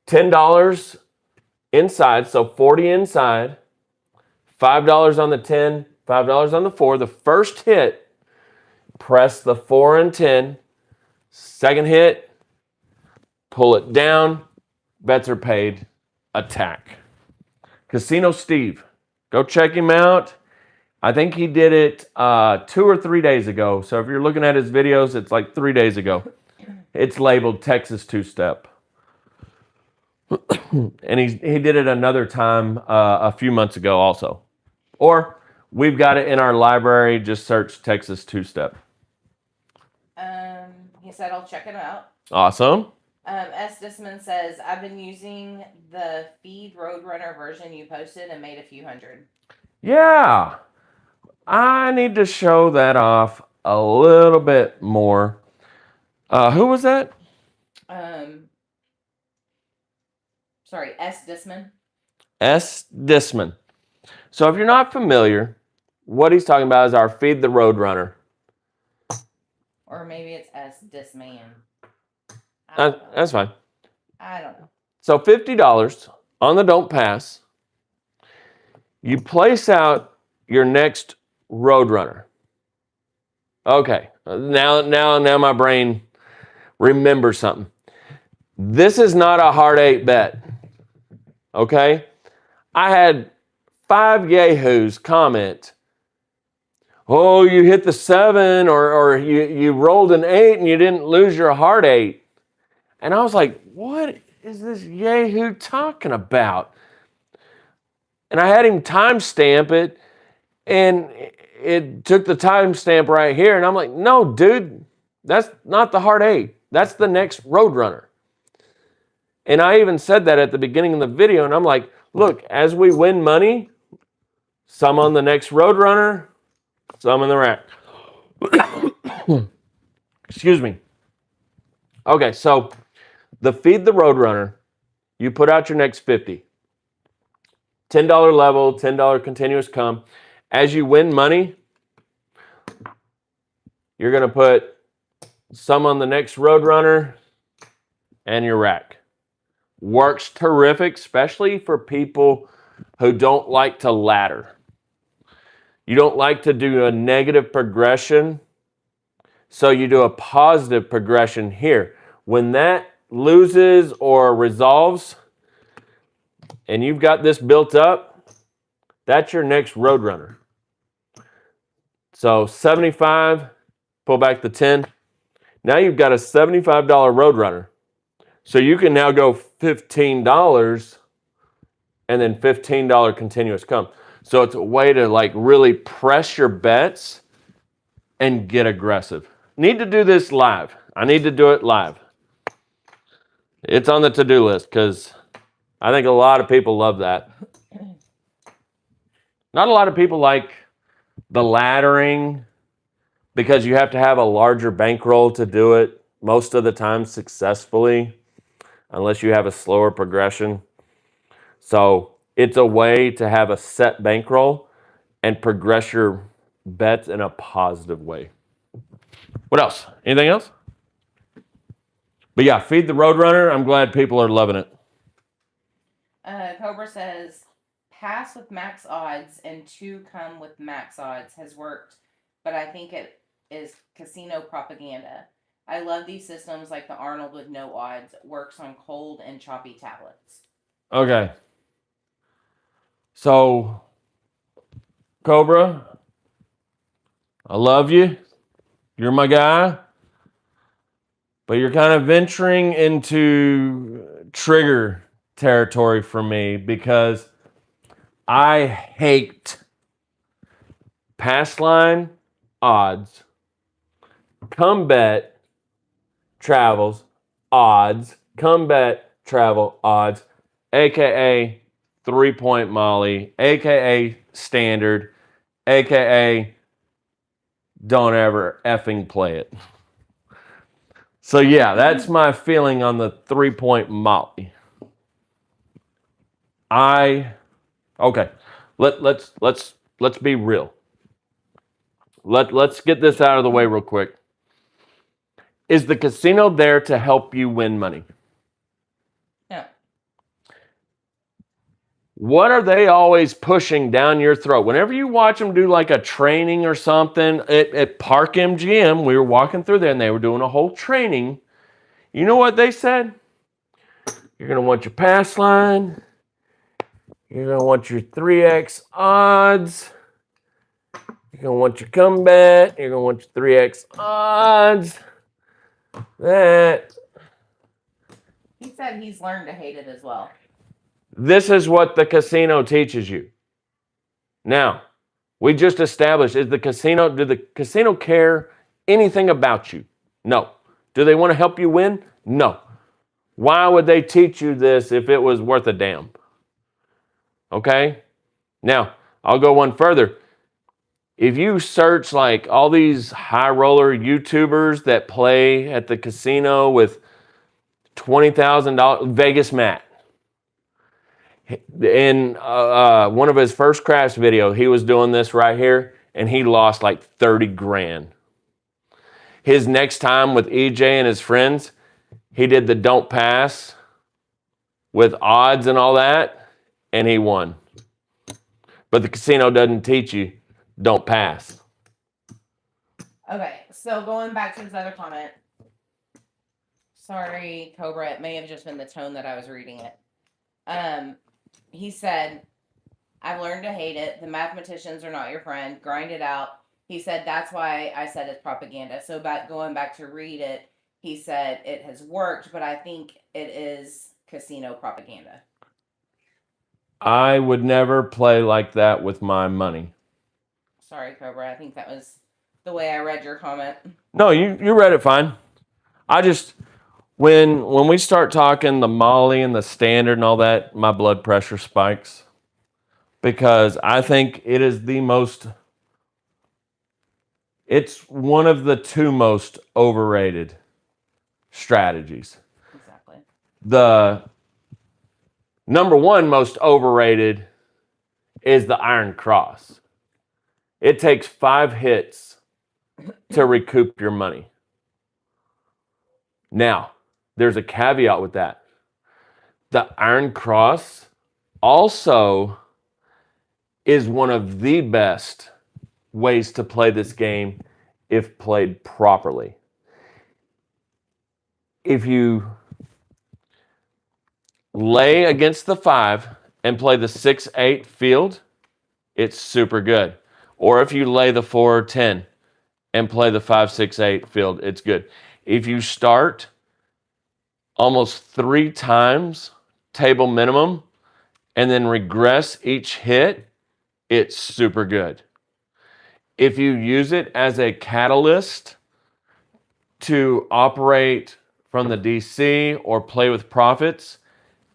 $10 inside, so 40 inside. $5 on the 10, $5 on the 4. The first hit, press the 4 and 10. Second hit, pull it down. Bets are paid. Attack. Casino Steve. Go check him out. I think he did it 2 or 3 days ago. So if you're looking at his videos, it's like 3 days ago. It's labeled Texas two-step. And he did it another time a few months ago also. Or we've got it in our library. Just search Texas two-step. He said I'll check it out. Awesome. S. Disman says, I've been using the Feed Roadrunner version you posted and made a few hundred. Yeah. I need to show that off a little bit more. Who was that? Sorry, S. Disman. S. Disman. So if you're not familiar, what he's talking about is our Feed the Roadrunner. Or maybe it's S. Disman. That's fine. I don't know. So $50 on the Don't Pass. You place out your next Roadrunner. Okay. Now my brain remembers something. This is not a hard 8 bet. Okay? I had 5 yahoos comment, oh, you hit the 7 or you rolled an 8 and you didn't lose your hard 8. And I was like, what is this yahoo talking about? And I had him timestamp it, and it took the timestamp right here. And I'm like, no, dude, that's not the hard 8. That's the next Roadrunner. And I even said that at the beginning of the video. And I'm like, look, as we win money, some on the next Roadrunner, some in the rack. Excuse me. Okay, so the Feed the Roadrunner, you put out your next 50. $10 level, $10 continuous come. As you win money, you're going to put some on the next Roadrunner and your rack. Works terrific, especially for people who don't like to ladder. You don't like to do a negative progression, so you do a positive progression here. When that loses or resolves, and you've got this built up, that's your next Roadrunner. So 75, pull back the 10. Now you've got a $75 Roadrunner. So you can now go $15 and then $15 continuous come. So it's a way to like really press your bets and get aggressive. Need to do this live. I need to do it live. It's on the to-do list because I think a lot of people love that. Not a lot of people like the laddering because you have to have a larger bankroll to do it most of the time successfully, unless you have a slower progression. So it's a way to have a set bankroll and progress your bets in a positive way. What else? Anything else? But yeah, Feed the Roadrunner. I'm glad people are loving it. Cobra says, pass with max odds and 2 come with max odds has worked, but I think it is casino propaganda. I love these systems like the Arnold with no odds. Works on cold and choppy tablets. Okay. So, Cobra, I love you. You're my guy. But you're kind of venturing into trigger territory for me because I hate pass line odds. Come bet, travels, odds. Come bet, travel, odds. AKA 3-point Molly, AKA standard, AKA don't ever effing play it. So yeah, that's my feeling on the 3-point Molly. Okay. Let's be real. Let's get this out of the way real quick. Is the casino there to help you win money? No. What are they always pushing down your throat? Whenever you watch them do like a training or something at Park MGM, we were walking through there and they were doing a whole training. You know what they said? You're going to want your pass line. You're going to want your 3x odds. You're going to want your come bet. You're going to want your 3x odds. He said he's learned to hate it as well. This is what the casino teaches you. Now, we just established, did the casino care anything about you? No. Do they want to help you win? No. Why would they teach you this if it was worth a damn? Okay? Now, I'll go one further. If you search like all these high roller YouTubers that play at the casino with $20,000, Vegas Matt. In one of his first craps video, he was doing this right here, and he lost like 30 grand. His next time with EJ and his friends, he did the don't pass with odds and all that, and he won. But the casino doesn't teach you don't pass. Okay, so going back to his other comment. Sorry, Cobra, it may have just been the tone that I was reading it. He said, I've learned to hate it. The mathematicians are not your friend. Grind it out. He said, that's why I said it's propaganda. So going back to read it, he said it has worked, but I think it is casino propaganda. I would never play like that with my money. Sorry, Cobra. I think that was the way I read your comment. No, you read it fine. I just... When we start talking the Molly and the standard and all that, my blood pressure spikes. Because I think it is it's one of the two most overrated strategies. Exactly. The number one most overrated is the Iron Cross. It takes 5 hits to recoup your money. Now, there's a caveat with that. The Iron Cross also is one of the best ways to play this game if played properly. If you lay against the 5 and play the 6-8 field, it's super good. Or if you lay the 4-10 and play the 5-6-8 field, it's good. If you start almost 3 times table minimum and then regress each hit, it's super good. If you use it as a catalyst to operate from the DC or play with profits,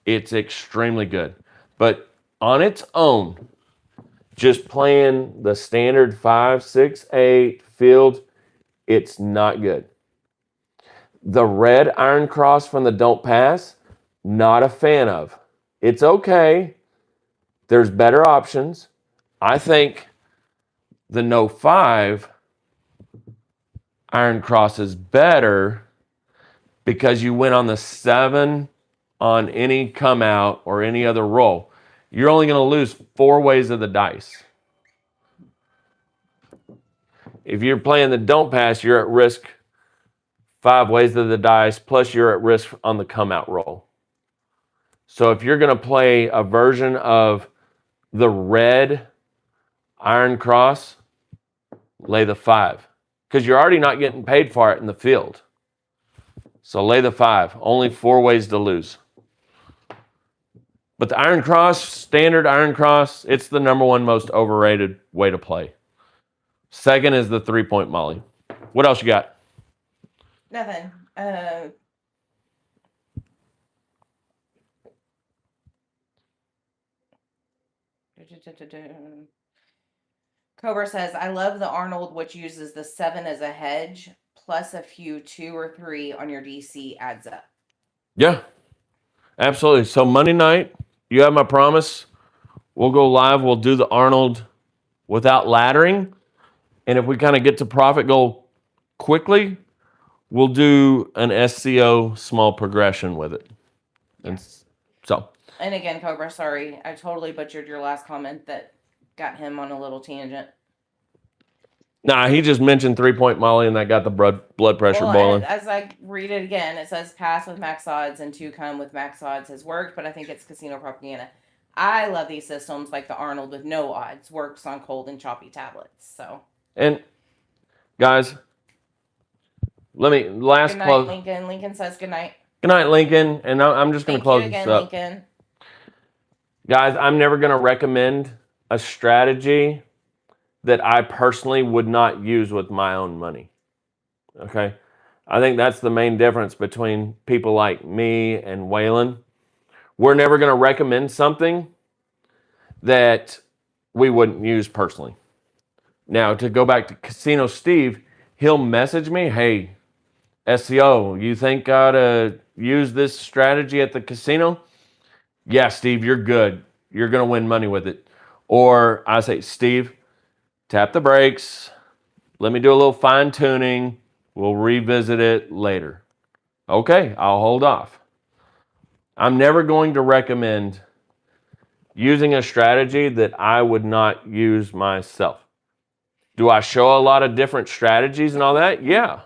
it's extremely good. But on its own, just playing the standard 5-6-8 field, it's not good. The red Iron Cross from the Don't Pass, not a fan of. It's okay. There's better options. I think the No 5 Iron Cross is better because you win on the 7 on any come out or any other roll. You're only going to lose 4 ways of the dice. If you're playing the Don't Pass, you're at risk 5 ways of the dice, plus you're at risk on the come out roll. So if you're going to play a version of the red Iron Cross, lay the 5. Because you're already not getting paid for it in the field. So lay the 5. Only 4 ways to lose. But the Iron Cross, standard Iron Cross, it's the number one most overrated way to play. Second is the 3-point Molly. What else you got? Nothing. Cobra says, I love the Arnold, which uses the 7 as a hedge, plus a few 2 or 3 on your DC adds up. Yeah, absolutely. So Monday night, you have my promise. We'll go live. We'll do the Arnold without laddering. And if we kind of get to profit goal quickly, we'll do an SCO small progression with it. And so. And again, Cobra, sorry, I totally butchered your last comment that got him on a little tangent. Nah, he just mentioned 3-point Molly, and that got the blood pressure boiling. As I read it again, it says pass with max odds and 2 come with max odds has worked, but I think it's casino propaganda. I love these systems like the Arnold with no odds. Works on cold and choppy tablets. So. And guys, last good night, close. Lincoln. Lincoln says good night. Good night, Lincoln. And I'm just going to close again, this up. Lincoln. Guys, I'm never going to recommend a strategy that I personally would not use with my own money. Okay? I think that's the main difference between people like me and Waylon. We're never going to recommend something that we wouldn't use personally. Now, to go back to Casino Steve, he'll message me, hey, SEO, you think I ought to use this strategy at the casino? Yeah, Steve, you're good. You're going to win money with it. Or I say, Steve, tap the brakes. Let me do a little fine tuning. We'll revisit it later. Okay, I'll hold off. I'm never going to recommend using a strategy that I would not use myself. Do I show a lot of different strategies and all that? Yeah.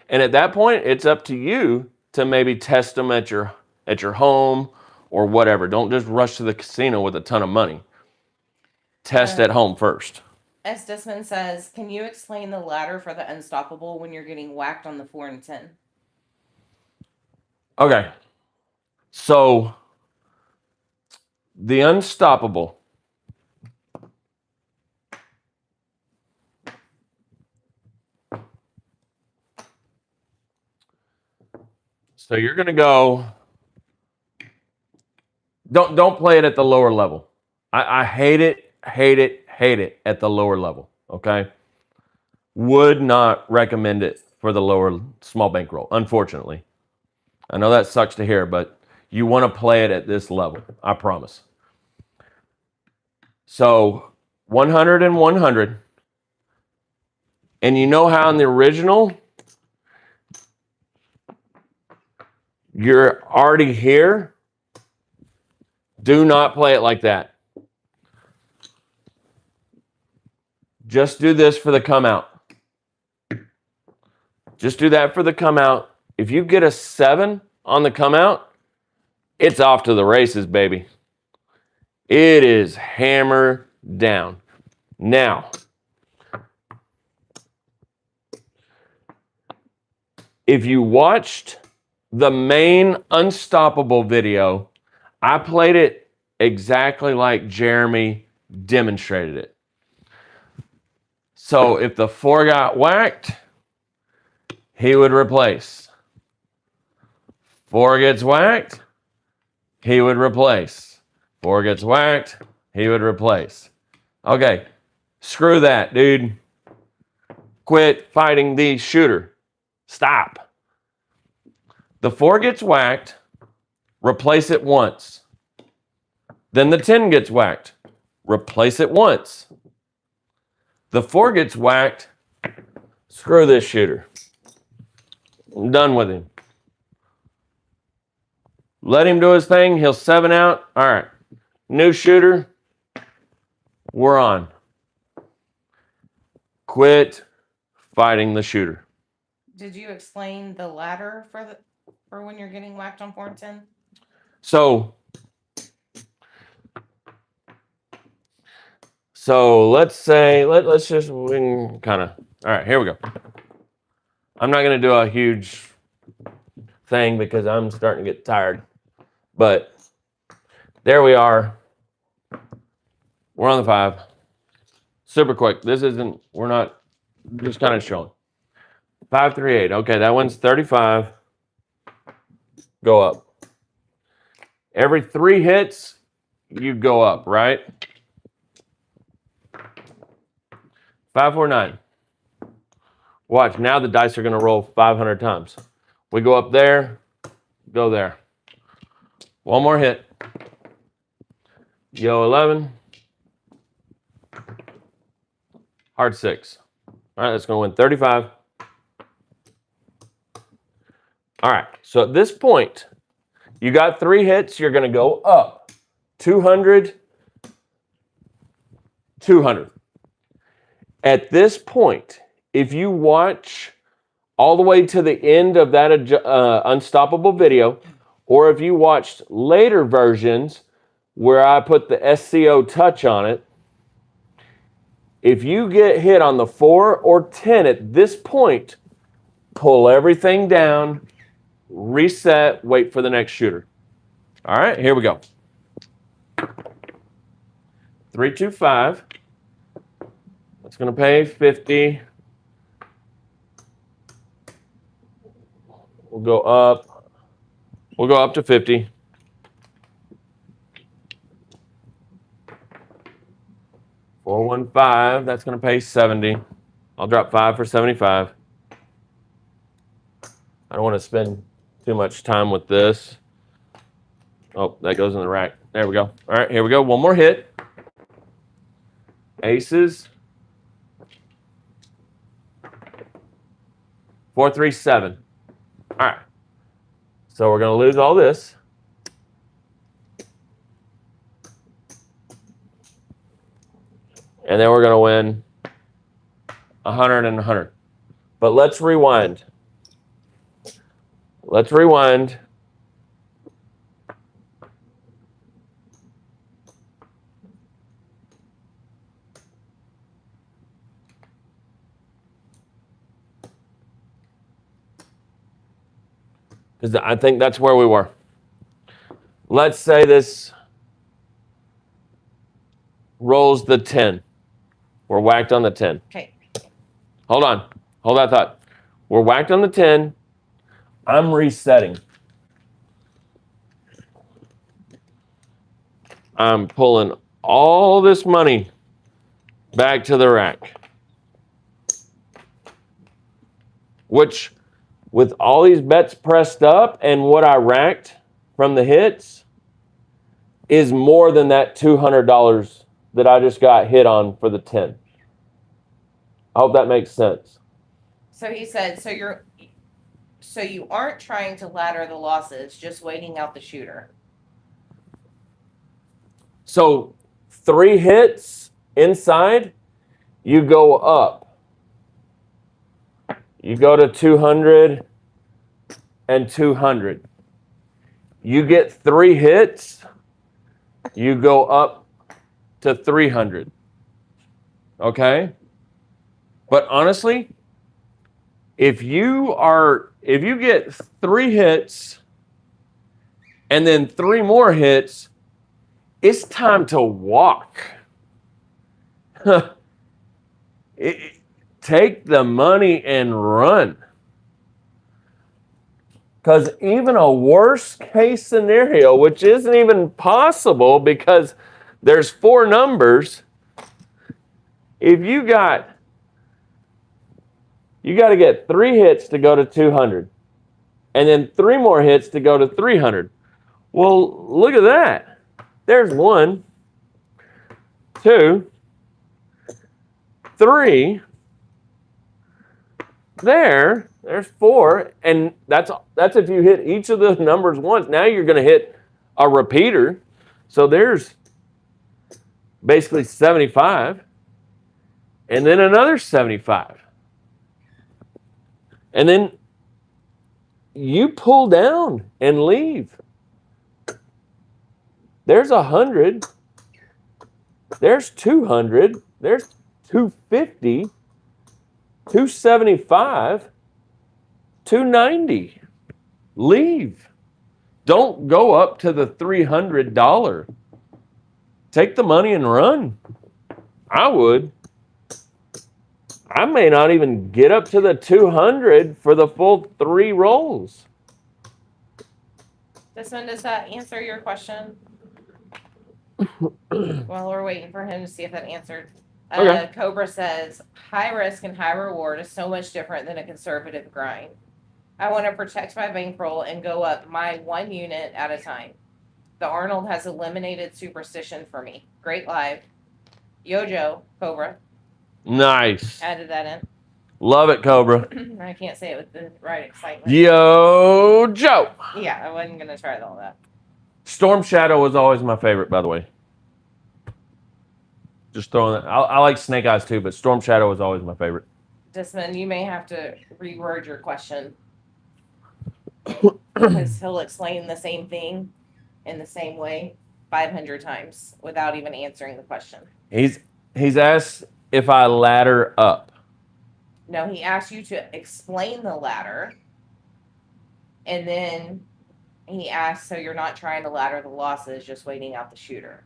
And at that point, it's up to you to maybe test them at your home or whatever. Don't just rush to the casino with a ton of money. Test at home first. S. Disman says, can you explain the ladder for the unstoppable when you're getting whacked on the 4 and 10? Okay. So, the unstoppable. So you're going to go. Don't play it at the lower level. I hate it at the lower level. Okay. Would not recommend it for the lower small bankroll, unfortunately. I know that sucks to hear, but you want to play it at this level. I promise. So 100 and 100. And you know how in the original, you're already here. Do not play it like that. Just do this for the come out. Just do that for the come out. If you get a 7 on the come out, it's off to the races, baby. It is hammer down. Now, if you watched the main Unstoppable video, I played it exactly like Jeremy demonstrated it. So if the 4 got whacked, he would replace. 4 gets whacked, he would replace. 4 gets whacked, he would replace. Okay, screw that, dude. Quit fighting the shooter. Stop. The 4 gets whacked, replace it once. Then the 10 gets whacked, replace it once. The 4 gets whacked, screw this shooter. I'm done with him. Let him do his thing. He'll 7 out. All right. New shooter. We're on. Quit fighting the shooter. Did you explain the ladder for when you're getting whacked on 4 and 10? So let's say, let's just kind of, all right, here we go. I'm not going to do a huge thing because I'm starting to get tired. But there we are. We're on the 5. Super quick. This isn't, we're not, just kind of showing. 5, 3, 8. Okay, that one's 35. Go up. Every 3 hits, you go up, right? 5, 4, 9. Watch, now the dice are going to roll 500 times. We go up there, go there. One more hit. Yo, 11. Hard 6. All right, that's going to win 35. All right, so at this point, you got 3 hits. You're going to go up 200, 200. At this point, if you watch all the way to the end of that Unstoppable video, or if you watched later versions where I put the SCO touch on it, if you get hit on the 4 or 10 at this point, pull everything down, reset, wait for the next shooter. All right, here we go. 3, 2, 5. That's going to pay 50. We'll go up. We'll go up to 50. Four, 1, 5. That's going to pay 70. I'll drop 5 for 75. I don't want to spend too much time with this. Oh, that goes in the rack. There we go. All right, here we go. One more hit. Aces. 4, 3, 7. All right. So we're going to lose all this. And then we're going to win 100 and 100. But let's rewind. Let's rewind. Because I think that's where we were. Let's say this rolls the 10. We're whacked on the 10. Okay. Hold on. Hold that thought. We're whacked on the 10. I'm resetting. I'm pulling all this money back to the rack. Which, with all these bets pressed up and what I racked from the hits, is more than that $200 that I just got hit on for the 10. I hope that makes sense. So he said, so you aren't trying to ladder the losses, just waiting out the shooter. So 3 hits inside, you go up. You go to 200 and 200. You get 3 hits, you go up to 300. Okay? But honestly, if you get 3 hits and then 3 more hits, it's time to walk. Take the money and run. Because even a worst case scenario, which isn't even possible because there's 4 numbers, if you got to get 3 hits to go to 200 and then 3 more hits to go to 300. Well, look at that. There's 1, 2, 3. There's 4, and that's if you hit each of the numbers once. Now you're going to hit a repeater. So there's basically 75, and then another 75. And then you pull down and leave. There's 100. There's 200. There's 250. 275. 290. Leave. Don't go up to the $300. Take the money and run. I would. I may not even get up to the 200 for the full 3 rolls. Does that answer your question? While we're waiting for him to see if that answered. Okay. Cobra says, high risk and high reward is so much different than a conservative grind. I want to protect my bankroll and go up my 1 unit at a time. The Arnold has eliminated superstition for me. Great live. Yojo, Cobra, Nice. added that in. Love it, Cobra. I can't say it with the right excitement. Yo, Joe. Yeah, I wasn't going to try all that. Storm Shadow was always my favorite, by the way. Just throwing that. I like Snake Eyes too, but Storm Shadow was always my favorite. Disman, you may have to reword your question. Because he'll explain the same thing in the same way 500 times without even answering the question. He's asked if I ladder up. No, he asked you to explain the ladder. And then he asked, so you're not trying to ladder the losses, just waiting out the shooter.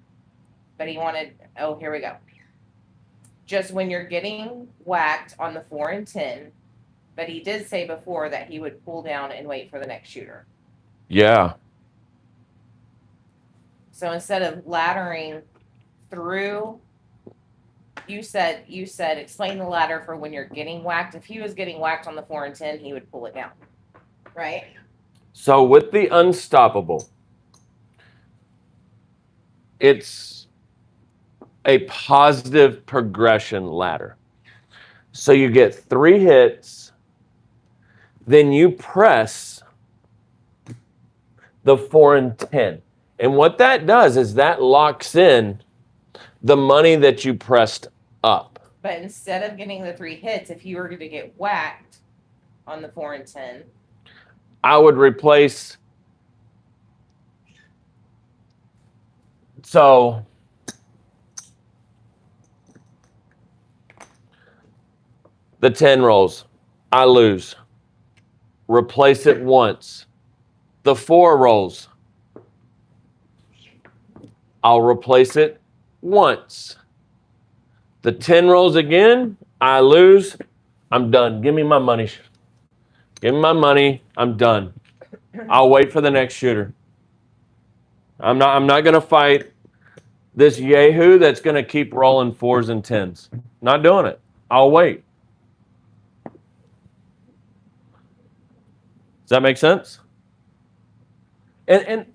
But he wanted, oh, here we go. Just when you're getting whacked on the 4 and 10. But he did say before that he would pull down and wait for the next shooter. Yeah. So instead of laddering through, you said explain the ladder for when you're getting whacked. If he was getting whacked on the 4 and 10, he would pull it down. Right? So with the Unstoppable, it's a positive progression ladder. So you get 3 hits, then you press the 4 and 10. And what that does is that locks in the money that you pressed up. But instead of getting the 3 hits, if you were going to get whacked on the 4 and 10, I would replace. So the 10 rolls, I lose. Replace it once. The 4 rolls, I'll replace it once. The 10 rolls again, I lose. I'm done. Give me my money. Give me my money. I'm done. I'll wait for the next shooter. I'm not going to fight this yahoo that's going to keep rolling 4s and 10s. Not doing it. I'll wait. Does that make sense? And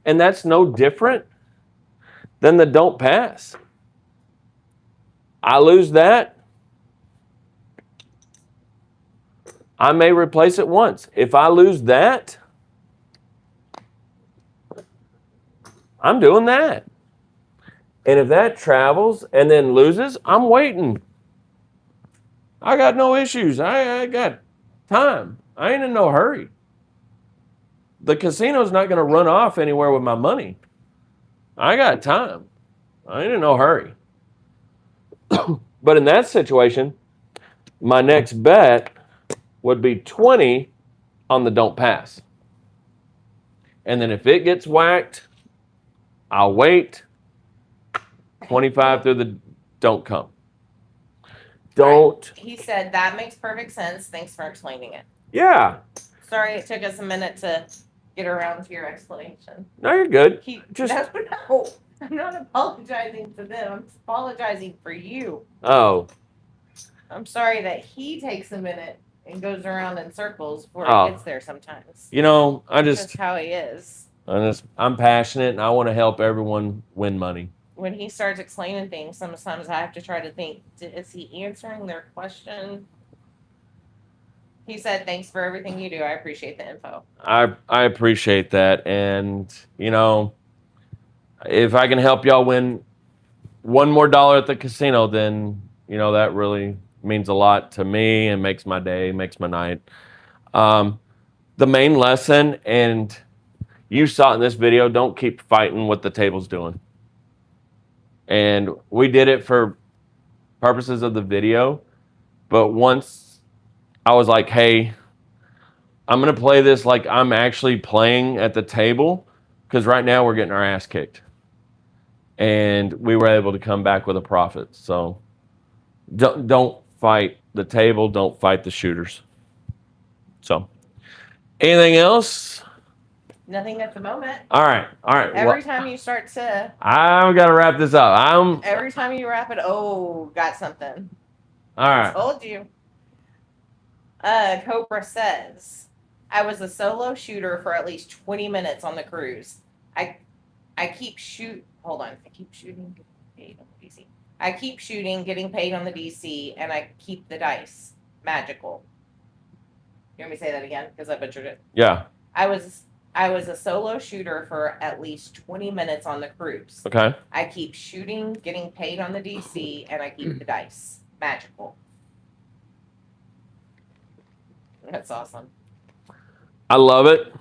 that's no different than the don't pass. I lose that. I may replace it once. If I lose that, I'm doing that. And if that travels and then loses, I'm waiting. I got no issues. I got time. I ain't in no hurry. The casino's not going to run off anywhere with my money. I got time. I ain't in no hurry. But in that situation, my next bet would be 20 on the don't pass. And then if it gets whacked, I'll wait. 25 through the don't come. Don't. he said that makes perfect sense. Thanks for explaining it. Yeah. Sorry it took us a minute to get around to your explanation. No, you're good. No, I'm not apologizing to them. I'm apologizing for you. Oh. I'm sorry that he takes a minute and goes around in circles before Oh. he gets there sometimes. You know, That's just how he is. I'm passionate and I want to help everyone win money. When he starts explaining things, sometimes I have to try to think, is he answering their question? He said, thanks for everything you do. I appreciate the info. I appreciate that. And, you know, if I can help y'all win one more dollar at the casino, then, you know, that really means a lot to me and makes my day, makes my night. The main lesson, and you saw it in this video, don't keep fighting what the table's doing. And we did it for purposes of the video. But once I was like, hey, I'm going to play this like I'm actually playing at the table, because right now we're getting our ass kicked. And we were able to come back with a profit. So don't fight the table, don't fight the shooters. So, anything else? Nothing at the moment. All right. Every time you start to, I've got to wrap this up. every time you wrap it, got something. All right. Told you. Cobra says, I was a solo shooter for at least 20 minutes on the cruise. I keep hold on. I keep shooting, getting paid on the DC. I keep shooting, getting paid on the DC, and I keep the dice. Magical. You want me to say that again? Because I butchered it. Yeah. I was a solo shooter for at least 20 minutes on the cruise. Okay. I keep shooting, getting paid on the DC, and I keep the dice. Magical. That's awesome. I love it.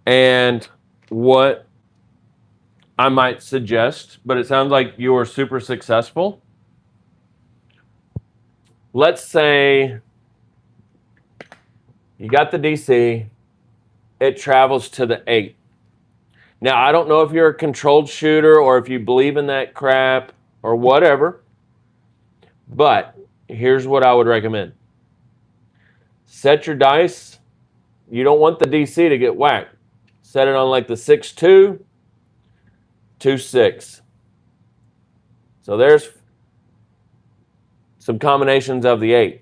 And what I might suggest, but it sounds like you are super successful. Let's say you got the DC, it travels to the 8. Now, I don't know if you're a controlled shooter or if you believe in that crap or whatever, but here's what I would recommend. Set your dice. You don't want the DC to get whacked. Set it on like the 6-2, 2-6. So there's some combinations of the 8.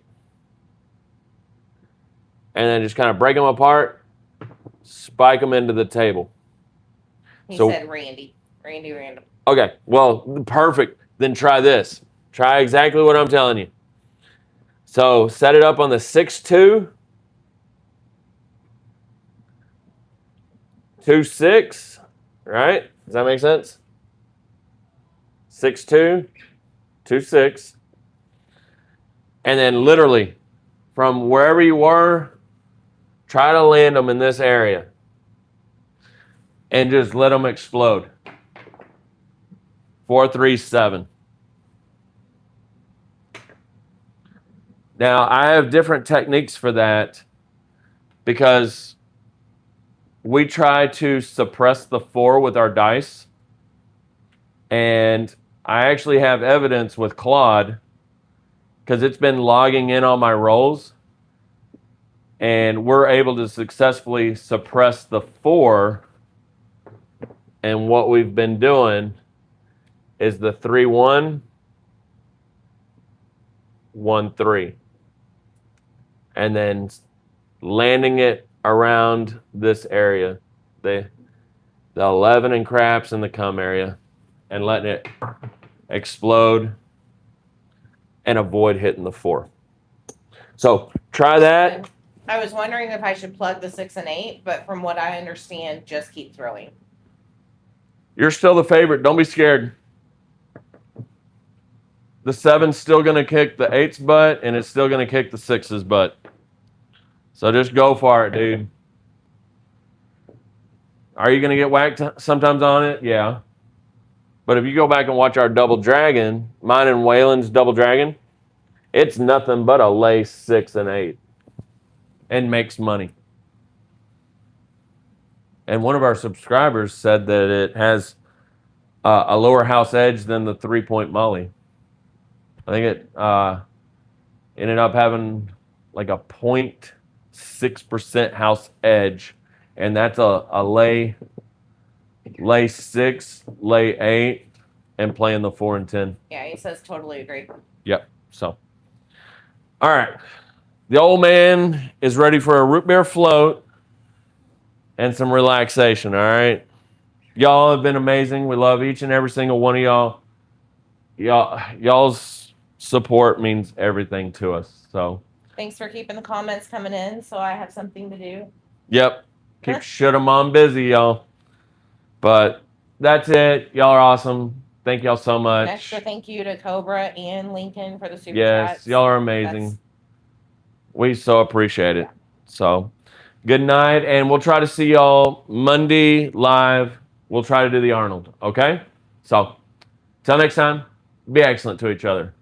And then just kind of break them apart, spike them into the table. He said Randy. Randy Random. Okay, well, perfect. Then try this. Try exactly what I'm telling you. So set it up on the 6-2, 2-6, right? Does that make sense? 6-2, 2-6. And then literally from wherever you were, try to land them in this area. And just let them explode. 4-3-7. Now, I have different techniques for that because we try to suppress the 4 with our dice. And I actually have evidence with Claude because it's been logging in on my rolls. And we're able to successfully suppress the 4. And what we've been doing is the 3-1, 1-3. And then landing it around this area, the 11 and craps and the cum area, and letting it explode and avoid hitting the 4. So try that. I was wondering if I should plug the 6 and 8, but from what I understand, just keep throwing. You're still the favorite. Don't be scared. The 7's still going to kick the 8's butt, and it's still going to kick the 6's butt. So just go for it, dude. Are you going to get whacked sometimes on it? Yeah. But if you go back and watch our Double Dragon, mine and Waylon's Double Dragon, it's nothing but a lay 6 and 8 and makes money. And one of our subscribers said that it has a lower house edge than the 3-point Molly. I think it ended up having like a 0.6% house edge, and that's a lay 6, lay 8, and playing the 4 and 10. Yeah, he says totally agree. Yep. So, all right, the old man is ready for a root beer float and some relaxation. All right, y'all have been amazing. We love each and every single one of y'all. Y'all's support means everything to us. So. Thanks for keeping the comments coming in so I have something to do. Yep. Keep shit 'em on busy, y'all. But that's it. Y'all are awesome. Thank y'all so much. An extra thank you to Cobra and Lincoln for the super yes, chats. y'all are amazing. We so appreciate it. So, good night, and we'll try to see y'all Monday live. We'll try to do the Arnold, okay? So, till next time, be excellent to each other.